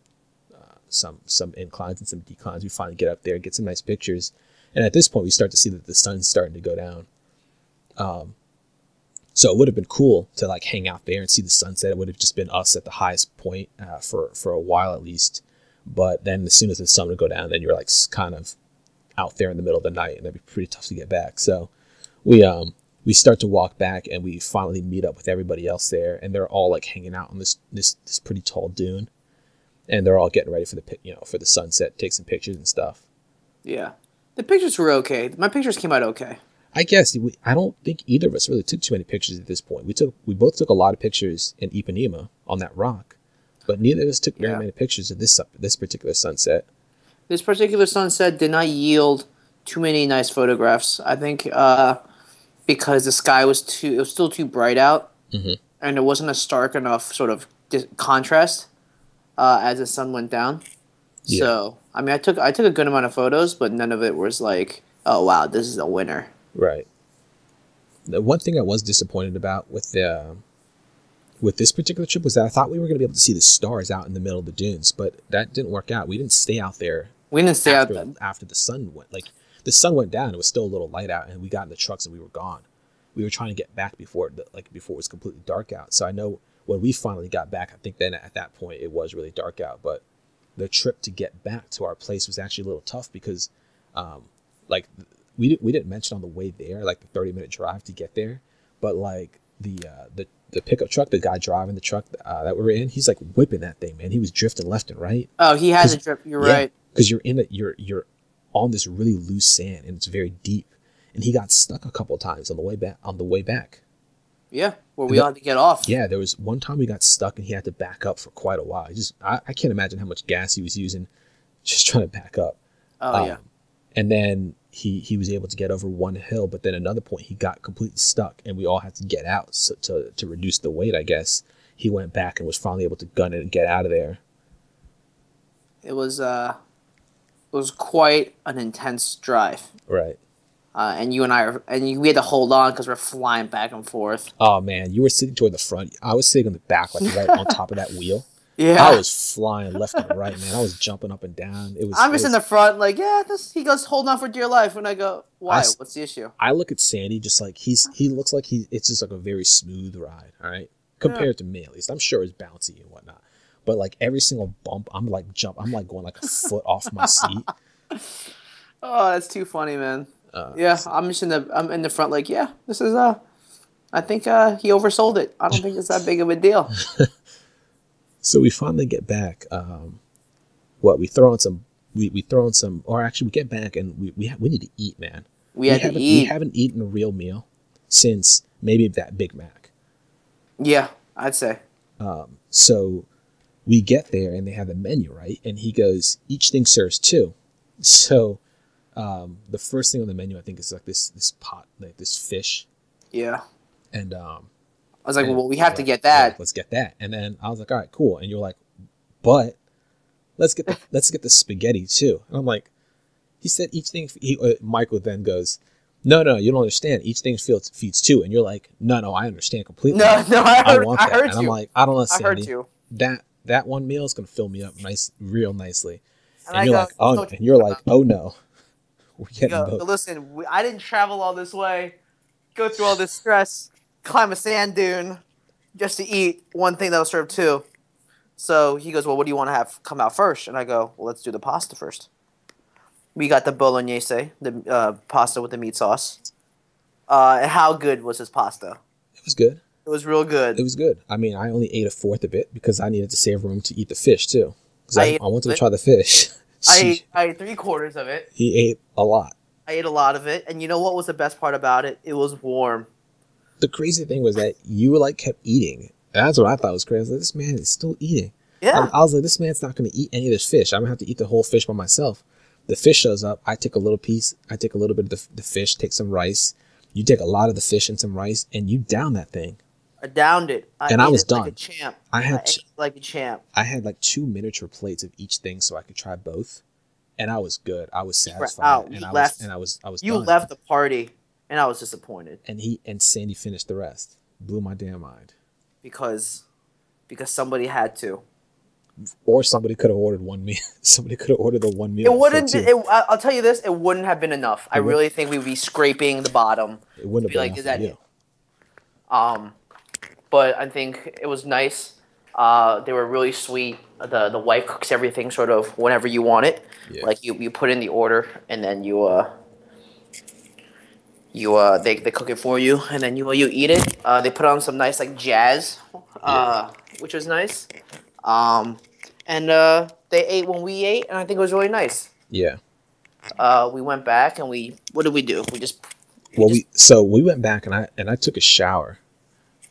Speaker 2: some inclines and some declines. We finally get up there, get some nice pictures, and at this point, we start to see that the sun's starting to go down. So it would have been cool to like hang out there and see the sunset. It would have just been us at the highest point for a while at least. But then as soon as the sun would go down, then you're like kind of out there in the middle of the night, and that'd be pretty tough to get back. So we start to walk back, and we finally meet up with everybody else there, and they're all like hanging out on this pretty tall dune, and they're all getting ready for the sunset, take some pictures and stuff.
Speaker 1: Yeah. The pictures were okay. My pictures came out okay.
Speaker 2: I guess I don't think either of us really took too many pictures at this point. We both took a lot of pictures in Ipanema on that rock, but neither of us took very many pictures of this particular sunset.
Speaker 1: This particular sunset did not yield too many nice photographs. I think because the sky was still too bright out, and it wasn't a stark enough sort of contrast as the sun went down.
Speaker 2: Yeah.
Speaker 1: So I mean, I took a good amount of photos, but none of it was like, oh wow, this is a winner.
Speaker 2: Right. The one thing I was disappointed about with this particular trip was that I thought we were going to be able to see the stars out in the middle of the dunes, but that didn't work out. We didn't stay out there.
Speaker 1: We didn't stay out there
Speaker 2: after the sun went. Like the sun went down, it was still a little light out, and we got in the trucks and we were gone. We were trying to get back before it was completely dark out. So I know when we finally got back, I think then at that point it was really dark out. But the trip to get back to our place was actually a little tough because, like. We didn't mention on the way there, like the 30-minute drive to get there, but like the pickup truck, the guy driving the truck that we were in, he's like whipping that thing, man. He was drifting left and right.
Speaker 1: Oh, he has a drift. You're right.
Speaker 2: Because you're on this really loose sand and it's very deep, and he got stuck a couple of times on the way back.
Speaker 1: Yeah, where we all had to get off.
Speaker 2: Yeah, there was one time we got stuck and he had to back up for quite a while. I can't imagine how much gas he was using just trying to back up.
Speaker 1: Oh yeah.
Speaker 2: And then he was able to get over one hill, but then another point he got completely stuck, and we all had to get out to reduce the weight, I guess. He went back and was finally able to gun it and get out of there.
Speaker 1: It was quite an intense drive.
Speaker 2: Right.
Speaker 1: And we had to hold on because we're flying back and forth.
Speaker 2: Oh man, you were sitting toward the front. I was sitting on the back, like right on top of that wheel.
Speaker 1: Yeah.
Speaker 2: I was flying left and right, man. I was jumping up and down.
Speaker 1: I'm just in the front, like, he goes, hold on for dear life. And I go, why? What's the issue?
Speaker 2: I look at Sandy just like he looks like it's just like a very smooth ride, all right? Compared to me, at least. I'm sure it's bouncy and whatnot. But like every single bump, I'm like going like a foot off my seat.
Speaker 1: Oh, that's too funny, man. Yeah, I'm in the front like, yeah, this is I think he oversold it. I don't think it's that big of a deal.
Speaker 2: So we finally get back. What we throw in some, we throw in some, or actually we get back and we need to eat, man.
Speaker 1: We had to
Speaker 2: We
Speaker 1: eat.
Speaker 2: haven't eaten a real meal since maybe that Big Mac.
Speaker 1: Yeah, I'd say.
Speaker 2: So we get there and they have the menu, right? And he goes, each thing serves two. So the first thing on the menu I think is like this pot, like this fish,
Speaker 1: Yeah.
Speaker 2: and
Speaker 1: I was like,
Speaker 2: and
Speaker 1: well, we have to
Speaker 2: like,
Speaker 1: get
Speaker 2: we're like,
Speaker 1: that.
Speaker 2: let's get that. And then I was like, all right, cool. And you're like, but let's get the spaghetti too. And I'm like, he said each thing. Michael then goes, no, you don't understand. Each thing feeds two. And you're like, no, I understand completely.
Speaker 1: No, no,
Speaker 2: I want
Speaker 1: I
Speaker 2: that.
Speaker 1: heard
Speaker 2: And I'm
Speaker 1: you.
Speaker 2: like, I don't know,
Speaker 1: I heard
Speaker 2: Sandy.
Speaker 1: you.
Speaker 2: That one meal is gonna fill me up real nicely.
Speaker 1: And
Speaker 2: And
Speaker 1: I
Speaker 2: you're
Speaker 1: go,
Speaker 2: like, oh, and you're like, oh no, we're
Speaker 1: you
Speaker 2: getting
Speaker 1: go,
Speaker 2: both.
Speaker 1: listen, I didn't travel all this way, go through all this stress, climb a sand dune, just to eat one thing that'll serve two. So he goes, well, what do you want to have come out first? And I go, well, let's do the pasta first. We got the bolognese, the pasta with the meat sauce. And how good was his pasta?
Speaker 2: It was good.
Speaker 1: It was real
Speaker 2: It
Speaker 1: good.
Speaker 2: was good. I mean, I only ate a fourth of it because I needed to save room to eat the fish too. Because
Speaker 1: I
Speaker 2: I
Speaker 1: ate
Speaker 2: wanted to
Speaker 1: it.
Speaker 2: try the fish.
Speaker 1: I ate 3/4 of it.
Speaker 2: He ate a lot.
Speaker 1: I ate a lot of it, and you know what was the best part about it? It was warm.
Speaker 2: The crazy thing was that you were like kept eating. And that's what I thought was crazy. I was like, this man is still eating.
Speaker 1: Yeah.
Speaker 2: I was like, this man's not going to eat any of this fish. I'm going to have to eat the whole fish by myself. The fish shows up. I take a little piece. I take a little bit of the fish, take some rice. You take a lot of the fish and some rice, and you down that thing.
Speaker 1: I downed it.
Speaker 2: And I was
Speaker 1: ate it like
Speaker 2: done.
Speaker 1: a champ.
Speaker 2: I
Speaker 1: I
Speaker 2: had
Speaker 1: ate like a champ.
Speaker 2: I had like 2 miniature plates of each thing so I could try both. And I was good. I was
Speaker 1: You were
Speaker 2: satisfied.
Speaker 1: out.
Speaker 2: And
Speaker 1: You
Speaker 2: I
Speaker 1: left.
Speaker 2: was
Speaker 1: You
Speaker 2: done.
Speaker 1: left the party, and I was disappointed
Speaker 2: And Sandy finished the rest. Blew my damn mind.
Speaker 1: because somebody had to.
Speaker 2: Or somebody could have ordered one meal. Somebody could have ordered the one meal.
Speaker 1: It wouldn't.
Speaker 2: for two.
Speaker 1: I'll tell you this. It wouldn't have been enough. I really think we'd be scraping the bottom.
Speaker 2: It wouldn't
Speaker 1: Be
Speaker 2: have been
Speaker 1: like,
Speaker 2: enough
Speaker 1: is
Speaker 2: for
Speaker 1: that
Speaker 2: you.
Speaker 1: it? But I think it was nice. They were really sweet. The wife cooks everything sort of whenever you want it.
Speaker 2: Yeah.
Speaker 1: Like you put in the order and then they cook it for you and then you eat it. They put on some nice like jazz, which was nice. And they ate when we ate, and I think it was really nice.
Speaker 2: Yeah.
Speaker 1: We went back and what did we do?
Speaker 2: We went back and I took a shower.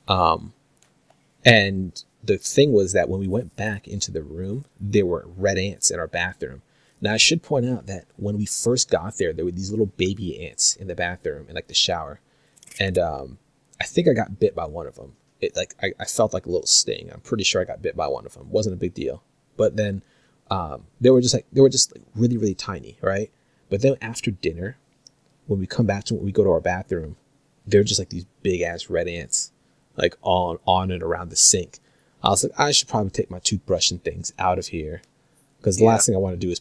Speaker 2: And the thing was that when we went back into the room, there were red ants in our bathroom. Now I should point out that when we first got there were these little baby ants in the bathroom in like the shower. And I think I got bit by one of them. I felt like a little sting. I'm pretty sure I got bit by one of them. Wasn't a big deal. But then they were just really, really tiny, right? But then after dinner, when we come back we go to our bathroom, they're just like these big ass red ants, like on and around the sink. I was like, I should probably take my toothbrush and things out of here, because the last thing I want to do is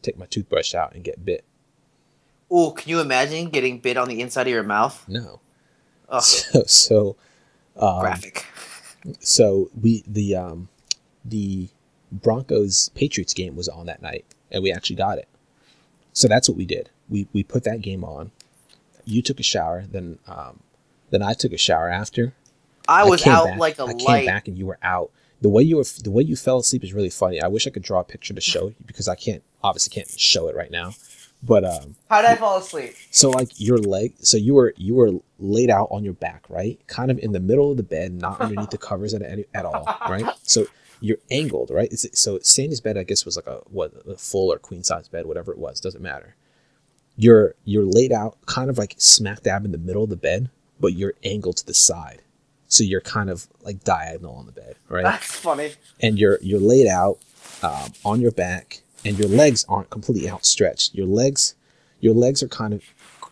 Speaker 2: take my toothbrush out and get bit.
Speaker 1: Oh, can you imagine getting bit on the inside of your mouth?
Speaker 2: No.
Speaker 1: Ugh,
Speaker 2: So
Speaker 1: graphic.
Speaker 2: So the Broncos Patriots game was on that night, and we actually got it. So that's what we did. We put that game on. You took a shower, then I took a shower after.
Speaker 1: I was
Speaker 2: came
Speaker 1: out
Speaker 2: back,
Speaker 1: like a
Speaker 2: I
Speaker 1: light.
Speaker 2: came back and you were out. The way you fell asleep is really funny. I wish I could draw a picture to show you, because I obviously can't show it right now. But
Speaker 1: How did I fall asleep?
Speaker 2: so like your leg, so you were laid out on your back, right? Kind of in the middle of the bed, not underneath the covers at all, right? So you're angled, right? So Sandy's bed, I guess, was like a full or queen size bed, whatever it was, doesn't matter. You're laid out kind of like smack dab in the middle of the bed, but you're angled to the side. So you're kind of like diagonal on the bed, right?
Speaker 1: That's funny.
Speaker 2: And you're laid out on your back, and your legs aren't completely outstretched. Your legs are kind of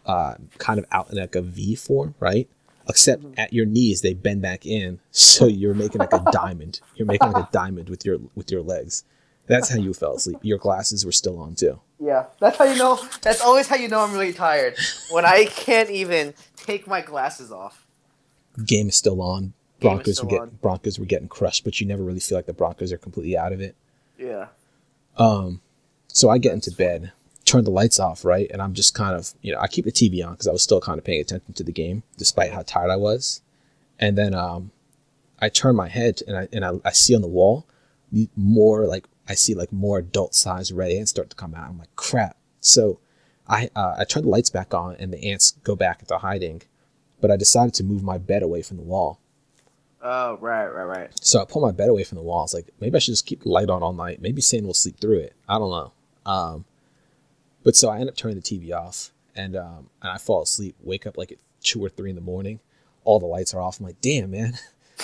Speaker 2: out in like a V form, right? Except at your knees they bend back in, so you're making like a diamond. You're making like a diamond with your legs. That's how you fell asleep. Your glasses were still on too.
Speaker 1: Yeah, that's how you know. That's always how you know I'm really tired. When I can't even take my glasses off.
Speaker 2: Game is still on.
Speaker 1: Game is still on.
Speaker 2: Broncos were getting crushed, but you never really feel like the Broncos are completely out of it.
Speaker 1: Yeah.
Speaker 2: So I get into bed, turned the lights off, right? And I'm just kind of, I keep the TV on because I was still kind of paying attention to the game, despite how tired I was. And then I turn my head and I see on the wall more like I see like more adult sized red ants start to come out. I'm like, crap. So I turn the lights back on and the ants go back into hiding, but I decided to move my bed away from the wall.
Speaker 1: Oh, right.
Speaker 2: So I pull my bed away from the wall. I was like, maybe I should just keep the light on all night. Maybe Satan will sleep through it. I don't know. But so I end up turning the TV off and I fall asleep, wake up like at 2 or 3 in the morning. All the lights are off. I'm like, damn, man.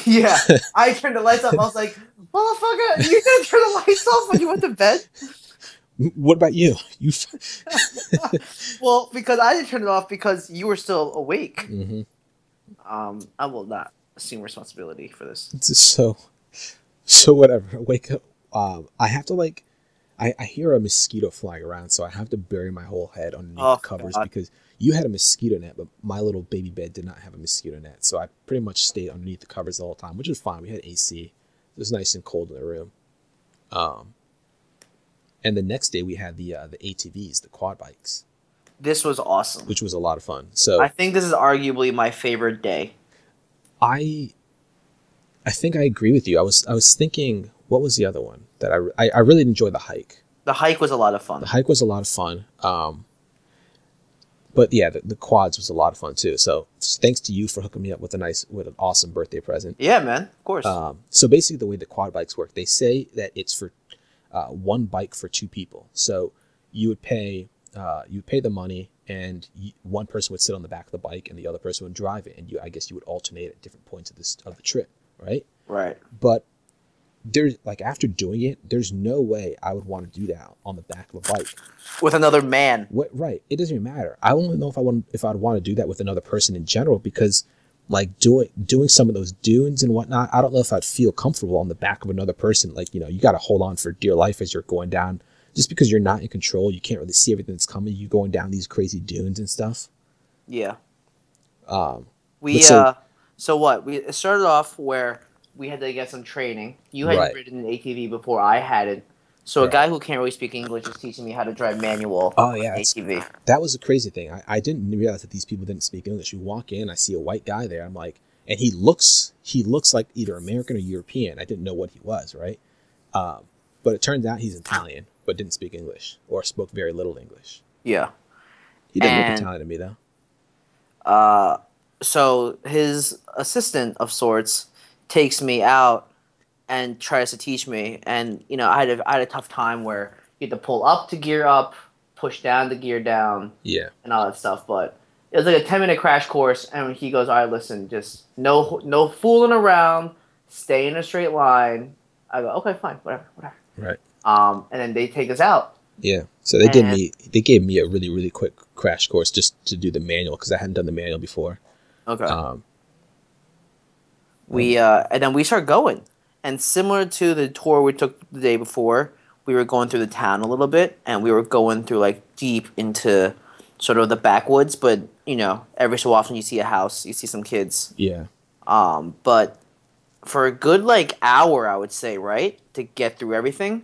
Speaker 1: Yeah, I turned the lights off. I was like, motherfucker, you didn't turn the lights off when you went to bed?
Speaker 2: What about you?
Speaker 1: Well, because I didn't turn it off because you were still awake.
Speaker 2: Mm-hmm.
Speaker 1: I will not assume responsibility for this.
Speaker 2: It's just so whatever. Wake up. I have to like, I hear a mosquito flying around, so I have to bury my whole head underneath the covers because you had a mosquito net, but my little baby bed did not have a mosquito net, so I pretty much stayed underneath the covers the whole time, which was fine. We had AC. It was nice and cold in the room. And the next day we had the ATVs, the quad bikes.
Speaker 1: This was awesome.
Speaker 2: Which was a lot of fun. So
Speaker 1: I think this is arguably my favorite day.
Speaker 2: I think I agree with you. I was thinking, what was the other one that I really enjoyed the hike.
Speaker 1: The hike was a lot of fun.
Speaker 2: The hike was a lot of fun. But yeah, the quads was a lot of fun too. So thanks to you for hooking me up with an awesome birthday present.
Speaker 1: Yeah, man, of course.
Speaker 2: So basically, the way the quad bikes work, they say that it's for one bike for 2 people. So you would pay the money, and one person would sit on the back of the bike, and the other person would drive it, and I guess you would alternate at different points of the trip, right?
Speaker 1: Right.
Speaker 2: But there's like after doing it, there's no way I would want to do that on the back of a bike
Speaker 1: with another man.
Speaker 2: What? Right. It doesn't even matter. I don't even know if I'd want to do that with another person in general, because like doing some of those dunes and whatnot, I don't know if I'd feel comfortable on the back of another person. Like, you got to hold on for dear life as you're going down, just because you're not in control. You can't really see everything that's coming. You going down these crazy dunes and stuff.
Speaker 1: Yeah. So what? We started off where we had to get some training. You had ridden an ATV before I had it. So a guy who can't really speak English is teaching me how to drive manual ATV.
Speaker 2: That was a crazy thing. I didn't realize that these people didn't speak English. You walk in, I see a white guy there. I'm like, and he looks like either American or European. I didn't know what he was, right? But it turns out he's Italian, but didn't speak English or spoke very little English.
Speaker 1: Yeah.
Speaker 2: He didn't look Italian to me, though.
Speaker 1: So his assistant of sorts takes me out and tries to teach me, and I had a tough time where you had to pull up to gear up, push down to gear down, and all that stuff. But it was like a 10-minute crash course, and he goes, "All right, listen, just no fooling around, stay in a straight line." I go, "Okay, fine, whatever."
Speaker 2: Right.
Speaker 1: And then they take us out. Yeah.
Speaker 2: So they gave me a really, really quick crash course just to do the manual, because I hadn't done the manual before.
Speaker 1: Okay. And then we start going. And similar to the tour we took the day before, we were going through the town a little bit, and we were going through like deep into sort of the backwoods, but every so often you see a house, you see some kids.
Speaker 2: Yeah.
Speaker 1: But for a good like hour, I would say, right, to get through everything,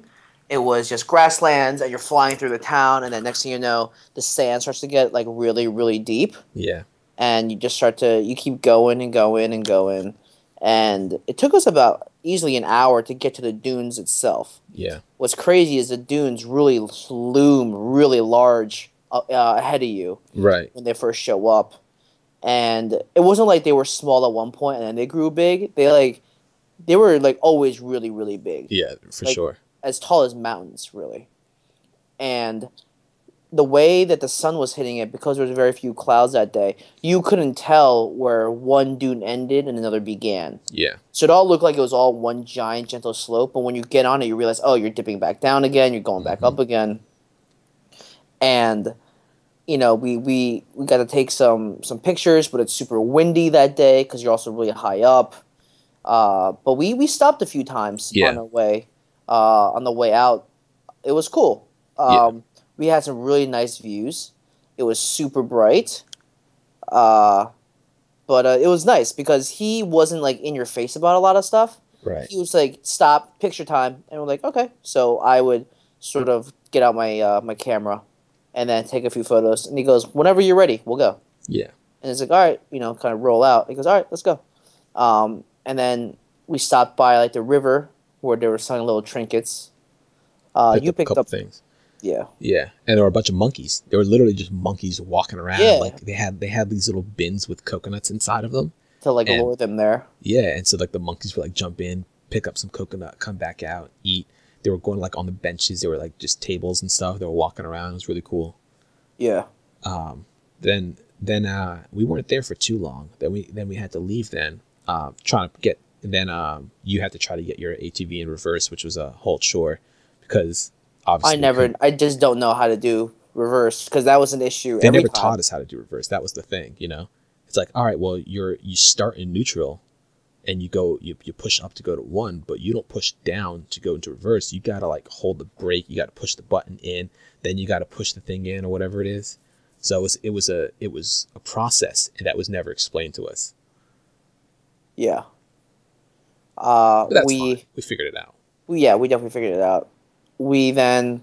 Speaker 1: it was just grasslands, and you're flying through the town, and then next thing you know, the sand starts to get like really, really deep.
Speaker 2: Yeah.
Speaker 1: And you just you keep going and going and going. And it took us about easily an hour to get to the dunes itself.
Speaker 2: Yeah.
Speaker 1: What's crazy is the dunes really loom really large ahead of you.
Speaker 2: Right.
Speaker 1: When they first show up. And it wasn't like they were small at one point and then they grew big. They were like always really, really big.
Speaker 2: Yeah, for sure.
Speaker 1: As tall as mountains, really. And the way that the sun was hitting it, because there was very few clouds that day, you couldn't tell where one dune ended and another began.
Speaker 2: Yeah.
Speaker 1: So it all looked like it was all one giant gentle slope, but when you get on it, you realize, oh, you're dipping back down again, you're going back up again. And, we got to take some pictures, but it's super windy that day because you're also really high up. But we stopped a few times on the way out. It was cool. We had some really nice views. It was super bright. But it was nice because he wasn't like in your face about a lot of stuff.
Speaker 2: Right.
Speaker 1: He was like, stop, picture time. And we're like, okay. So I would sort of get out my my camera and then take a few photos. And he goes, whenever you're ready, we'll go.
Speaker 2: Yeah.
Speaker 1: And it's like, all right, kind of roll out. He goes, all right, let's go. And then we stopped by like the river where they were selling little trinkets.
Speaker 2: Picked
Speaker 1: You
Speaker 2: up a
Speaker 1: picked
Speaker 2: couple
Speaker 1: up,
Speaker 2: things.
Speaker 1: yeah,
Speaker 2: Yeah, and there were a bunch of monkeys. They were literally just monkeys walking around.
Speaker 1: yeah,
Speaker 2: Like they had these little bins with coconuts inside of them,
Speaker 1: to like
Speaker 2: and
Speaker 1: lure them there.
Speaker 2: yeah, and so like the monkeys would like jump in, pick up some coconut, come back out, eat. They were going like on the benches. They were like just tables and stuff. They were walking around. It was really cool.
Speaker 1: Yeah,
Speaker 2: Then we weren't there for too long. Then we had to leave. Then trying to get. And then you had to try to get your ATV in reverse, which was a whole chore because obviously
Speaker 1: I just don't know how to do reverse because that was an issue
Speaker 2: they
Speaker 1: every
Speaker 2: never
Speaker 1: time.
Speaker 2: taught us how to do reverse. That was the thing, It's like, all right, well, you start in neutral, and you push up to go to one, but you don't push down to go into reverse. You gotta like hold the brake. You gotta push the button in, then you gotta push the thing in or whatever it is. So it was a process, and that was never explained to us.
Speaker 1: Yeah.
Speaker 2: But that's fine. We figured it out.
Speaker 1: Yeah, we definitely figured it out. We then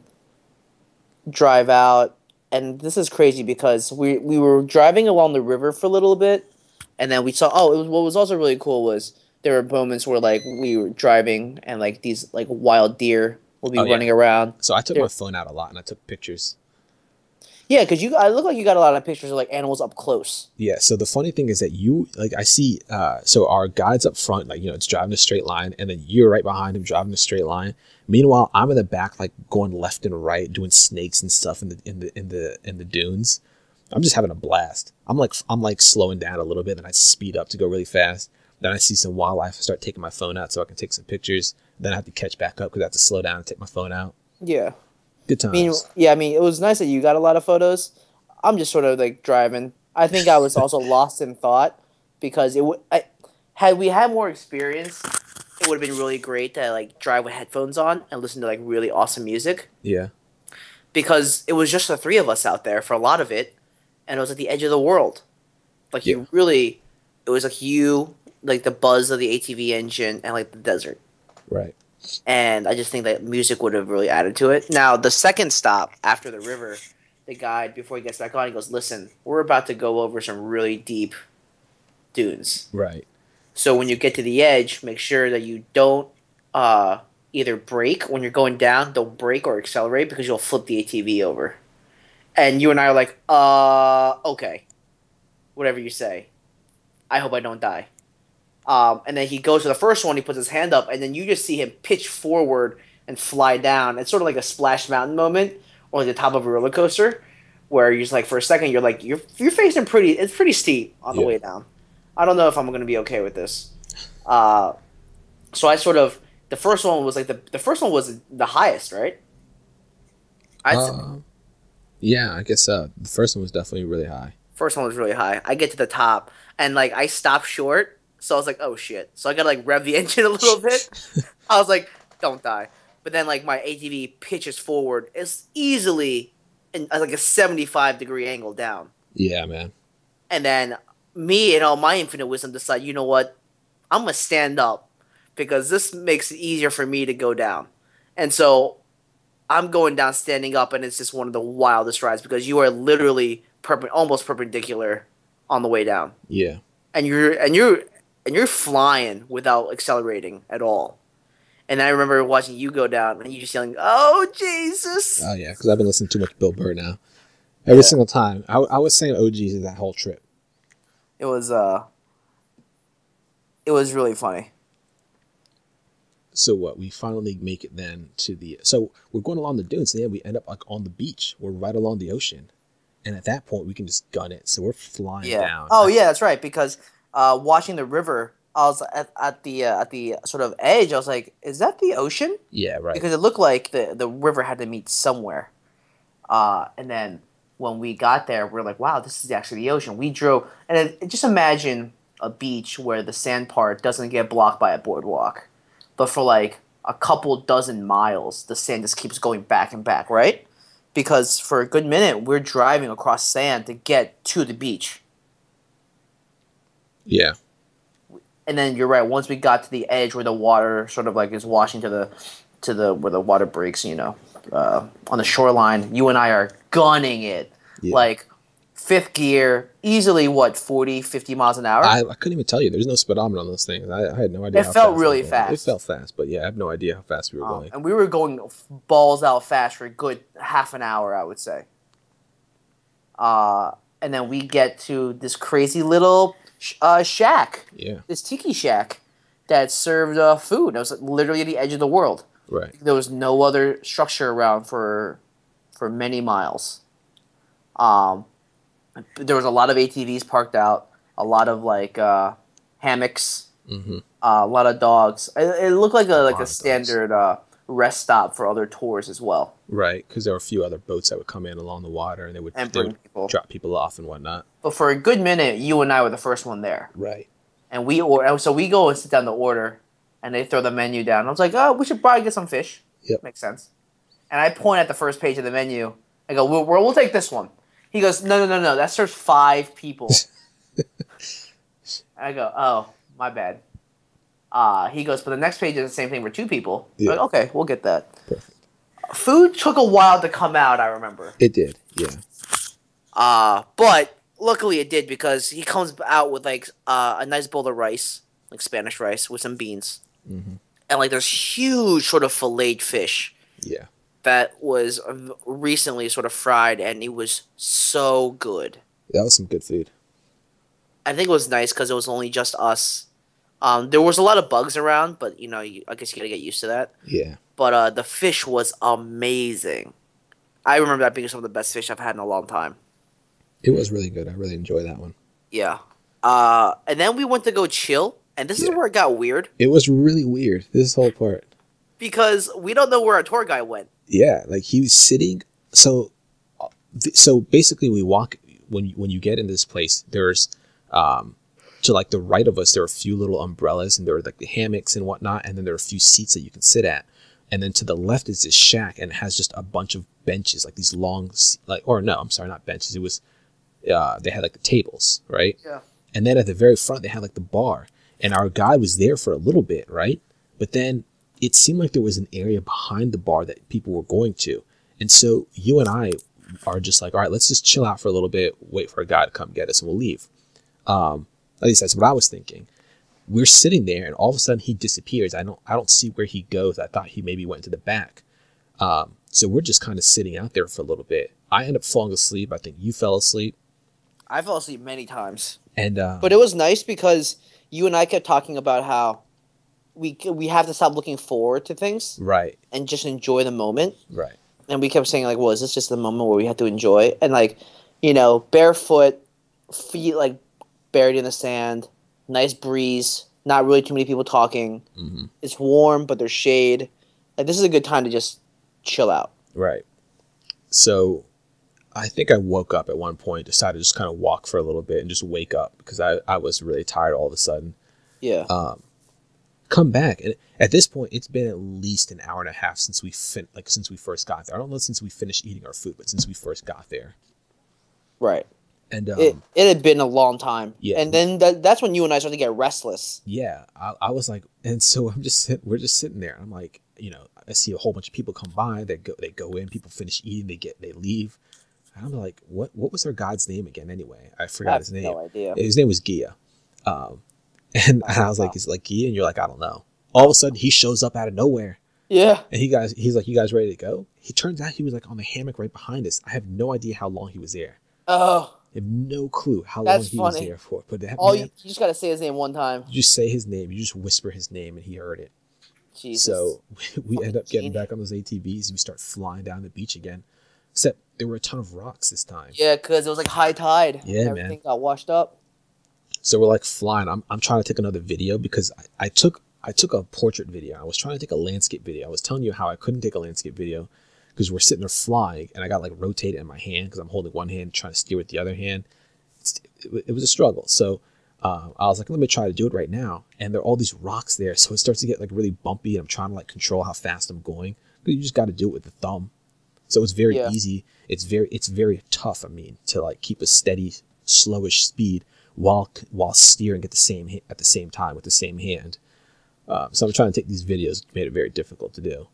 Speaker 1: drive out, and this is crazy because we were driving along the river for a little bit, and then we saw. Oh, what was also really cool was there were moments where like we were driving and like these like wild deer will be
Speaker 2: Oh yeah.
Speaker 1: running around.
Speaker 2: So I took
Speaker 1: There-
Speaker 2: my phone out a lot and I took pictures.
Speaker 1: Yeah, because I look like you got a lot of pictures of like animals up close.
Speaker 2: Yeah, so the funny thing is that I see, so our guide's up front, like, it's driving a straight line, and then you're right behind him driving a straight line. Meanwhile, I'm in the back, like, going left and right, doing snakes and stuff in the dunes. I'm just having a blast. I'm like slowing down a little bit, and I speed up to go really fast. Then I see some wildlife, I start taking my phone out so I can take some pictures. Then I have to catch back up because I have to slow down and take my phone out.
Speaker 1: Yeah.
Speaker 2: Good times.
Speaker 1: I mean, it was nice that you got a lot of photos. I'm just sort of like driving. I think I was also lost in thought because had we had more experience, it would have been really great to like drive with headphones on and listen to like really awesome music
Speaker 2: Yeah.
Speaker 1: because it was just the three of us out there for a lot of it, and it was at the edge of the world. Like
Speaker 2: Yeah.
Speaker 1: it was like like the buzz of the ATV engine and like the desert.
Speaker 2: Right.
Speaker 1: And I just think that music would have really added to it. Now, the second stop after the river, the guide, before he gets back on, he goes, listen, we're about to go over some really deep dunes.
Speaker 2: Right.
Speaker 1: So when you get to the edge, make sure that you don't either brake when you're going down, don't brake or accelerate because you'll flip the ATV over. And you and I are like, okay, whatever you say. I hope I don't die. And then he goes to the first one, he puts his hand up, and then you just see him pitch forward and fly down. It's sort of like a Splash Mountain moment, or like the top of a roller coaster, where you're just like, for a second, you're like, you're facing it's pretty steep on the way down. I don't know if I'm going to be okay with this. So I sort of, the first one was like, the first one was the highest, right?
Speaker 2: Yeah, I guess the first one was definitely really high.
Speaker 1: First one was really high. I get to the top, and like, I stopped short. So I was like, oh shit. So I gotta like rev the engine a little bit. I was like, don't die. But then like my ATV pitches forward. It's easily in like a 75-degree angle down.
Speaker 2: Yeah, man.
Speaker 1: And then me and all my infinite wisdom decide, you know what? I'm gonna stand up because this makes it easier for me to go down. And so I'm going down standing up, and it's just one of the wildest rides because you are literally almost perpendicular on the way down.
Speaker 2: Yeah.
Speaker 1: And you're flying without accelerating at all. And I remember watching you go down and you just yelling, "Oh Jesus!"
Speaker 2: Oh yeah, because I've been listening too much Bill Burr now. Every single time, I was saying OGs that whole trip.
Speaker 1: It was really funny.
Speaker 2: So what? We finally make it then to the. So we're going along the dunes, and then we end up like on the beach. We're right along the ocean, and at that point we can just gun it. So we're flying down.
Speaker 1: Oh yeah, that's right. Because watching the river, I was at the sort of edge. I was like, "Is that the ocean?"
Speaker 2: Yeah, right.
Speaker 1: Because it looked like the river had to meet somewhere. And then when we got there, we're like, "Wow, this is actually the ocean." We drove, and just imagine a beach where the sand part doesn't get blocked by a boardwalk, but for like a couple dozen miles, the sand just keeps going back and back, right? Because for a good minute, we're driving across sand to get to the beach.
Speaker 2: Yeah.
Speaker 1: And then you're right. Once we got to the edge where the water sort of like is washing to to the where the water breaks. On the shoreline. You and I are gunning it,
Speaker 2: Yeah.
Speaker 1: like fifth gear, easily. What 40, 50 miles an hour?
Speaker 2: I couldn't even tell you. There's no speedometer on those things. I had no idea
Speaker 1: It
Speaker 2: how
Speaker 1: felt
Speaker 2: fast
Speaker 1: really
Speaker 2: they were going. It
Speaker 1: fast.
Speaker 2: felt fast, but yeah, I have no idea how fast we were going.
Speaker 1: And we were going balls out fast for a good half an hour, I would say. And then we get to this crazy little shack.
Speaker 2: Yeah.
Speaker 1: This tiki shack that served food. It was literally at the edge of the world.
Speaker 2: Right.
Speaker 1: There was no other structure around for many miles. There was a lot of ATVs parked out, a lot of hammocks, a lot of dogs. It looked like a standard rest stop for other tours as well.
Speaker 2: Right, because there were a few other boats that would come in along the water, and they would drop people off and whatnot.
Speaker 1: But for a good minute, you and I were the first one there.
Speaker 2: Right.
Speaker 1: And so we go and sit down to order, and they throw the menu down. I was like, oh, we should probably get some fish.
Speaker 2: Yep.
Speaker 1: Makes sense. And I point at the first page of the menu. I go, we'll take this one. He goes, no, that serves 5 people. I go, oh, my bad. He goes, but the next page is the same thing for 2 people.
Speaker 2: Yeah.
Speaker 1: Like, okay, we'll get that.
Speaker 2: Perfect.
Speaker 1: Food took a while to come out, I remember.
Speaker 2: It did, yeah.
Speaker 1: But luckily it did, because he comes out with a nice bowl of rice, like Spanish rice, with some beans.
Speaker 2: Mm-hmm.
Speaker 1: And there's huge sort of filleted fish.
Speaker 2: Yeah.
Speaker 1: That was recently sort of fried, and it was so good.
Speaker 2: That was some good food.
Speaker 1: I think it was nice because it was only just us. There was a lot of bugs around, but I guess you gotta get used to that.
Speaker 2: Yeah.
Speaker 1: But the fish was amazing. I remember that being some of the best fish I've had in a long time.
Speaker 2: It was really good. I really enjoyed that one.
Speaker 1: Yeah. And then we went to go chill, and this is where it got weird.
Speaker 2: It was really weird, this whole part. Because
Speaker 1: we don't know where our tour guide went.
Speaker 2: Yeah, he was sitting. So basically, we walk when you get into this place. There's to the right of us, there are a few little umbrellas, and there are the hammocks and whatnot, and then there are a few seats that you can sit at. And then to the left is this shack, and it has just a bunch of benches, these long, not benches. It was they had the tables, right?
Speaker 1: Yeah.
Speaker 2: And then at the very front, they had the bar, and our guide was there for a little bit, right? But then it seemed like there was an area behind the bar that people were going to. And so you and I are just all right, let's just chill out for a little bit, wait for a guy to come get us, and we'll leave. At least that's what I was thinking. We're sitting there, and all of a sudden he disappears. I don't see where he goes. I thought he maybe went to the back. So we're just kind of sitting out there for a little bit. I end up falling asleep. I think you fell asleep.
Speaker 1: I fell asleep many times.
Speaker 2: And
Speaker 1: but it was nice because you and I kept talking about how we have to stop looking forward to things,
Speaker 2: right,
Speaker 1: and just enjoy the moment,
Speaker 2: right.
Speaker 1: And we kept saying well, is this just the moment where we have to enjoy? And barefoot, feet buried in the sand, nice breeze, not really too many people talking.
Speaker 2: Mm-hmm.
Speaker 1: It's warm, but there's shade. This is a good time to just chill out.
Speaker 2: Right. So I think I woke up at one point, decided to just kind of walk for a little bit and just wake up because I was really tired all of a sudden.
Speaker 1: Yeah.
Speaker 2: Come back, and at this point it's been at least an hour and a half since we since we first got there. I don't know since we finished eating our food, but since we first got there.
Speaker 1: Right.
Speaker 2: And
Speaker 1: it had been a long time.
Speaker 2: Yeah.
Speaker 1: And then that's when you and I started to get restless.
Speaker 2: Yeah. I was and so we're just sitting there. I'm I see a whole bunch of people come by, they go in, people finish eating, they leave. And I'm like, what was our guide's name again anyway? I forgot his name.
Speaker 1: No idea.
Speaker 2: His name was Gia. And I was like, is it Gia? And you're like, I don't know. All of a sudden he shows up out of nowhere.
Speaker 1: Yeah.
Speaker 2: And he's like, you guys ready to go? He turns out he was on the hammock right behind us. I have no idea how long he was there.
Speaker 1: Oh.
Speaker 2: I have no clue how long he was there for. But
Speaker 1: you just gotta say his name one time.
Speaker 2: You just say his name. You just whisper his name, and he heard it.
Speaker 1: Jesus.
Speaker 2: So we end up getting back on those ATVs, and we start flying down the beach again. Except there were a ton of rocks this time.
Speaker 1: Yeah, because it was high tide.
Speaker 2: Yeah,
Speaker 1: everything got washed up.
Speaker 2: So we're flying. I'm trying to take another video because I took a portrait video. I was trying to take a landscape video. I was telling you how I couldn't take a landscape video because we're sitting there flying, and I got rotated in my hand because I'm holding one hand trying to steer with the other hand. It was a struggle. So I was like, let me try to do it right now. And there are all these rocks there, so it starts to get really bumpy, and I'm trying to control how fast I'm going. But you just got to do it with the thumb. So it's very easy. It's very tough. To keep a steady, slowish speed while steering at the same time with the same hand. So I'm trying to take these videos. It made it very difficult to do.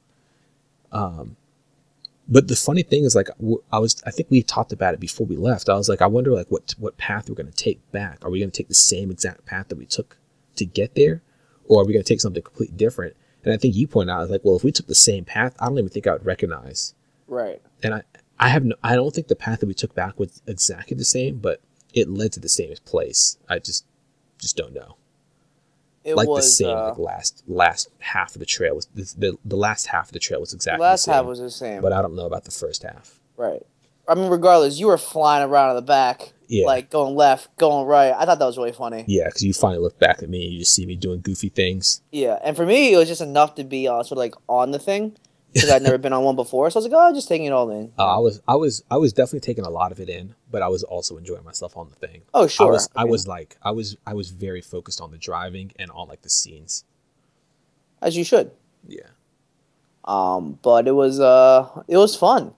Speaker 2: But the funny thing is, like, I think we talked about it before we left. I was like, I wonder, like, what path we're going to take back. Are we going to take the same exact path that we took to get there? Or are we going to take something completely different? And I think you pointed out, like, well, if we took the same path, I don't even think I would recognize.
Speaker 1: Right.
Speaker 2: And I don't think the path that we took back was exactly the same, but it led to the same place. I just don't know.
Speaker 1: It
Speaker 2: like
Speaker 1: was
Speaker 2: the same, like last half of the trail was the last half of the trail was exactly
Speaker 1: last
Speaker 2: the same.
Speaker 1: half was the same,
Speaker 2: but I don't know about the first half.
Speaker 1: Right. I mean, regardless, you were flying around in the back,
Speaker 2: Yeah.
Speaker 1: like going left, going right. I thought that was really funny.
Speaker 2: Yeah, because you finally look back at me and you just see me doing goofy things.
Speaker 1: Yeah, and for me, it was just enough to be sort of like on the thing because I'd never been on one before. So I was like, oh, just taking it all in.
Speaker 2: I was definitely taking a lot of it in, but I was also enjoying myself on the thing.
Speaker 1: Oh, sure.
Speaker 2: I was very focused on the driving and on like the scenes.
Speaker 1: As you should.
Speaker 2: Yeah.
Speaker 1: But it was fun.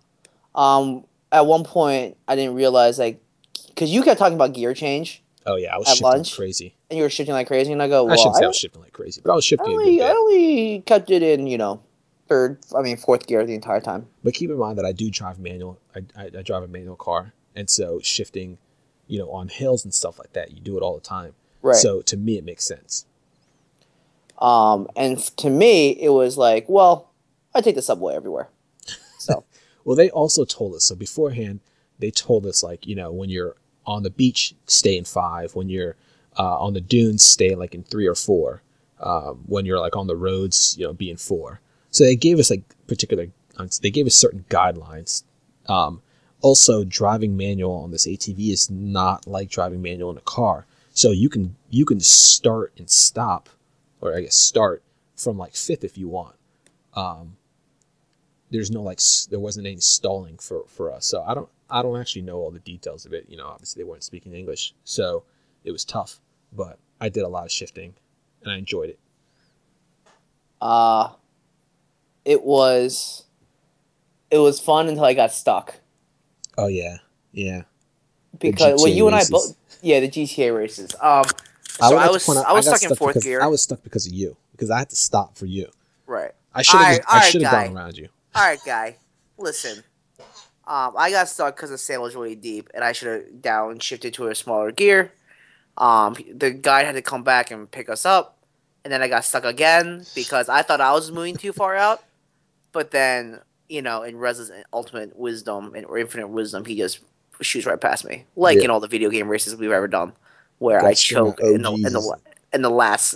Speaker 1: At one point, I didn't realize, like, because you kept talking about gear change.
Speaker 2: Oh yeah, I was
Speaker 1: at
Speaker 2: shifting
Speaker 1: lunch,
Speaker 2: like crazy.
Speaker 1: And you were shifting like crazy, and I go, well,
Speaker 2: I shouldn't say I was shifting like crazy, but I was shifting a good bit.
Speaker 1: I only kept it in, fourth gear the entire time.
Speaker 2: But keep in mind that I do drive manual. I drive a manual car, and so shifting, on hills and stuff like that, you do it all the time.
Speaker 1: Right.
Speaker 2: So to me, it makes sense.
Speaker 1: And to me, it was like, well, I take the subway everywhere. So.
Speaker 2: Well, they also told us, so beforehand, they told us, like, when you're on the beach, stay in 5. When you're on the dunes, stay like in 3 or 4. When you're like on the roads, be in 4. So they gave us they gave us certain guidelines. Also, driving manual on this ATV is not like driving manual in a car. So you can start and stop, or I guess start from like 5th if you want. There's no there wasn't any stalling for us. So I don't actually know all the details of it. Obviously they weren't speaking English, so it was tough. But I did a lot of shifting, and I enjoyed it.
Speaker 1: It was fun until I got stuck.
Speaker 2: Oh yeah.
Speaker 1: Because you and I both, the GTA races. So I was stuck in 4th gear.
Speaker 2: I was stuck because of you, because I had to stop for you.
Speaker 1: Right.
Speaker 2: I should have gone around you.
Speaker 1: All right, guy. Listen. I got stuck because the sand was really deep, and I should have downshifted to a smaller gear. The guide had to come back and pick us up, and then I got stuck again because I thought I was moving too far out. But then, in Reza's ultimate wisdom or infinite wisdom, he just shoots right past me, like in all the video game races we've ever done, where I choke in the last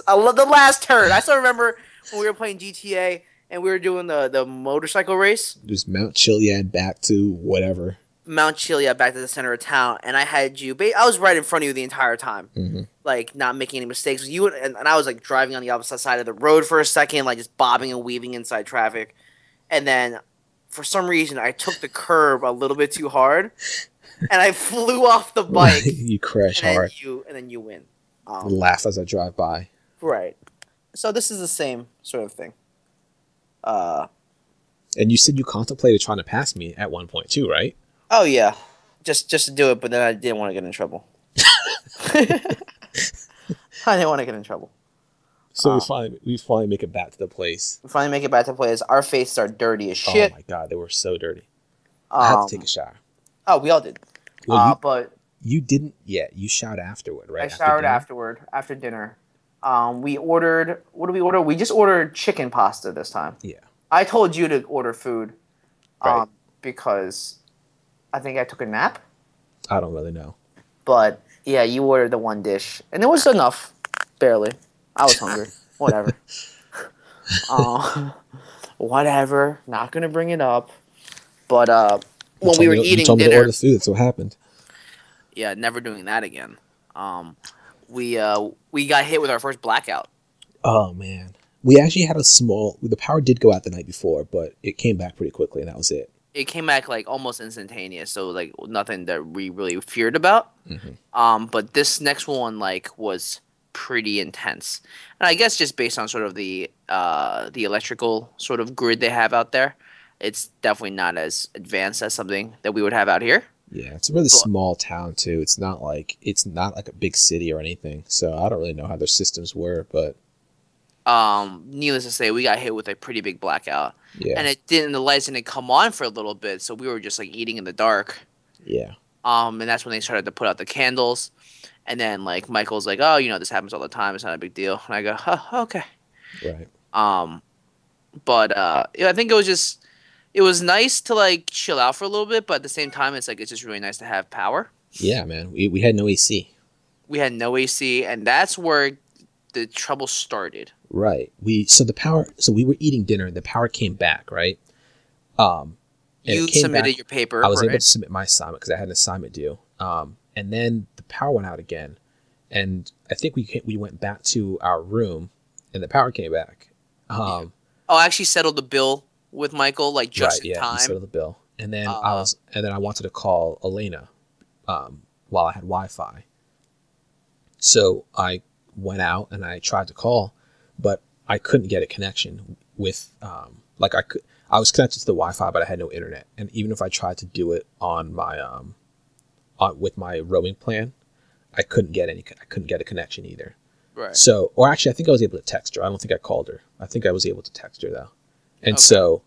Speaker 1: turn. I still remember when we were playing GTA. And we were doing the motorcycle race.
Speaker 2: Just Mount Chiliad back to whatever.
Speaker 1: Mount Chiliad back to the center of town. And I had you... I was right in front of you the entire time.
Speaker 2: Mm-hmm.
Speaker 1: Like, not making any mistakes. And I was, like, driving on the opposite side of the road for a second. Like, just bobbing and weaving inside traffic. And then, for some reason, I took the curb a little bit too hard. And I flew off the bike.
Speaker 2: You crash hard.
Speaker 1: And then you win.
Speaker 2: Laugh as I drive by.
Speaker 1: Right. So this is the same sort of thing.
Speaker 2: And you said you contemplated trying to pass me at one point too, right?
Speaker 1: Oh yeah, just to do it, but then I didn't want to get in trouble. I didn't want to get in trouble.
Speaker 2: So we finally make it back to the place.
Speaker 1: We finally make it back to the place. Our faces are dirty as shit.
Speaker 2: Oh my god, they were so dirty. I had to take a shower.
Speaker 1: Oh, we all did.
Speaker 2: Well,
Speaker 1: but
Speaker 2: you didn't yet. You showered afterward, right?
Speaker 1: I showered after dinner. We ordered... What did we order? We just ordered chicken pasta this time.
Speaker 2: Yeah.
Speaker 1: I told you to order food
Speaker 2: right.
Speaker 1: Because I think I took a nap.
Speaker 2: I don't really know.
Speaker 1: But, yeah, you ordered the one dish. And it was enough. Barely. I was hungry. Whatever. Whatever. Not going to bring it up. But when we were eating
Speaker 2: you told me
Speaker 1: dinner...
Speaker 2: to order food. That's what happened.
Speaker 1: Yeah, never doing that again. We got hit with our first blackout.
Speaker 2: Oh man, we actually had the power did go out the night before, but it came back pretty quickly, and that was it.
Speaker 1: It came back like almost instantaneous, so like nothing that we really feared about.
Speaker 2: Mm-hmm.
Speaker 1: But this next one was pretty intense, and I guess just based on sort of the electrical sort of grid they have out there, it's definitely not as advanced as something that we would have out here.
Speaker 2: Yeah, it's a really small town too. It's not like a big city or anything. So I don't really know how their systems were, but
Speaker 1: Needless to say, we got hit with a pretty big blackout,
Speaker 2: Yeah.
Speaker 1: and the lights didn't come on for a little bit, so we were just like eating in the dark.
Speaker 2: Yeah.
Speaker 1: And that's when they started to put out the candles, and then like Michael's like, oh, this happens all the time. It's not a big deal, and I go, oh, okay.
Speaker 2: Right.
Speaker 1: Um, but yeah, I think it was nice to like chill out for a little bit, but at the same time, it's just really nice to have power.
Speaker 2: Yeah, man. We had no AC.
Speaker 1: We had no AC, and that's where the trouble started.
Speaker 2: Right. We were eating dinner and the power came back, right? And it
Speaker 1: You
Speaker 2: came
Speaker 1: submitted
Speaker 2: back.
Speaker 1: your paper,
Speaker 2: I was able
Speaker 1: right?
Speaker 2: to submit my assignment because I had an assignment due. And then the power went out again, and I think we went back to our room, and the power came back.
Speaker 1: Yeah. Oh, I actually settled the bill with Michael like
Speaker 2: Right.
Speaker 1: just in
Speaker 2: Yeah. You
Speaker 1: time.
Speaker 2: settled the bill, and then
Speaker 1: Uh,
Speaker 2: I wanted to call Elena, while I had Wi-Fi. So I went out and I tried to call, but I couldn't get a connection with I was connected to the Wi-Fi, but I had no internet. And even if I tried to do it on my with my roaming plan, I couldn't get a connection either.
Speaker 1: right.
Speaker 2: So, or actually, I think I was able to text her. I don't think I called her. I think I was able to text her though. And
Speaker 1: Okay.
Speaker 2: so,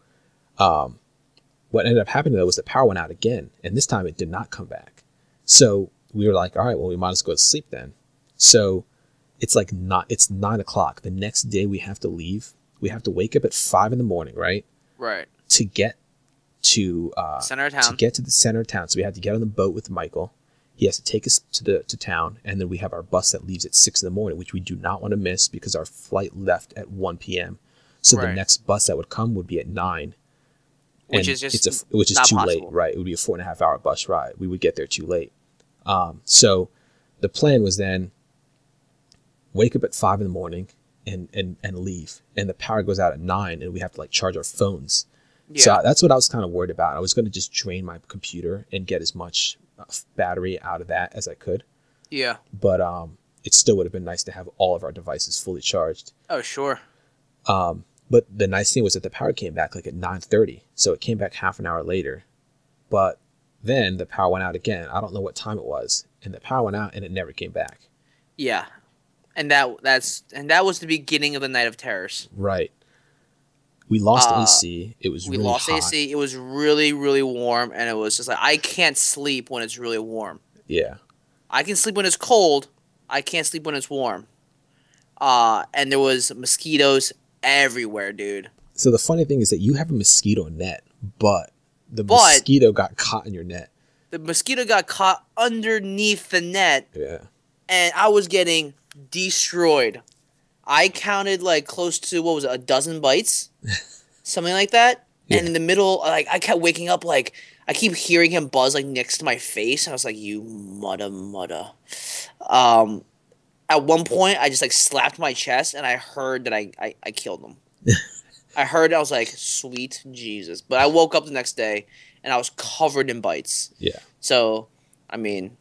Speaker 2: what ended up happening though was the power went out again, and this time it did not come back. So we were like, all right, well, we might as well go to sleep then. So it's 9 o'clock. The next day we have to leave. We have to wake up at 5 in the morning, right?
Speaker 1: Right.
Speaker 2: To get to
Speaker 1: Center of town.
Speaker 2: the center of town. So we had to get on the boat with Michael. He has to take us to town, and then we have our bus that leaves at 6 in the morning, which we do not want to miss because our flight left at 1 p.m. So the
Speaker 1: Right.
Speaker 2: next bus that would come would be at 9.
Speaker 1: Which
Speaker 2: And
Speaker 1: is just
Speaker 2: which is
Speaker 1: not
Speaker 2: too late,
Speaker 1: possible.
Speaker 2: right? It would be a 4.5 hour bus ride. We would get there too late. So the plan was then wake up at 5 in the morning and leave, and the power goes out at 9, and we have to like charge our phones.
Speaker 1: Yeah.
Speaker 2: So that's what I was kind of worried about. I was going to just drain my computer and get as much battery out of that as I could,
Speaker 1: Yeah.
Speaker 2: but it still would have been nice to have all of our devices fully charged.
Speaker 1: Oh, sure.
Speaker 2: But the nice thing was that the power came back like at 9:30, so it came back half an hour later. But then the power went out again. I don't know what time it was, and the power went out and it never came back.
Speaker 1: Yeah. And that was the beginning of the Night of Terrors.
Speaker 2: Right. We lost
Speaker 1: Uh,
Speaker 2: AC. It was
Speaker 1: We
Speaker 2: really
Speaker 1: lost
Speaker 2: hot.
Speaker 1: AC. It was really, really warm, and it was just like I can't sleep when it's really warm.
Speaker 2: Yeah.
Speaker 1: I can sleep when it's cold. I can't sleep when it's warm. And there was mosquitoes everywhere, dude.
Speaker 2: So the funny thing is that you have a mosquito net, but the
Speaker 1: But-
Speaker 2: mosquito got caught in your net.
Speaker 1: The mosquito got caught underneath the net,
Speaker 2: Yeah.
Speaker 1: and I was getting destroyed. I counted like close to what was it, a dozen bites, something like that.
Speaker 2: Yeah.
Speaker 1: And in the middle, like I kept waking up, like I keep hearing him buzz like next to my face. And I was like, "You mudda." At one point, I just like slapped my chest, and I heard that I killed him. I heard. I was like, "Sweet Jesus!" But I woke up the next day, and I was covered in bites.
Speaker 2: Yeah.
Speaker 1: So, I mean,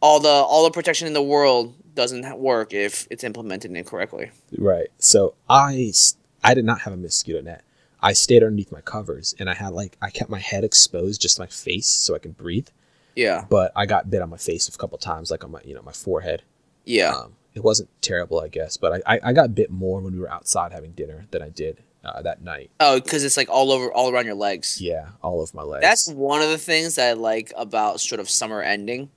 Speaker 1: all the protection in the world doesn't work if it's implemented incorrectly.
Speaker 2: Right. So I did not have a mosquito net. I stayed underneath my covers, and I kept my head exposed, just my face, so I could breathe.
Speaker 1: Yeah.
Speaker 2: But I got bit on my face a couple times, like on my my forehead.
Speaker 1: Yeah.
Speaker 2: It wasn't terrible, I guess, but I got bit more when we were outside having dinner than I did that night.
Speaker 1: Oh, because it's like all around your legs.
Speaker 2: Yeah, all of my legs.
Speaker 1: That's one of the things that I like about sort of summer ending.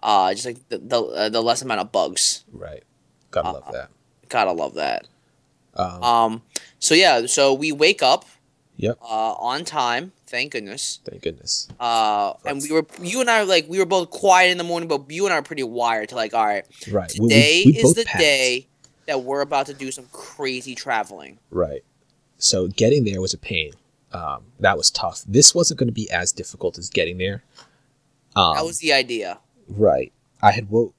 Speaker 1: Just like the less amount of bugs.
Speaker 2: right. Gotta love that.
Speaker 1: Gotta love that.
Speaker 2: Um,
Speaker 1: So yeah, so we wake up
Speaker 2: Yep.
Speaker 1: on time, thank goodness.
Speaker 2: Thank goodness.
Speaker 1: And you and I we were both quiet in the morning, but you and I are pretty wired to like, all right,
Speaker 2: Right.
Speaker 1: today
Speaker 2: we
Speaker 1: is
Speaker 2: both
Speaker 1: the
Speaker 2: packed.
Speaker 1: day that we're about to do some crazy traveling.
Speaker 2: Right. So getting there was a pain. That was tough. This wasn't going to be as difficult as getting there.
Speaker 1: That was the idea.
Speaker 2: Right.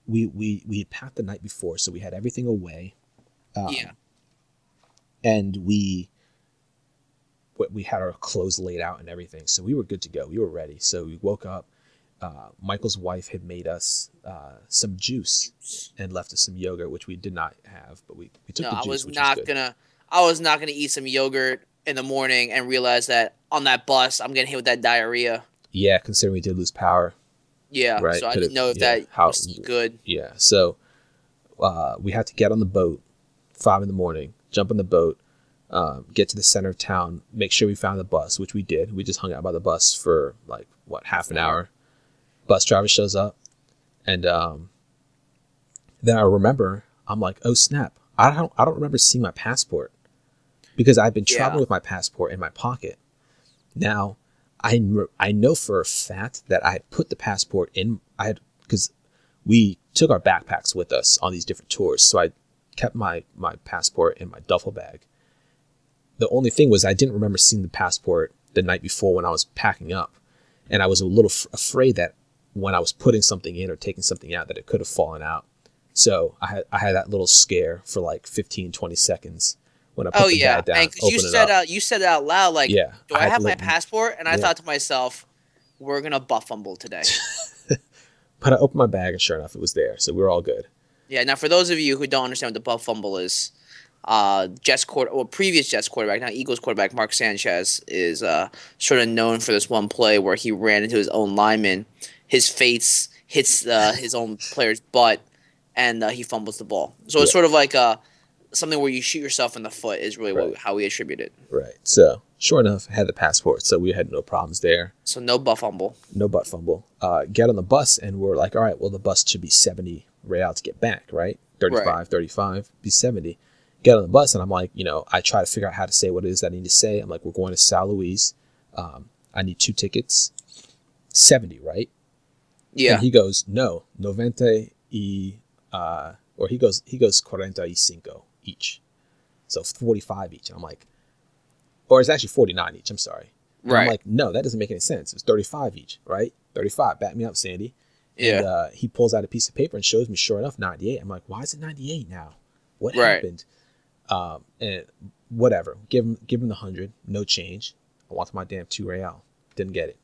Speaker 2: We had packed the night before, so we had everything away.
Speaker 1: Yeah.
Speaker 2: And we had our clothes laid out and everything, so we were good to go. We were ready. So we woke up. Michael's wife had made us some juice and left us some yogurt, which we did not have, but we took
Speaker 1: No,
Speaker 2: the
Speaker 1: I
Speaker 2: juice,
Speaker 1: was
Speaker 2: which
Speaker 1: not
Speaker 2: was good.
Speaker 1: I was not gonna eat some yogurt in the morning and realize that on that bus I'm getting hit with that diarrhea.
Speaker 2: Yeah, considering we did lose power.
Speaker 1: Yeah,
Speaker 2: Right,
Speaker 1: so I
Speaker 2: could've-
Speaker 1: didn't know if
Speaker 2: yeah,
Speaker 1: that
Speaker 2: how-
Speaker 1: was good.
Speaker 2: Yeah, so we had to get on the boat 5 in the morning jump on the boat, get to the center of town, make sure we found the bus, which we did. We just hung out by the bus for like, what, half an hour. Bus driver shows up. And then I remember, I'm like, oh, snap. I don't remember seeing my passport because I've been traveling with my passport in my pocket. Now, I know for a fact that I had put the passport in, because we took our backpacks with us on these different tours. So I kept my passport in my duffel bag. The only thing was I didn't remember seeing the passport the night before when I was packing up. And I was a little afraid that when I was putting something in or taking something out that it could have fallen out. So I had that little scare for like 15, 20 seconds when I put the bag down,
Speaker 1: and you said it out loud, like, do I have my passport? And I thought to myself, we're going to butt fumble today.
Speaker 2: But I opened my bag and sure enough, it was there. So we were all good.
Speaker 1: Yeah, now for those of you who don't understand what the butt fumble is, previous Jets quarterback, now Eagles quarterback, Mark Sanchez, is sort of known for this one play where he ran into his own lineman. His face hits his own player's butt, and he fumbles the ball. So it's sort of like something where you shoot yourself in the foot is really how we attribute it.
Speaker 2: Right. So sure enough, I had the passport, so we had no problems there.
Speaker 1: So no butt fumble.
Speaker 2: No butt fumble. Get on the bus, and we're like, all right, well, the bus should be 70 real to get back, right? 35, be 70. Get on the bus, and I'm like, I try to figure out how to say what it is that I need to say. I'm like, we're going to Sao Luis. I need 2 tickets. 70, right?
Speaker 1: Yeah.
Speaker 2: And he goes, no, 90 y, or he goes 45 each. So 45 each. And I'm like, or it's actually 49 each. I'm sorry. And I'm like, no, that doesn't make any sense. It's 35 each, right? 35. Back me up, Sandy.
Speaker 1: Yeah.
Speaker 2: And he pulls out a piece of paper and shows me, sure enough, 98. I'm like, why is it 98 now? What happened? And whatever. Give him the 100. No change. I wanted my damn 2 real. Didn't get it.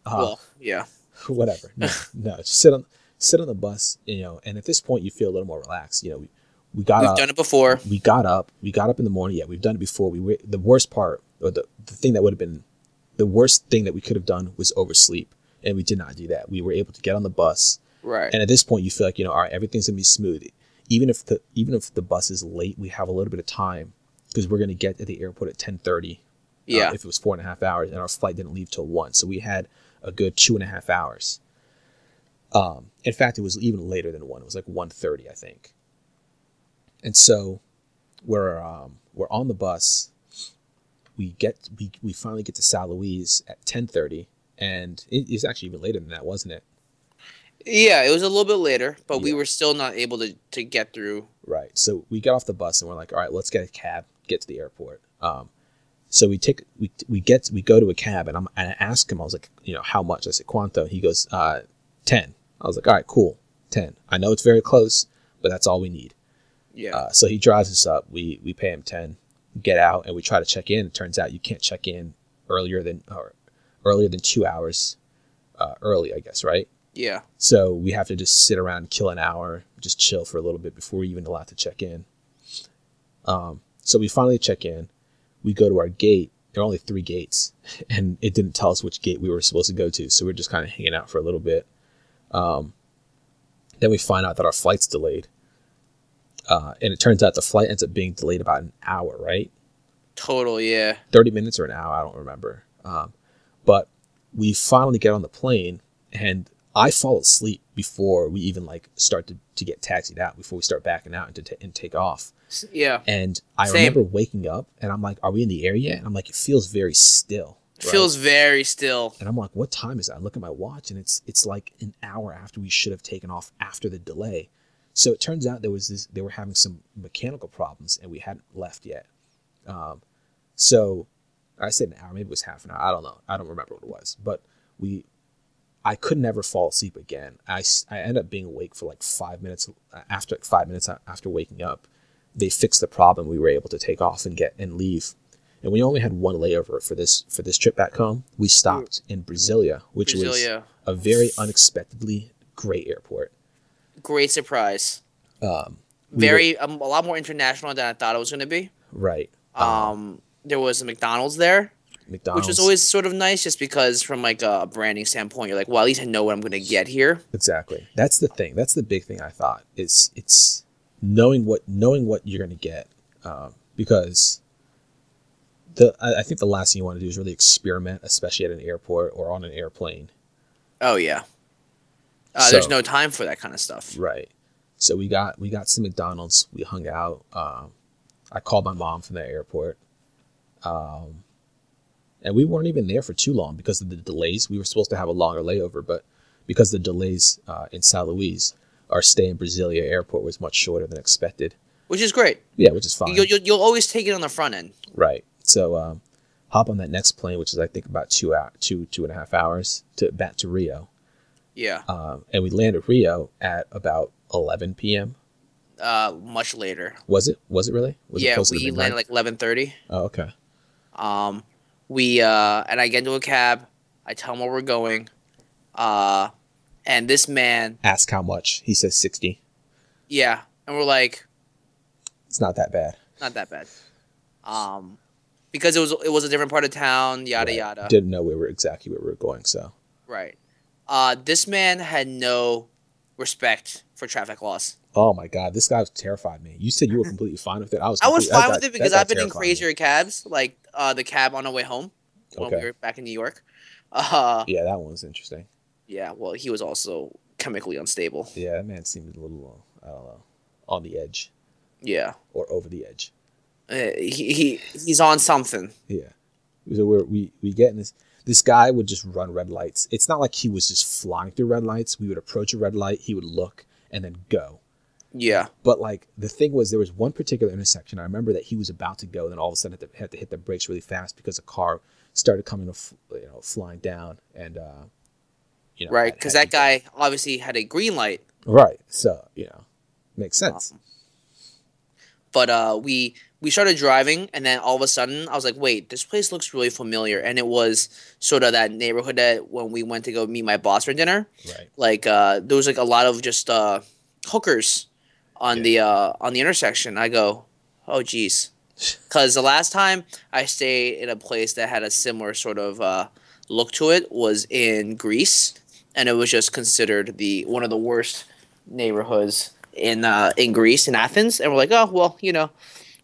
Speaker 1: Well, yeah.
Speaker 2: Whatever. No. Just sit on the bus, and at this point you feel a little more relaxed. We've done
Speaker 1: it before.
Speaker 2: We got up in the morning. Yeah, we've done it before. The worst part, or the thing that would have been the worst thing that we could have done was oversleep, and we did not do that. We were able to get on the bus.
Speaker 1: Right.
Speaker 2: And at this point you feel like, all right, everything's gonna be smooth. Even if the bus is late, we have a little bit of time because we're gonna get at the airport at 10:30.
Speaker 1: Yeah.
Speaker 2: If it was 4.5 hours, and our flight didn't leave till 1, so we had a good 2.5 hours. In fact, it was even later than 1. It was like 1:30, I think. And so we're on the bus. We finally get to Sao Luis at 10:30, and it's actually even later than that, wasn't it?
Speaker 1: Yeah, it was a little bit later, but we were still not able to get through.
Speaker 2: Right. So we got off the bus and we're like, all right, let's get a cab, get to the airport. So we go to a cab, and I asked him, I was like, how much? I said, ¿Cuánto? He goes, 10. I was like, all right, cool, 10. I know it's very close, but that's all we need.
Speaker 1: Yeah.
Speaker 2: So he drives us up. We pay him 10, get out, and we try to check in. It turns out you can't check in earlier than 2 hours early, I guess, right?
Speaker 1: Yeah.
Speaker 2: So we have to just sit around, kill an hour, just chill for a little bit before we're even allowed to check in. So we finally check in. We go to our gate. There are only 3 gates, and it didn't tell us which gate we were supposed to go to. So we're just kind of hanging out for a little bit. Then we find out that our flight's delayed. And it turns out the flight ends up being delayed about an hour, right?
Speaker 1: Total, yeah.
Speaker 2: 30 minutes or an hour, I don't remember. But we finally get on the plane, and I fall asleep before we even start to get taxied out, before we start backing out and take off.
Speaker 1: Yeah.
Speaker 2: And I remember waking up, and I'm like, are we in the air yet? And I'm like, it feels very still.
Speaker 1: It feels very still.
Speaker 2: And I'm like, what time is it? I look at my watch, and it's like an hour after we should have taken off after the delay. So it turns out they were having some mechanical problems, and we hadn't left yet. So I said an hour, maybe it was half an hour. I don't know. I don't remember what it was. But I could never fall asleep again. I ended up being awake for like 5 minutes. After 5 minutes after waking up, they fixed the problem. We were able to take off and leave. And we only had one layover for this trip back home. We stopped in Brasilia, which was a very unexpectedly great airport. Great
Speaker 1: surprise. A lot more international than I thought it was going to be.
Speaker 2: Right.
Speaker 1: There was a McDonald's there, which was always sort of nice, just because from like a branding standpoint, you're like, well, at least I know what I'm going to get here.
Speaker 2: Exactly. That's the thing. That's the big thing I thought. It's knowing what you're going to get. because I think the last thing you want to do is really experiment, especially at an airport or on an airplane.
Speaker 1: Oh yeah. There's
Speaker 2: So
Speaker 1: no time for that kind of stuff.
Speaker 2: right. So we got some McDonald's. We hung out. I called my mom from the airport. And we weren't even there for too long because of the delays. We were supposed to have a longer layover, but because of the delays in Sao Luis, our stay in Brasilia airport was much shorter than expected.
Speaker 1: Which is great.
Speaker 2: Yeah, which is fine.
Speaker 1: You'll always take it on the front end.
Speaker 2: Right. So hop on that next plane, which is I think about 2.5 hours back to Rio.
Speaker 1: Yeah.
Speaker 2: And we landed Rio at about 11 p.m.
Speaker 1: Much later.
Speaker 2: Was it? Was it really? Was it closer to
Speaker 1: we
Speaker 2: midnight?
Speaker 1: landed like 11:30.
Speaker 2: Oh, okay.
Speaker 1: And I get into a cab. I tell him where we're going. And this man.
Speaker 2: Ask how much. He says 60.
Speaker 1: Yeah, and we're like,
Speaker 2: it's not that bad.
Speaker 1: Not that bad. Because it was a different part of town. Yada
Speaker 2: right.
Speaker 1: yada.
Speaker 2: Didn't know exactly where we were going. So.
Speaker 1: Right. This man had no respect for traffic laws.
Speaker 2: Oh my God, this guy terrified me. You said you were completely fine with it. I was
Speaker 1: fine with it because I've been in crazier cabs, like the cab on our way home when we were back in New York.
Speaker 2: Yeah, that one was interesting.
Speaker 1: Yeah, well, he was also chemically unstable.
Speaker 2: Yeah, that man seemed a little, I don't know, on the edge.
Speaker 1: Yeah.
Speaker 2: Or over the edge.
Speaker 1: He's on something.
Speaker 2: Yeah. So we get in this. This guy would just run red lights. It's not like he was just flying through red lights. We would approach a red light, he would look, and then go.
Speaker 1: Yeah.
Speaker 2: But like the thing was, there was one particular intersection. I remember that he was about to go, and then all of a sudden had to hit the brakes really fast because a car started coming, flying down, and
Speaker 1: right, because that guy obviously had a green light.
Speaker 2: Right. So makes sense.
Speaker 1: But we started driving, and then all of a sudden, I was like, wait, this place looks really familiar. And it was sort of that neighborhood that when we went to go meet my boss for dinner.
Speaker 2: Right.
Speaker 1: Like, there was like a lot of just hookers on the intersection. I go, oh, geez. Because the last time I stayed in a place that had a similar sort of look to it was in Greece. And it was just considered one of the worst neighborhoods in Greece, in Athens. And we're like, oh, well,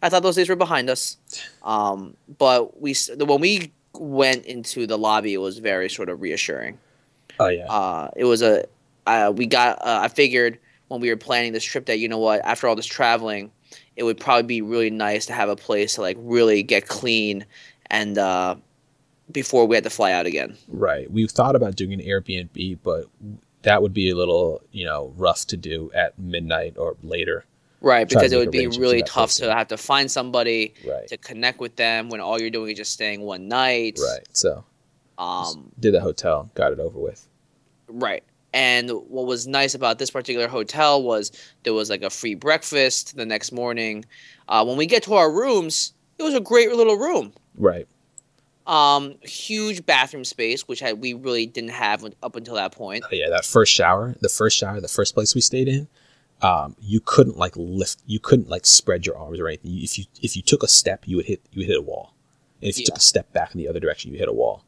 Speaker 1: I thought those days were behind us. But when we went into the lobby, it was very sort of reassuring.
Speaker 2: Oh yeah.
Speaker 1: It was I figured when we were planning this trip that, after all this traveling, it would probably be really nice to have a place to like really get clean and before we had to fly out again.
Speaker 2: Right. We thought about doing an Airbnb, but that would be a little, rough to do at midnight or later.
Speaker 1: Right, because it would be really tough to have to find somebody to connect with them when all you're doing is just staying one night.
Speaker 2: Right. So did the hotel, got it over with.
Speaker 1: Right. And what was nice about this particular hotel was there was like a free breakfast the next morning. When we get to our rooms, it was a great little room.
Speaker 2: Right.
Speaker 1: Huge bathroom space, which we really didn't have up until that point.
Speaker 2: Oh, yeah, the first place we stayed in, you couldn't like lift, you couldn't like spread your arms or anything. If you took a step, you would hit a wall, and if you took a step back in the other direction, you hit a wall.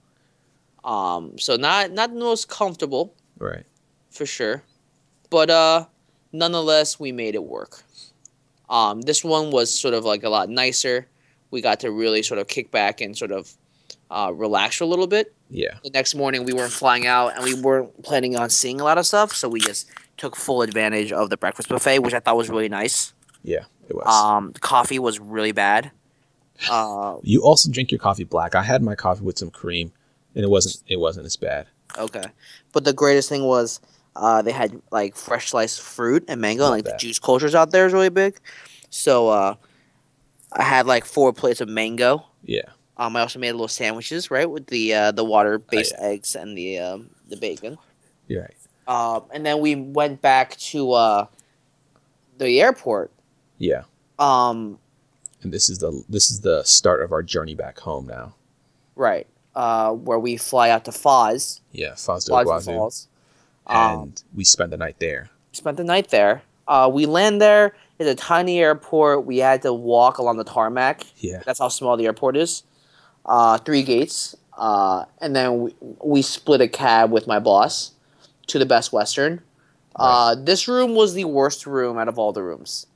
Speaker 1: So not the most comfortable,
Speaker 2: right,
Speaker 1: for sure, but nonetheless, we made it work. This one was sort of like a lot nicer. We got to really sort of kick back and sort of relax for a little bit.
Speaker 2: Yeah.
Speaker 1: The next morning, we weren't flying out, and we weren't planning on seeing a lot of stuff, so we just took full advantage of the breakfast buffet, which I thought was really nice.
Speaker 2: Yeah, it was.
Speaker 1: The coffee was really bad.
Speaker 2: You also drink your coffee black. I had my coffee with some cream, and it wasn't as bad.
Speaker 1: Okay, but the greatest thing was they had like fresh sliced fruit and mango, and like the juice cultures out there is really big. So I had like 4 plates of mango.
Speaker 2: Yeah.
Speaker 1: I also made little sandwiches, right, with the water-based eggs and the bacon.
Speaker 2: You're right.
Speaker 1: And then we went back to the airport.
Speaker 2: Yeah. And this is the start of our journey back home now.
Speaker 1: Right. Where we fly out to Foz.
Speaker 2: Yeah, Foz do Iguazu. And we spent the night there. We land there. It's a tiny airport. We had to walk along the tarmac. Yeah. That's
Speaker 1: how small the airport is. 3 gates. And then we split a cab with my boss to the Best Western. Right. This room was the worst room out of all the rooms.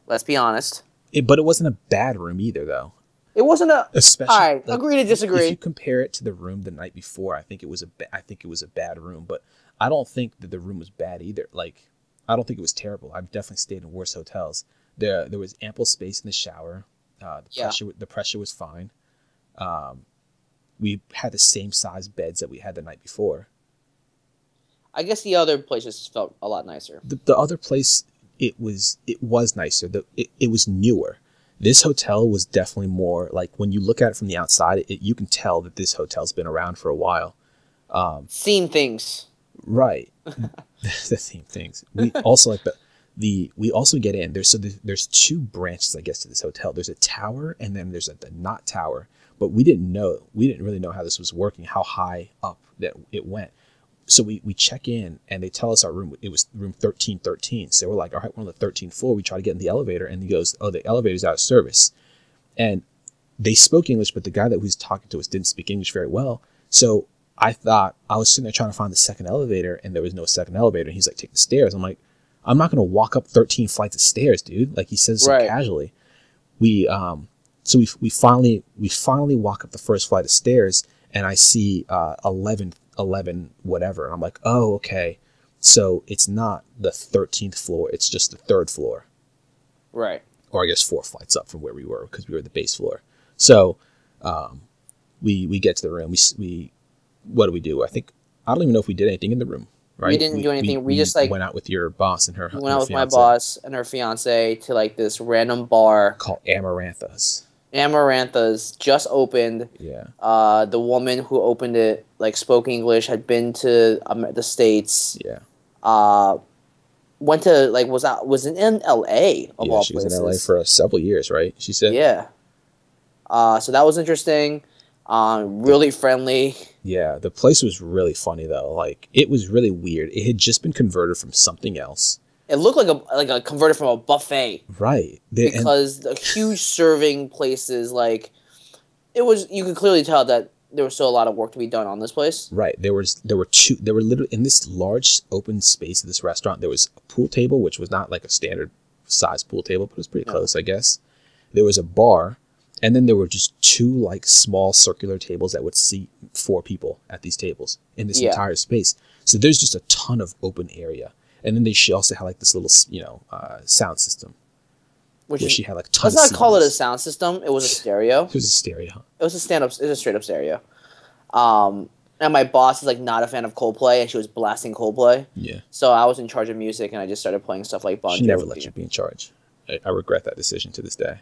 Speaker 1: Let's be honest.
Speaker 2: But it wasn't a bad room either, though.
Speaker 1: It wasn't a. All
Speaker 2: Especially,
Speaker 1: right,
Speaker 2: like,
Speaker 1: agree to
Speaker 2: if you
Speaker 1: disagree.
Speaker 2: compare it to the room the night before, I think it was a bad room. But I don't think that the room was bad either. Like, I don't think it was terrible. I've definitely stayed in worse hotels. There was ample space in the shower.
Speaker 1: Yeah,
Speaker 2: The pressure was fine. We had the same size beds that we had the night before.
Speaker 1: I guess the other places felt a lot nicer.
Speaker 2: The other place, it was nicer. It was newer. This hotel was definitely more like, when you look at it from the outside, you can tell that this hotel's been around for a while.
Speaker 1: Seen things.
Speaker 2: Right. The same things. We also like we also get in. There's two branches, I guess, to this hotel. There's a tower, and then there's the not tower. But we didn't really know how this was working, how high up that it went. So we check in, and they tell us our room. It was room 1313. So we're like, all right, we're on the 13th floor. We try to get in the elevator, and he goes, oh, the elevator's out of service. And they spoke English, but the guy that was talking to us didn't speak English very well. So I thought, I was sitting there trying to find the second elevator, and there was no second elevator. And he's like, take the stairs. I'm like, I'm not going to walk up 13 flights of stairs, dude. Like, he says so
Speaker 1: Right.
Speaker 2: casually. So we finally walk up the first flight of stairs, and I see 11 whatever. And I'm like, oh, okay. So it's not the 13th floor. It's just the third floor.
Speaker 1: Right.
Speaker 2: Or I guess 4 flights up from where we were, because we were the base floor. So we get to the room. We what do we do? I don't even know if we did anything in the room. Right?
Speaker 1: We didn't do anything. We just like
Speaker 2: went out with your boss and her.
Speaker 1: we went out with my boss and her fiance to like this random bar
Speaker 2: called Amaranthas.
Speaker 1: Amaranthas, just opened.
Speaker 2: Yeah.
Speaker 1: The woman who opened it like spoke English, had been to the States.
Speaker 2: Yeah.
Speaker 1: Went to like was in L.A. of all
Speaker 2: she was
Speaker 1: places.
Speaker 2: in LA for several years, right? She said.
Speaker 1: Yeah. So that was interesting. Really friendly.
Speaker 2: Yeah, the place was really funny though. Like, it was really weird. It had just been converted from something else.
Speaker 1: It looked like a converted from a buffet.
Speaker 2: Right.
Speaker 1: Because the huge serving places, like, it was, you could clearly tell that there was still a lot of work to be done on this place.
Speaker 2: Right. There were literally, in this large open space of this restaurant, there was a pool table, which was not like a standard size pool table, but it was pretty close, I guess. There was a bar, and then there were just 2 like small circular tables that would seat 4 people at these tables in this entire space. So there's just a ton of open area. And then she also had like this little, sound system. Which she had like tons of
Speaker 1: Let's not call it a
Speaker 2: CDs.
Speaker 1: sound system. It was a stereo.
Speaker 2: It was a stereo.
Speaker 1: It was a stand-up. It was a straight-up stereo. And my boss is like not a fan of Coldplay, and she was blasting Coldplay.
Speaker 2: Yeah.
Speaker 1: So I was in charge of music, and I just started playing stuff like Bon Jovi.
Speaker 2: She never let you be in charge. I regret that decision to this day.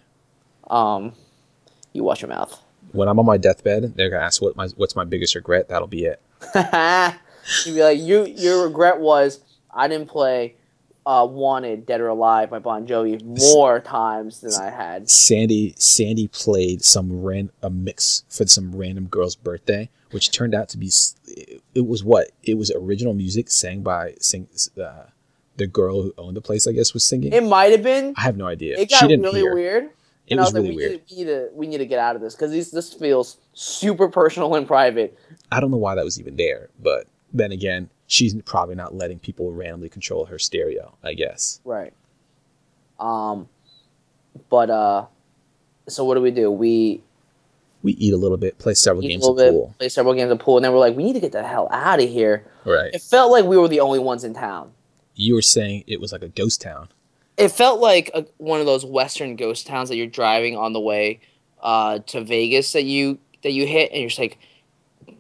Speaker 1: You watch your mouth.
Speaker 2: When I'm on my deathbed, they're gonna ask what's my biggest regret. That'll be it.
Speaker 1: You'd be like, your regret was I didn't play Wanted, Dead or Alive by Bon Jovi more times than I had.
Speaker 2: Sandy played a mix for some random girl's birthday, which turned out to be, it was original music sang by the girl who owned the place, I guess, was singing.
Speaker 1: It might have been.
Speaker 2: I have no idea.
Speaker 1: It got really weird.
Speaker 2: It was really weird.
Speaker 1: We need to get out of this because this feels super personal and private.
Speaker 2: I don't know why that was even there, but then again, she's probably not letting people randomly control her stereo, I guess.
Speaker 1: Right. But so what do? We
Speaker 2: eat a little bit, play several games of pool.
Speaker 1: Play several games of pool, and then we're like, we need to get the hell out of here.
Speaker 2: Right.
Speaker 1: It felt like we were the only ones in town.
Speaker 2: You were saying it was like a ghost town.
Speaker 1: It felt like one of those Western ghost towns that you're driving on the way to Vegas that you hit, and you're just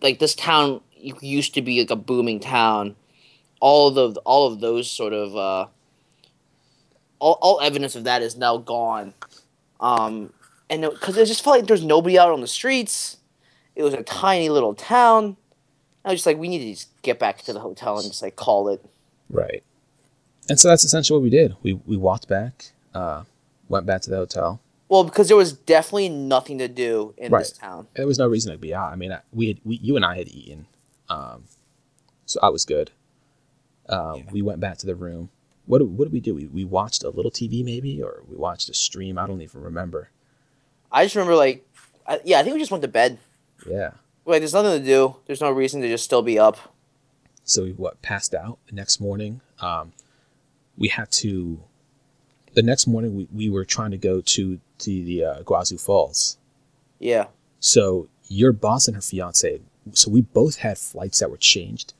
Speaker 1: like this town used to be like a booming town. All of those sort of all evidence of that is now gone. And because it just felt like there's nobody out on the streets. It was a tiny little town. I was just like, we need to just get back to the hotel and just like call it.
Speaker 2: Right. And so that's essentially what we did. We walked back, went back to the hotel.
Speaker 1: Well, because there was definitely nothing to do in this town.
Speaker 2: There was no reason to be out. I mean, you and I had eaten, so I was good. We went back to the room. What did we do? We watched a little TV maybe, or we watched a stream. I don't even remember.
Speaker 1: I just remember I think we just went to bed.
Speaker 2: Yeah.
Speaker 1: Like, there's nothing to do. There's no reason to just still be up.
Speaker 2: So we passed out the next morning. We had to the next morning we were trying to go to the Guazhou Falls.
Speaker 1: Yeah.
Speaker 2: So your boss and her fiance, so we both had flights that were changed.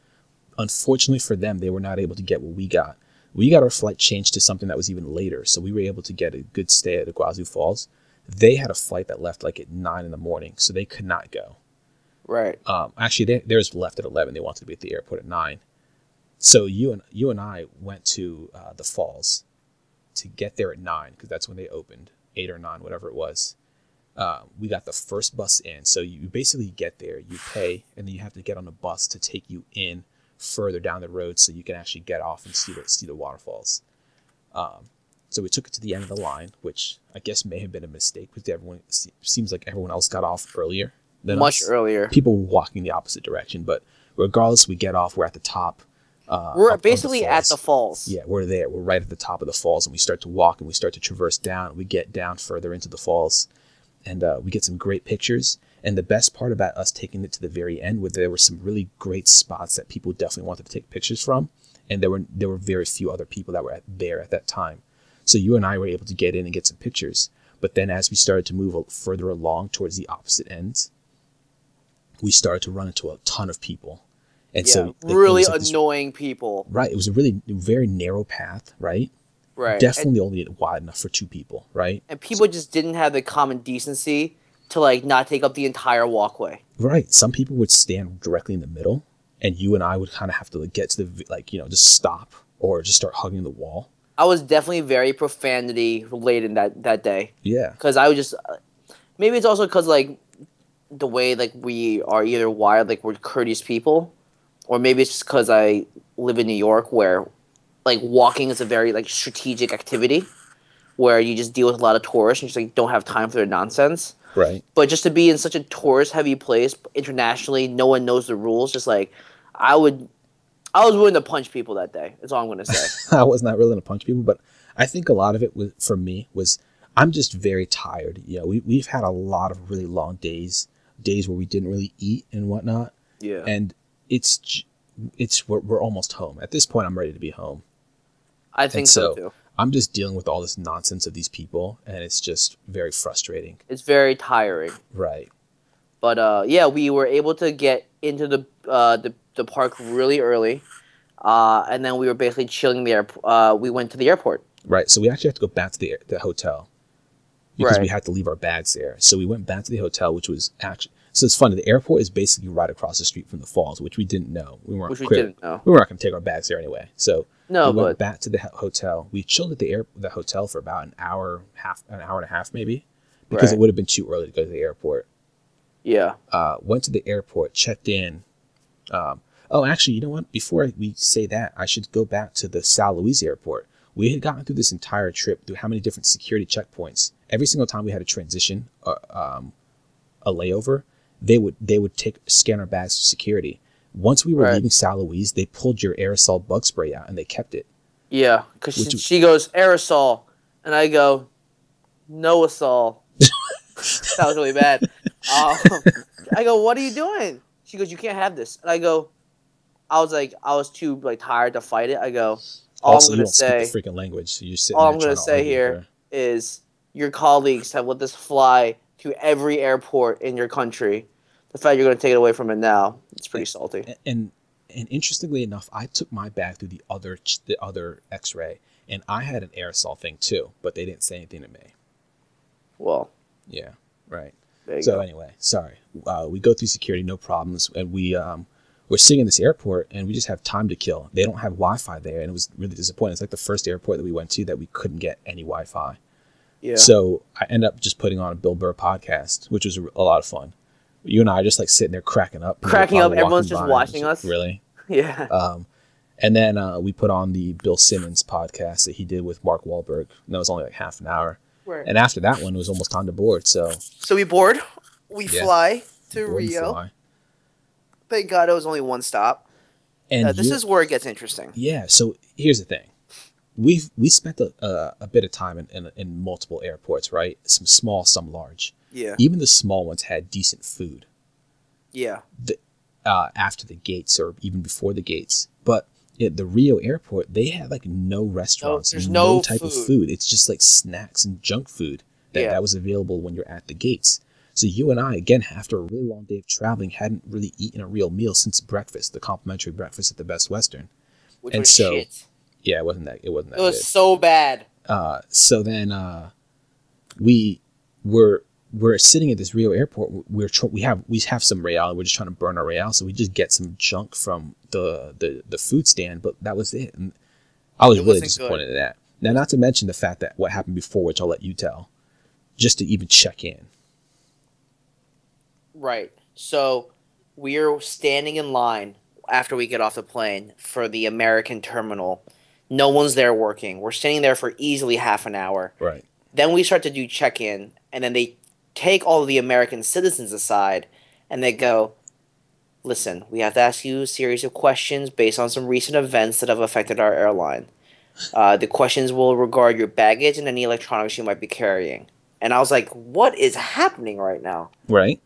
Speaker 2: Unfortunately for them, they were not able to get what we got. We got our flight changed to something that was even later, so we were able to get a good stay at the Guazhou Falls. They had a flight that left like at 9 in the morning, so they could not go.
Speaker 1: Right.
Speaker 2: Actually, theirs left at 11. They wanted to be at the airport at 9. So you and I went to the falls to get there at 9 because that's when they opened, 8 or 9, whatever it was. We got the first bus in. So you basically get there, you pay, and then you have to get on a bus to take you in further down the road so you can actually get off and see the waterfalls. So we took it to the end of the line, which I guess may have been a mistake because seems like everyone else got off earlier than
Speaker 1: Much
Speaker 2: us.
Speaker 1: earlier.
Speaker 2: People were walking the opposite direction, but regardless, we get off. We're at the top.
Speaker 1: We're basically at the falls.
Speaker 2: Yeah, we're there. We're right at the top of the falls, and we start to walk, and we start to traverse down. We get down further into the falls, and we get some great pictures. And the best part about us taking it to the very end was there were some really great spots that people definitely wanted to take pictures from, and there were very few other people that were there at that time. So you and I were able to get in and get some pictures. But then as we started to move further along towards the opposite ends, we started to run into a ton of people. And so
Speaker 1: really annoying people.
Speaker 2: Right. It was a really very narrow path, right?
Speaker 1: Right.
Speaker 2: Definitely only wide enough for 2 people, right?
Speaker 1: And people just didn't have the common decency to like not take up the entire walkway.
Speaker 2: Right. Some people would stand directly in the middle, and you and I would kind of have to like, get to the just stop or just start hugging the wall.
Speaker 1: I was definitely very profanity related that day.
Speaker 2: Yeah.
Speaker 1: Because I would just maybe it's also because like the way like we are either wired, like we're courteous people, or maybe it's just because I live in New York where like walking is a very like strategic activity where you just deal with a lot of tourists and just like don't have time for their nonsense.
Speaker 2: Right.
Speaker 1: But just to be in such a tourist heavy place internationally, no one knows the rules. Just like I was willing to punch people that day. That's all I'm going to say.
Speaker 2: I was not willing to punch people, but I think a lot of it for me was I'm just very tired. You know, we've had a lot of really long days where we didn't really eat and whatnot.
Speaker 1: Yeah.
Speaker 2: And we're almost home. At this point, I'm ready to be home.
Speaker 1: I think so too.
Speaker 2: I'm just dealing with all this nonsense of these people, and it's just very frustrating.
Speaker 1: It's very tiring.
Speaker 2: Right.
Speaker 1: But yeah, we were able to get into the park really early, and then we were basically chilling there. We went to the airport.
Speaker 2: Right. So we actually have to go back to the hotel because we had to leave our bags there. So we went back to the hotel, which was actually. So it's funny. The airport is basically right across the street from the falls, which we didn't know. We weren't going to take our bags there anyway. So we went back to the hotel. We chilled at the hotel for about an hour and a half, maybe, because it would have been too early to go to the airport.
Speaker 1: Yeah.
Speaker 2: Went to the airport, checked in. Actually, you know what? Before we say that, I should go back to the São Luís airport. We had gotten through this entire trip through how many different security checkpoints. Every single time we had a transition, a layover, they would scan our bags to security. Once we were leaving São Luís, they pulled your aerosol bug spray out and they kept it.
Speaker 1: Yeah, because she goes, aerosol. And I go, Noasol. That was really bad. I go, what are you doing? She goes, you can't have this. And I go, I was too like tired to fight it. I go, all I'm going to say,
Speaker 2: speak the freaking language. So you're sitting
Speaker 1: all I'm going to say here is your colleagues have let this fly to every airport in your country. The fact you're going to take it away from it now, it's pretty salty.
Speaker 2: And interestingly enough, I took my bag through the other X-ray, and I had an aerosol thing too, but they didn't say anything to me.
Speaker 1: Well,
Speaker 2: yeah, right.
Speaker 1: So
Speaker 2: anyway, sorry. We go through security, no problems, and we're sitting in this airport, and we just have time to kill. They don't have Wi-Fi there, and it was really disappointing. It's like the first airport that we went to that we couldn't get any Wi-Fi. Yeah. So I ended up just putting on a Bill Burr podcast, which was a lot of fun. You and I are just like sitting there cracking up.
Speaker 1: Everyone's just watching us.
Speaker 2: Really?
Speaker 1: Yeah.
Speaker 2: And then we put on the Bill Simmons podcast that he did with Mark Wahlberg. And that was only like half an hour. Right. And after that one, it was almost time to board. So
Speaker 1: we board. We fly to Rio. Thank God it was only one stop. And this is where it gets interesting.
Speaker 2: Yeah. So here's the thing. We spent a bit of time in multiple airports, right? Some small, some large.
Speaker 1: Yeah.
Speaker 2: Even the small ones had decent food.
Speaker 1: Yeah.
Speaker 2: After the gates or even before the gates. But at the Rio airport, they had like no
Speaker 1: No,
Speaker 2: restaurants,
Speaker 1: there's
Speaker 2: no
Speaker 1: no
Speaker 2: type of
Speaker 1: food.
Speaker 2: food. It's just like snacks and junk food
Speaker 1: Yeah,
Speaker 2: that was available when you're at the gates. So you and I, again, after a really long day of traveling, hadn't really eaten a real meal since breakfast, the complimentary breakfast at the Best Western.
Speaker 1: which
Speaker 2: And
Speaker 1: was
Speaker 2: so,
Speaker 1: shit.
Speaker 2: yeah, it wasn't
Speaker 1: It
Speaker 2: that
Speaker 1: was
Speaker 2: good.
Speaker 1: so bad.
Speaker 2: So then we were we're sitting at this Rio airport. We have some real, and we're just trying to burn our real, so we just get some junk from the food stand. But that was it, and I was
Speaker 1: It
Speaker 2: really
Speaker 1: wasn't good.
Speaker 2: disappointed in that. Now, not to mention the fact that what happened before, which I'll let you tell, just to even check in.
Speaker 1: Right. So we're standing in line after we get off the plane for the American terminal. No one's there working. We're standing there for easily half an hour.
Speaker 2: Right.
Speaker 1: Then we start to do check in, and then they take all of the American citizens aside and they go, listen, we have to ask you a series of questions based on some recent events that have affected our airline. The questions will regard your baggage and any electronics you might be carrying. And I was like, what is happening right now?
Speaker 2: Right.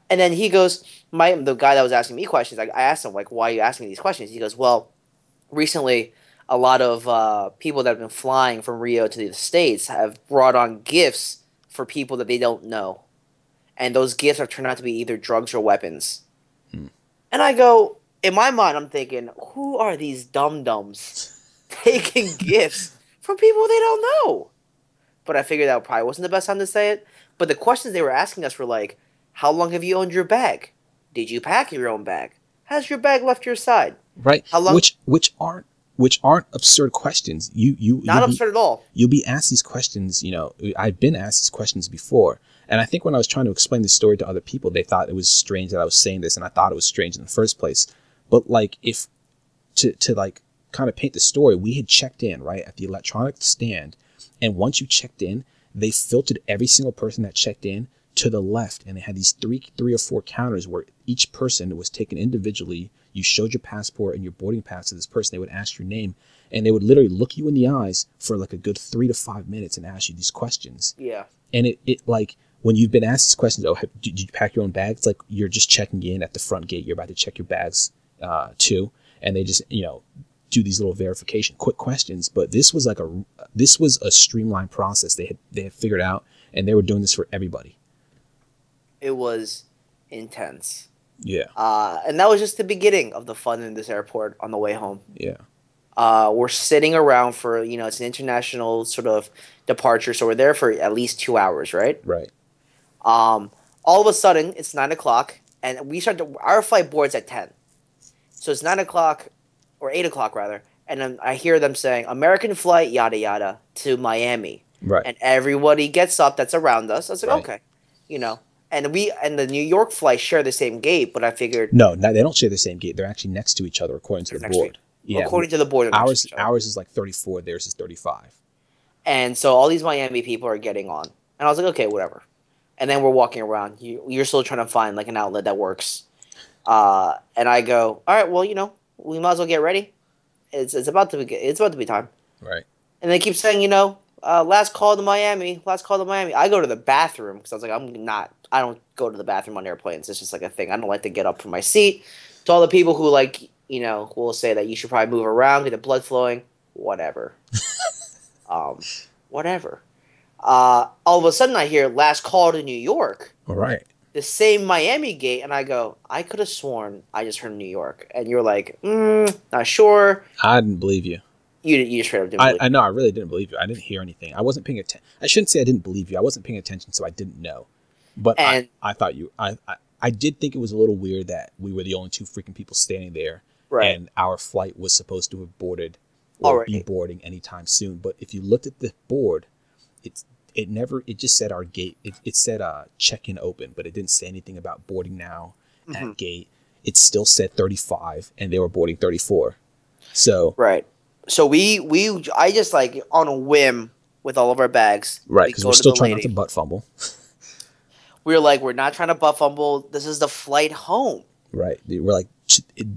Speaker 1: And then he goes, the guy that was asking me questions, I asked him, like, why are you asking me these questions? He goes, well, recently, a lot of people that have been flying from Rio to the States have brought on gifts for people that they don't know. And those gifts have turned out to be either drugs or weapons.
Speaker 2: Hmm.
Speaker 1: And I go, in my mind, I'm thinking, who are these dum-dums taking gifts from people they don't know? But I figured that probably wasn't the best time to say it. But the questions they were asking us were like, how long have you owned your bag? Did you pack your own bag? Has your bag left your side?
Speaker 2: Right.
Speaker 1: How long?
Speaker 2: Which aren't absurd questions.
Speaker 1: Not absurd at all.
Speaker 2: You'll be asked these questions. I've been asked these questions before, and I think when I was trying to explain this story to other people, they thought it was strange that I was saying this, and I thought it was strange in the first place. But like, if to like kind of paint the story, we had checked in right at the electronic stand, and once you checked in, they filtered every single person that checked in to the left, and they had these three or four counters where each person was taken individually. You showed your passport and your boarding pass to this person. They would ask your name, and they would literally look you in the eyes for like a good 3 to 5 minutes and ask you these questions.
Speaker 1: Yeah.
Speaker 2: And it like, when you've been asked these questions, did you pack your own bag? It's like you're just checking in at the front gate. You're about to check your bags too, and they just do these little quick questions. But this was a streamlined process they had figured out, and they were doing this for everybody.
Speaker 1: It was intense.
Speaker 2: Yeah.
Speaker 1: And that was just the beginning of the fun in this airport on the way home.
Speaker 2: Yeah.
Speaker 1: We're sitting around for, it's an international sort of departure, so we're there for at least 2 hours, right?
Speaker 2: Right.
Speaker 1: All of a sudden, it's 9 o'clock, and our flight boards at 10. So it's 9 o'clock, or 8 o'clock rather, and then I hear them saying, American flight, yada yada, to Miami.
Speaker 2: Right.
Speaker 1: And everybody gets up that's around us. I was like,
Speaker 2: Right.
Speaker 1: okay. And the New York flight share the same gate, but I figured
Speaker 2: No, they don't share the same gate. They're actually next to each other according to the
Speaker 1: next to
Speaker 2: board. Yeah.
Speaker 1: according to the board, they're next to each other.
Speaker 2: Ours is like 34. Theirs is 35.
Speaker 1: And so all these Miami people are getting on, and I was like, okay, whatever. And then we're walking around. You're still trying to find like an outlet that works. And I go, all right, well, we might as well get ready. It's about to be time.
Speaker 2: Right.
Speaker 1: And they keep saying, last call to Miami, last call to Miami. I go to the bathroom because I was like, I don't go to the bathroom on airplanes. It's just like a thing. I don't like to get up from my seat. To all the people who will say that you should probably move around, get the blood flowing, whatever. Whatever. All of a sudden I hear last call to New York.
Speaker 2: All right.
Speaker 1: The same Miami gate, and I go, I could have sworn I just heard New York. And you're like, not sure.
Speaker 2: I didn't believe you.
Speaker 1: You straight up didn't believe
Speaker 2: I know, I really didn't believe you. I didn't hear anything. I wasn't paying attention. I shouldn't say I didn't believe you. I wasn't paying attention, so I didn't know. But I thought I did think it was a little weird that we were the only two freaking people standing there.
Speaker 1: Right.
Speaker 2: And our flight was supposed to have boarded or be boarding anytime soon. But if you looked at the board, it just said our gate. It said check-in open, but it didn't say anything about boarding now at gate. It still said 35, and they were boarding 34. So
Speaker 1: right. So I just like on a whim with all of our bags.
Speaker 2: Right, because we're still trying not to butt fumble.
Speaker 1: We were like, we're not trying to butt fumble. This is the flight home.
Speaker 2: Right. We're like,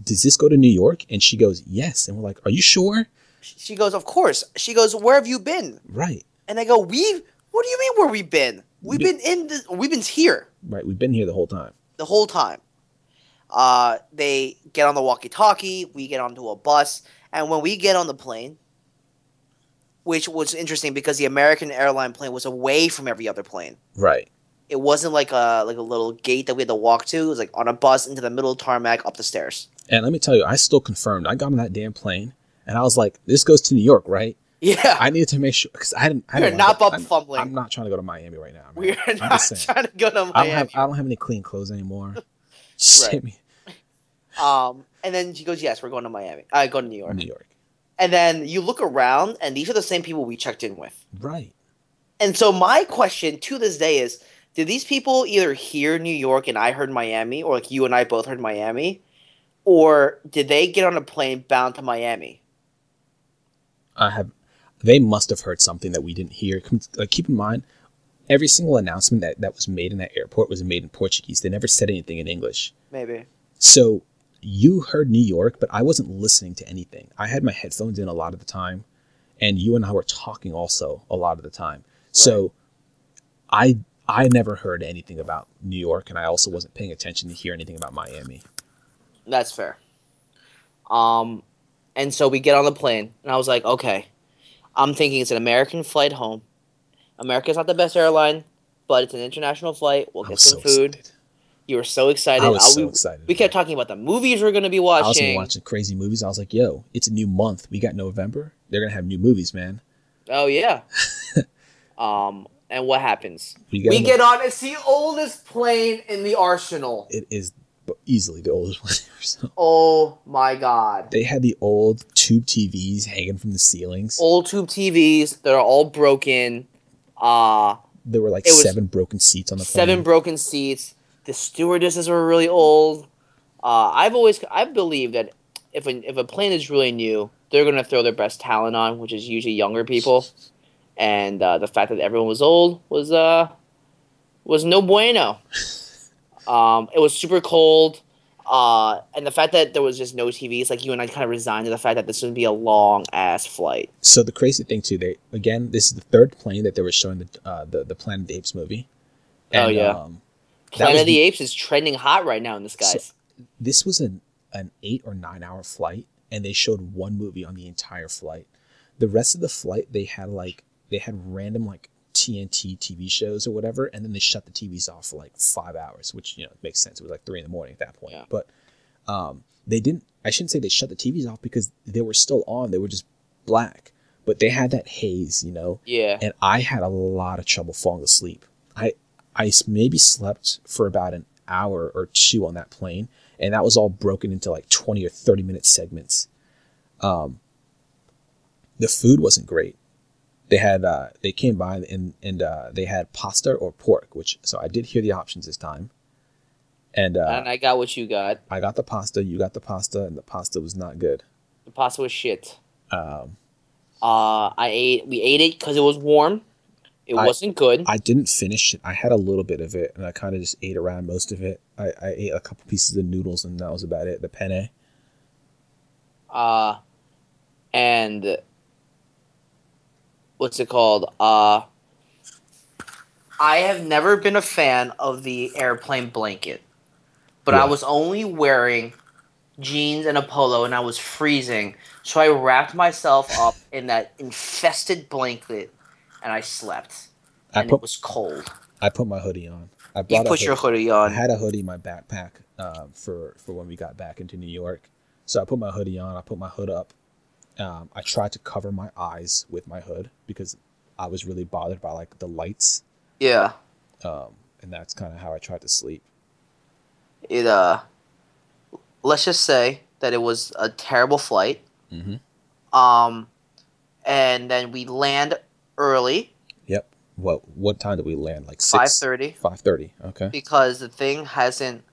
Speaker 2: does this go to New York? And she goes, yes. And we're like, are you sure?
Speaker 1: She goes, of course. She goes, where have you been?
Speaker 2: Right.
Speaker 1: And I go, what do you mean where we've been? We've been here.
Speaker 2: Right. We've been here the whole time.
Speaker 1: The whole time. They get on the walkie-talkie. We get onto a bus. And when we get on the plane, which was interesting because the American airline plane was away from every other plane.
Speaker 2: Right.
Speaker 1: It wasn't like a little gate that we had to walk to. It was like on a bus into the middle of tarmac up the stairs.
Speaker 2: And let me tell you, I still confirmed. I got on that damn plane, and I was like, "This goes to New York, right?"
Speaker 1: Yeah.
Speaker 2: I needed to make sure because I didn't.
Speaker 1: We're not up fumbling.
Speaker 2: I'm not trying to go to Miami right now. Man.
Speaker 1: We're
Speaker 2: I'm
Speaker 1: not
Speaker 2: just saying.
Speaker 1: trying to go to Miami.
Speaker 2: I don't have any clean clothes anymore. Just
Speaker 1: Right.
Speaker 2: hit me.
Speaker 1: And then she goes, "Yes, we're going to Miami. I go to New York."
Speaker 2: New York.
Speaker 1: And then you look around, and these are the same people we checked in with.
Speaker 2: Right.
Speaker 1: And so my question to this day is, did these people either hear New York and I heard Miami, or like you and I both heard Miami, or did they get on a plane bound to Miami?
Speaker 2: They must have heard something that we didn't hear. Like, keep in mind, every single announcement that was made in that airport was made in Portuguese. They never said anything in English.
Speaker 1: Maybe.
Speaker 2: So you heard New York, but I wasn't listening to anything. I had my headphones in a lot of the time, and you and I were talking also a lot of the time. Right. So I never heard anything about New York, and I also wasn't paying attention to hear anything about Miami.
Speaker 1: That's fair. And so we get on the plane, and I was like, okay, I'm thinking it's an American flight home. America's not the best airline, but it's an international flight. We'll get some food.
Speaker 2: Excited.
Speaker 1: You were so excited.
Speaker 2: I was so excited.
Speaker 1: We kept talking about the movies we're going to be watching.
Speaker 2: I was going to watch crazy movies. I was like, yo, it's a new month. We got November. They're going to have new movies, man.
Speaker 1: Oh, yeah. And what happens? We
Speaker 2: get
Speaker 1: on. It's the oldest plane in the arsenal.
Speaker 2: It is easily the oldest one in the arsenal.
Speaker 1: Oh, my God.
Speaker 2: They had the old tube TVs hanging from the ceilings.
Speaker 1: Old tube TVs that are all broken.
Speaker 2: There were like 7 broken seats on the plane.
Speaker 1: 7 broken seats. The stewardesses were really old. I believe that if a plane is really new, they're gonna throw their best talent on, which is usually younger people. And the fact that everyone was old was no bueno. It was super cold, and the fact that there was just no TVs, like you and I kind of resigned to the fact that this would be a long ass flight.
Speaker 2: So the crazy thing too, this is the 3rd plane that they were showing the Planet of the Apes movie. And,
Speaker 1: oh yeah. Planet of the Apes is trending hot right now in the skies.
Speaker 2: So this was an 8 or 9 hour flight, and they showed one movie on the entire flight. The rest of the flight, they had random like TNT TV shows or whatever, and then they shut the TVs off for like 5 hours, which makes sense. It was like 3 a.m. at that point. Yeah. But they didn't. I shouldn't say they shut the TVs off because they were still on. They were just black, but they had that haze,
Speaker 1: Yeah.
Speaker 2: And I had a lot of trouble falling asleep. I maybe slept for about an hour or 2 on that plane, and that was all broken into like 20 or 30 minute segments. The food wasn't great. They came by and they had pasta or pork, so I did hear the options this time. And
Speaker 1: I got what you got.
Speaker 2: I got the pasta, you got the pasta, and the pasta was not good.
Speaker 1: The pasta was shit. We ate it because it was warm. It wasn't good.
Speaker 2: I didn't finish it. I had a little bit of it, and I kind of just ate around most of it. I ate a couple pieces of noodles, and that was about it. The penne.
Speaker 1: And what's it called? I have never been a fan of the airplane blanket, but I was only wearing jeans and a polo, and I was freezing, so I wrapped myself up in that infested blanket. And I slept, and it was cold.
Speaker 2: I put my hoodie on.
Speaker 1: You put your hoodie on.
Speaker 2: I had a hoodie in my backpack for when we got back into New York. So I put my hoodie on. I put my hood up. I tried to cover my eyes with my hood because I was really bothered by like the lights.
Speaker 1: Yeah.
Speaker 2: And that's kind of how I tried to sleep.
Speaker 1: Let's just say that it was a terrible flight.
Speaker 2: Mm-hmm.
Speaker 1: And then we land early.
Speaker 2: Yep. What time did we land? Like
Speaker 1: 5:30.
Speaker 2: 5:30. Okay.
Speaker 1: Because the thing hasn't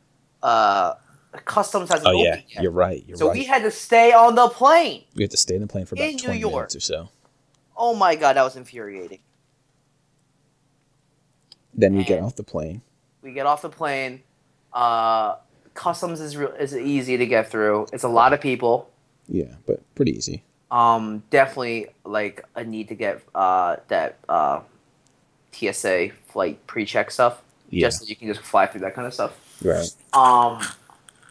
Speaker 1: customs hasn't opened yet.
Speaker 2: You're right.
Speaker 1: So we had to stay on the plane.
Speaker 2: We had to stay in the plane for about 20 minutes or so.
Speaker 1: Oh my God, that was infuriating.
Speaker 2: Then we get off the plane.
Speaker 1: We get off the plane. Customs is easy to get through. It's a lot of people.
Speaker 2: Yeah, but pretty easy.
Speaker 1: Definitely like a need to get that TSA flight pre-check stuff, just so you can just fly through that kind of stuff.
Speaker 2: Right.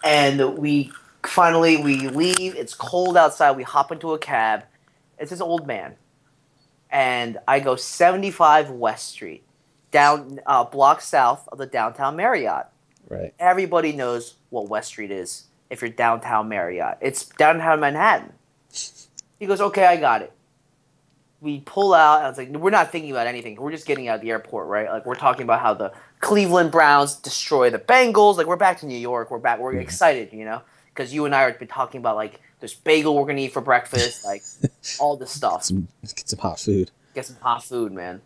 Speaker 1: And we finally we leave. It's cold outside. We hop into a cab. It's this old man, and I go 75 West Street, down block south of the downtown Marriott.
Speaker 2: Right.
Speaker 1: Everybody knows what West Street is if you're downtown Marriott. It's downtown Manhattan. He goes, okay, I got it. We pull out, and I was like, we're not thinking about anything. We're just getting out of the airport, right? Like, we're talking about how the Cleveland Browns destroy the Bengals. Like, we're back to New York. We're back. We're excited, you know? Because you and I have been talking about, like, this bagel we're going to eat for breakfast, like, all this stuff.
Speaker 2: Get some hot food.
Speaker 1: Get some hot food, man.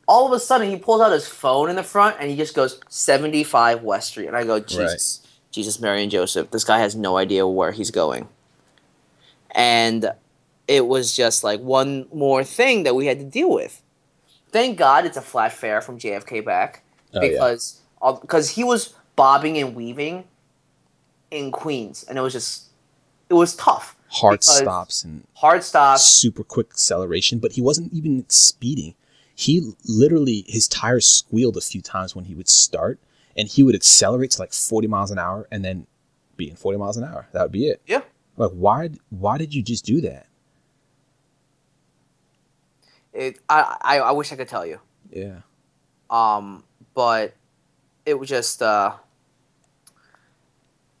Speaker 1: All of a sudden, he pulls out his phone in the front, and he just goes, 75 West Street. And I go, Jesus, right. Jesus, Mary, and Joseph. This guy has no idea where he's going. And it was just like one more thing that we had to deal with. Thank God it's a flat fare from JFK back because he was bobbing and weaving in Queens, and it was tough.
Speaker 2: Hard stops, super quick acceleration, but he wasn't even speeding. He literally, his tires squealed a few times when he would start, and he would accelerate to like 40 miles an hour and then be in 40 miles an hour. That would be it.
Speaker 1: Yeah.
Speaker 2: Like, why did you just do that?
Speaker 1: I wish I could tell you.
Speaker 2: Yeah.
Speaker 1: But it was just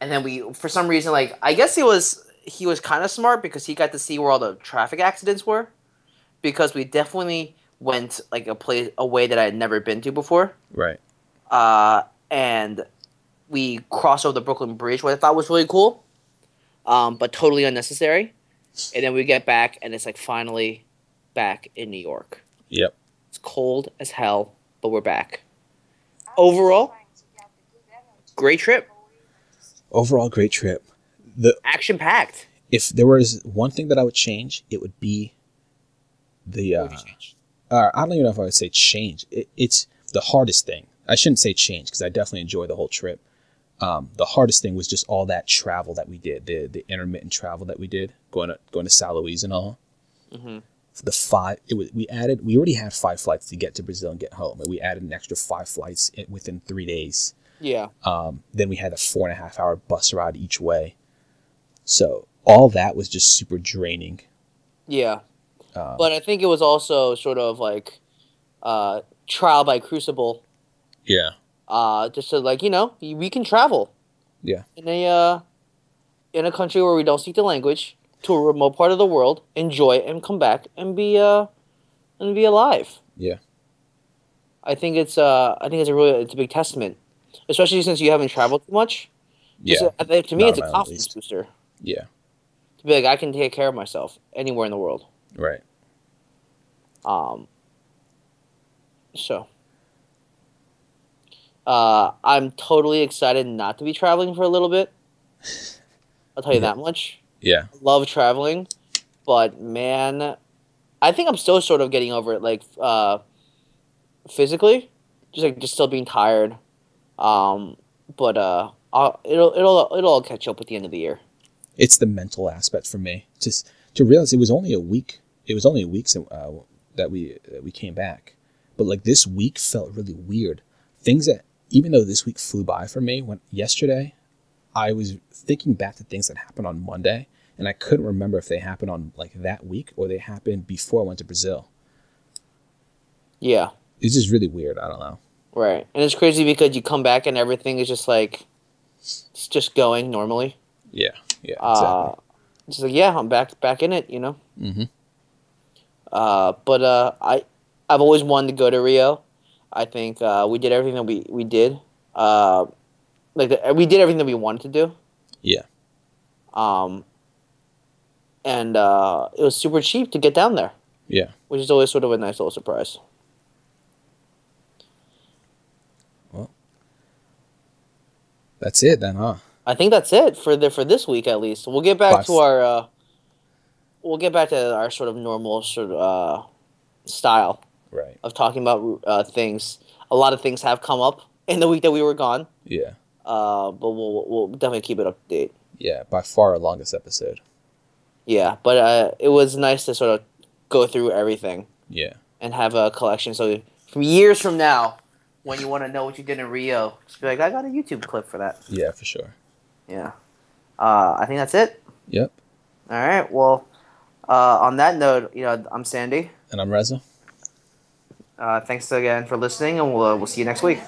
Speaker 1: and then we, for some reason, like, I guess he was kind of smart because he got to see where all the traffic accidents were, because we definitely went like a way that I had never been to before.
Speaker 2: Right.
Speaker 1: And we crossed over the Brooklyn Bridge, what I thought was really cool, but totally unnecessary. And then we get back, and it's like finally back in New York.
Speaker 2: Yep.
Speaker 1: It's cold as hell, but we're back. Overall, great trip.
Speaker 2: Overall, great trip.
Speaker 1: Action-packed.
Speaker 2: If there was one thing that I would change, it would be the...
Speaker 1: What would you change?
Speaker 2: I don't even know if I would say change. It's the hardest thing. I shouldn't say change, because I definitely enjoyed the whole trip. The hardest thing was just all that travel that we did, the intermittent travel that we did, going to São Luís and all.
Speaker 1: Mm-hmm.
Speaker 2: We already had 5 flights to get to Brazil and get home, and we added an extra 5 flights within 3 days.
Speaker 1: Yeah.
Speaker 2: Then we had a 4.5 hour bus ride each way. So all that was just super draining.
Speaker 1: Yeah. But I think it was also sort of like trial by crucible.
Speaker 2: Yeah.
Speaker 1: Just to, like, you know, we can travel.
Speaker 2: Yeah.
Speaker 1: In a country where we don't speak the language, to a remote part of the world, enjoy it, and come back and be alive.
Speaker 2: Yeah.
Speaker 1: I think it's a big testament, especially since you haven't traveled too much.
Speaker 2: Yeah.
Speaker 1: To me, it's a confidence booster.
Speaker 2: Yeah.
Speaker 1: To be like, I can take care of myself anywhere in the world.
Speaker 2: Right.
Speaker 1: So. I'm totally excited not to be traveling for a little bit. I'll tell you that much.
Speaker 2: Yeah.
Speaker 1: I love traveling, but man, I think I'm still sort of getting over it, like, physically, just still being tired. But it'll all catch up at the end of the year.
Speaker 2: It's the mental aspect for me. Just to realize it was only a week. It was only a week that we came back, but like this week felt really weird. Things that, even though this week flew by for me, yesterday I was thinking back to things that happened on Monday, and I couldn't remember if they happened on like that week or they happened before I went to Brazil.
Speaker 1: Yeah.
Speaker 2: It's just really weird. I don't know.
Speaker 1: Right. And it's crazy because you come back and everything is just like, it's just going normally.
Speaker 2: Yeah. Yeah. Exactly.
Speaker 1: Just like, yeah, I'm back in it, you know?
Speaker 2: Mm-hmm.
Speaker 1: But I've always wanted to go to Rio. I think we did everything that we did. We did everything that we wanted to do.
Speaker 2: Yeah.
Speaker 1: And it was super cheap to get down there.
Speaker 2: Yeah.
Speaker 1: Which is always sort of a nice little surprise.
Speaker 2: Well, that's it then, huh?
Speaker 1: I think that's it for this week at least. We'll get back to our sort of normal sort of style.
Speaker 2: Right.
Speaker 1: Of talking about things. A lot of things have come up in the week that we were gone.
Speaker 2: Yeah.
Speaker 1: But we'll definitely keep it up to date.
Speaker 2: Yeah, by far our longest episode.
Speaker 1: Yeah, but it was nice to sort of go through everything.
Speaker 2: Yeah.
Speaker 1: And have a collection. So from years from now, when you want to know what you did in Rio, just be like, I got a YouTube clip for that.
Speaker 2: Yeah, for sure.
Speaker 1: Yeah. I think that's it.
Speaker 2: Yep.
Speaker 1: All right. Well, on that note, I'm Sandy.
Speaker 2: And I'm Reza.
Speaker 1: Thanks again for listening, and we'll see you next week.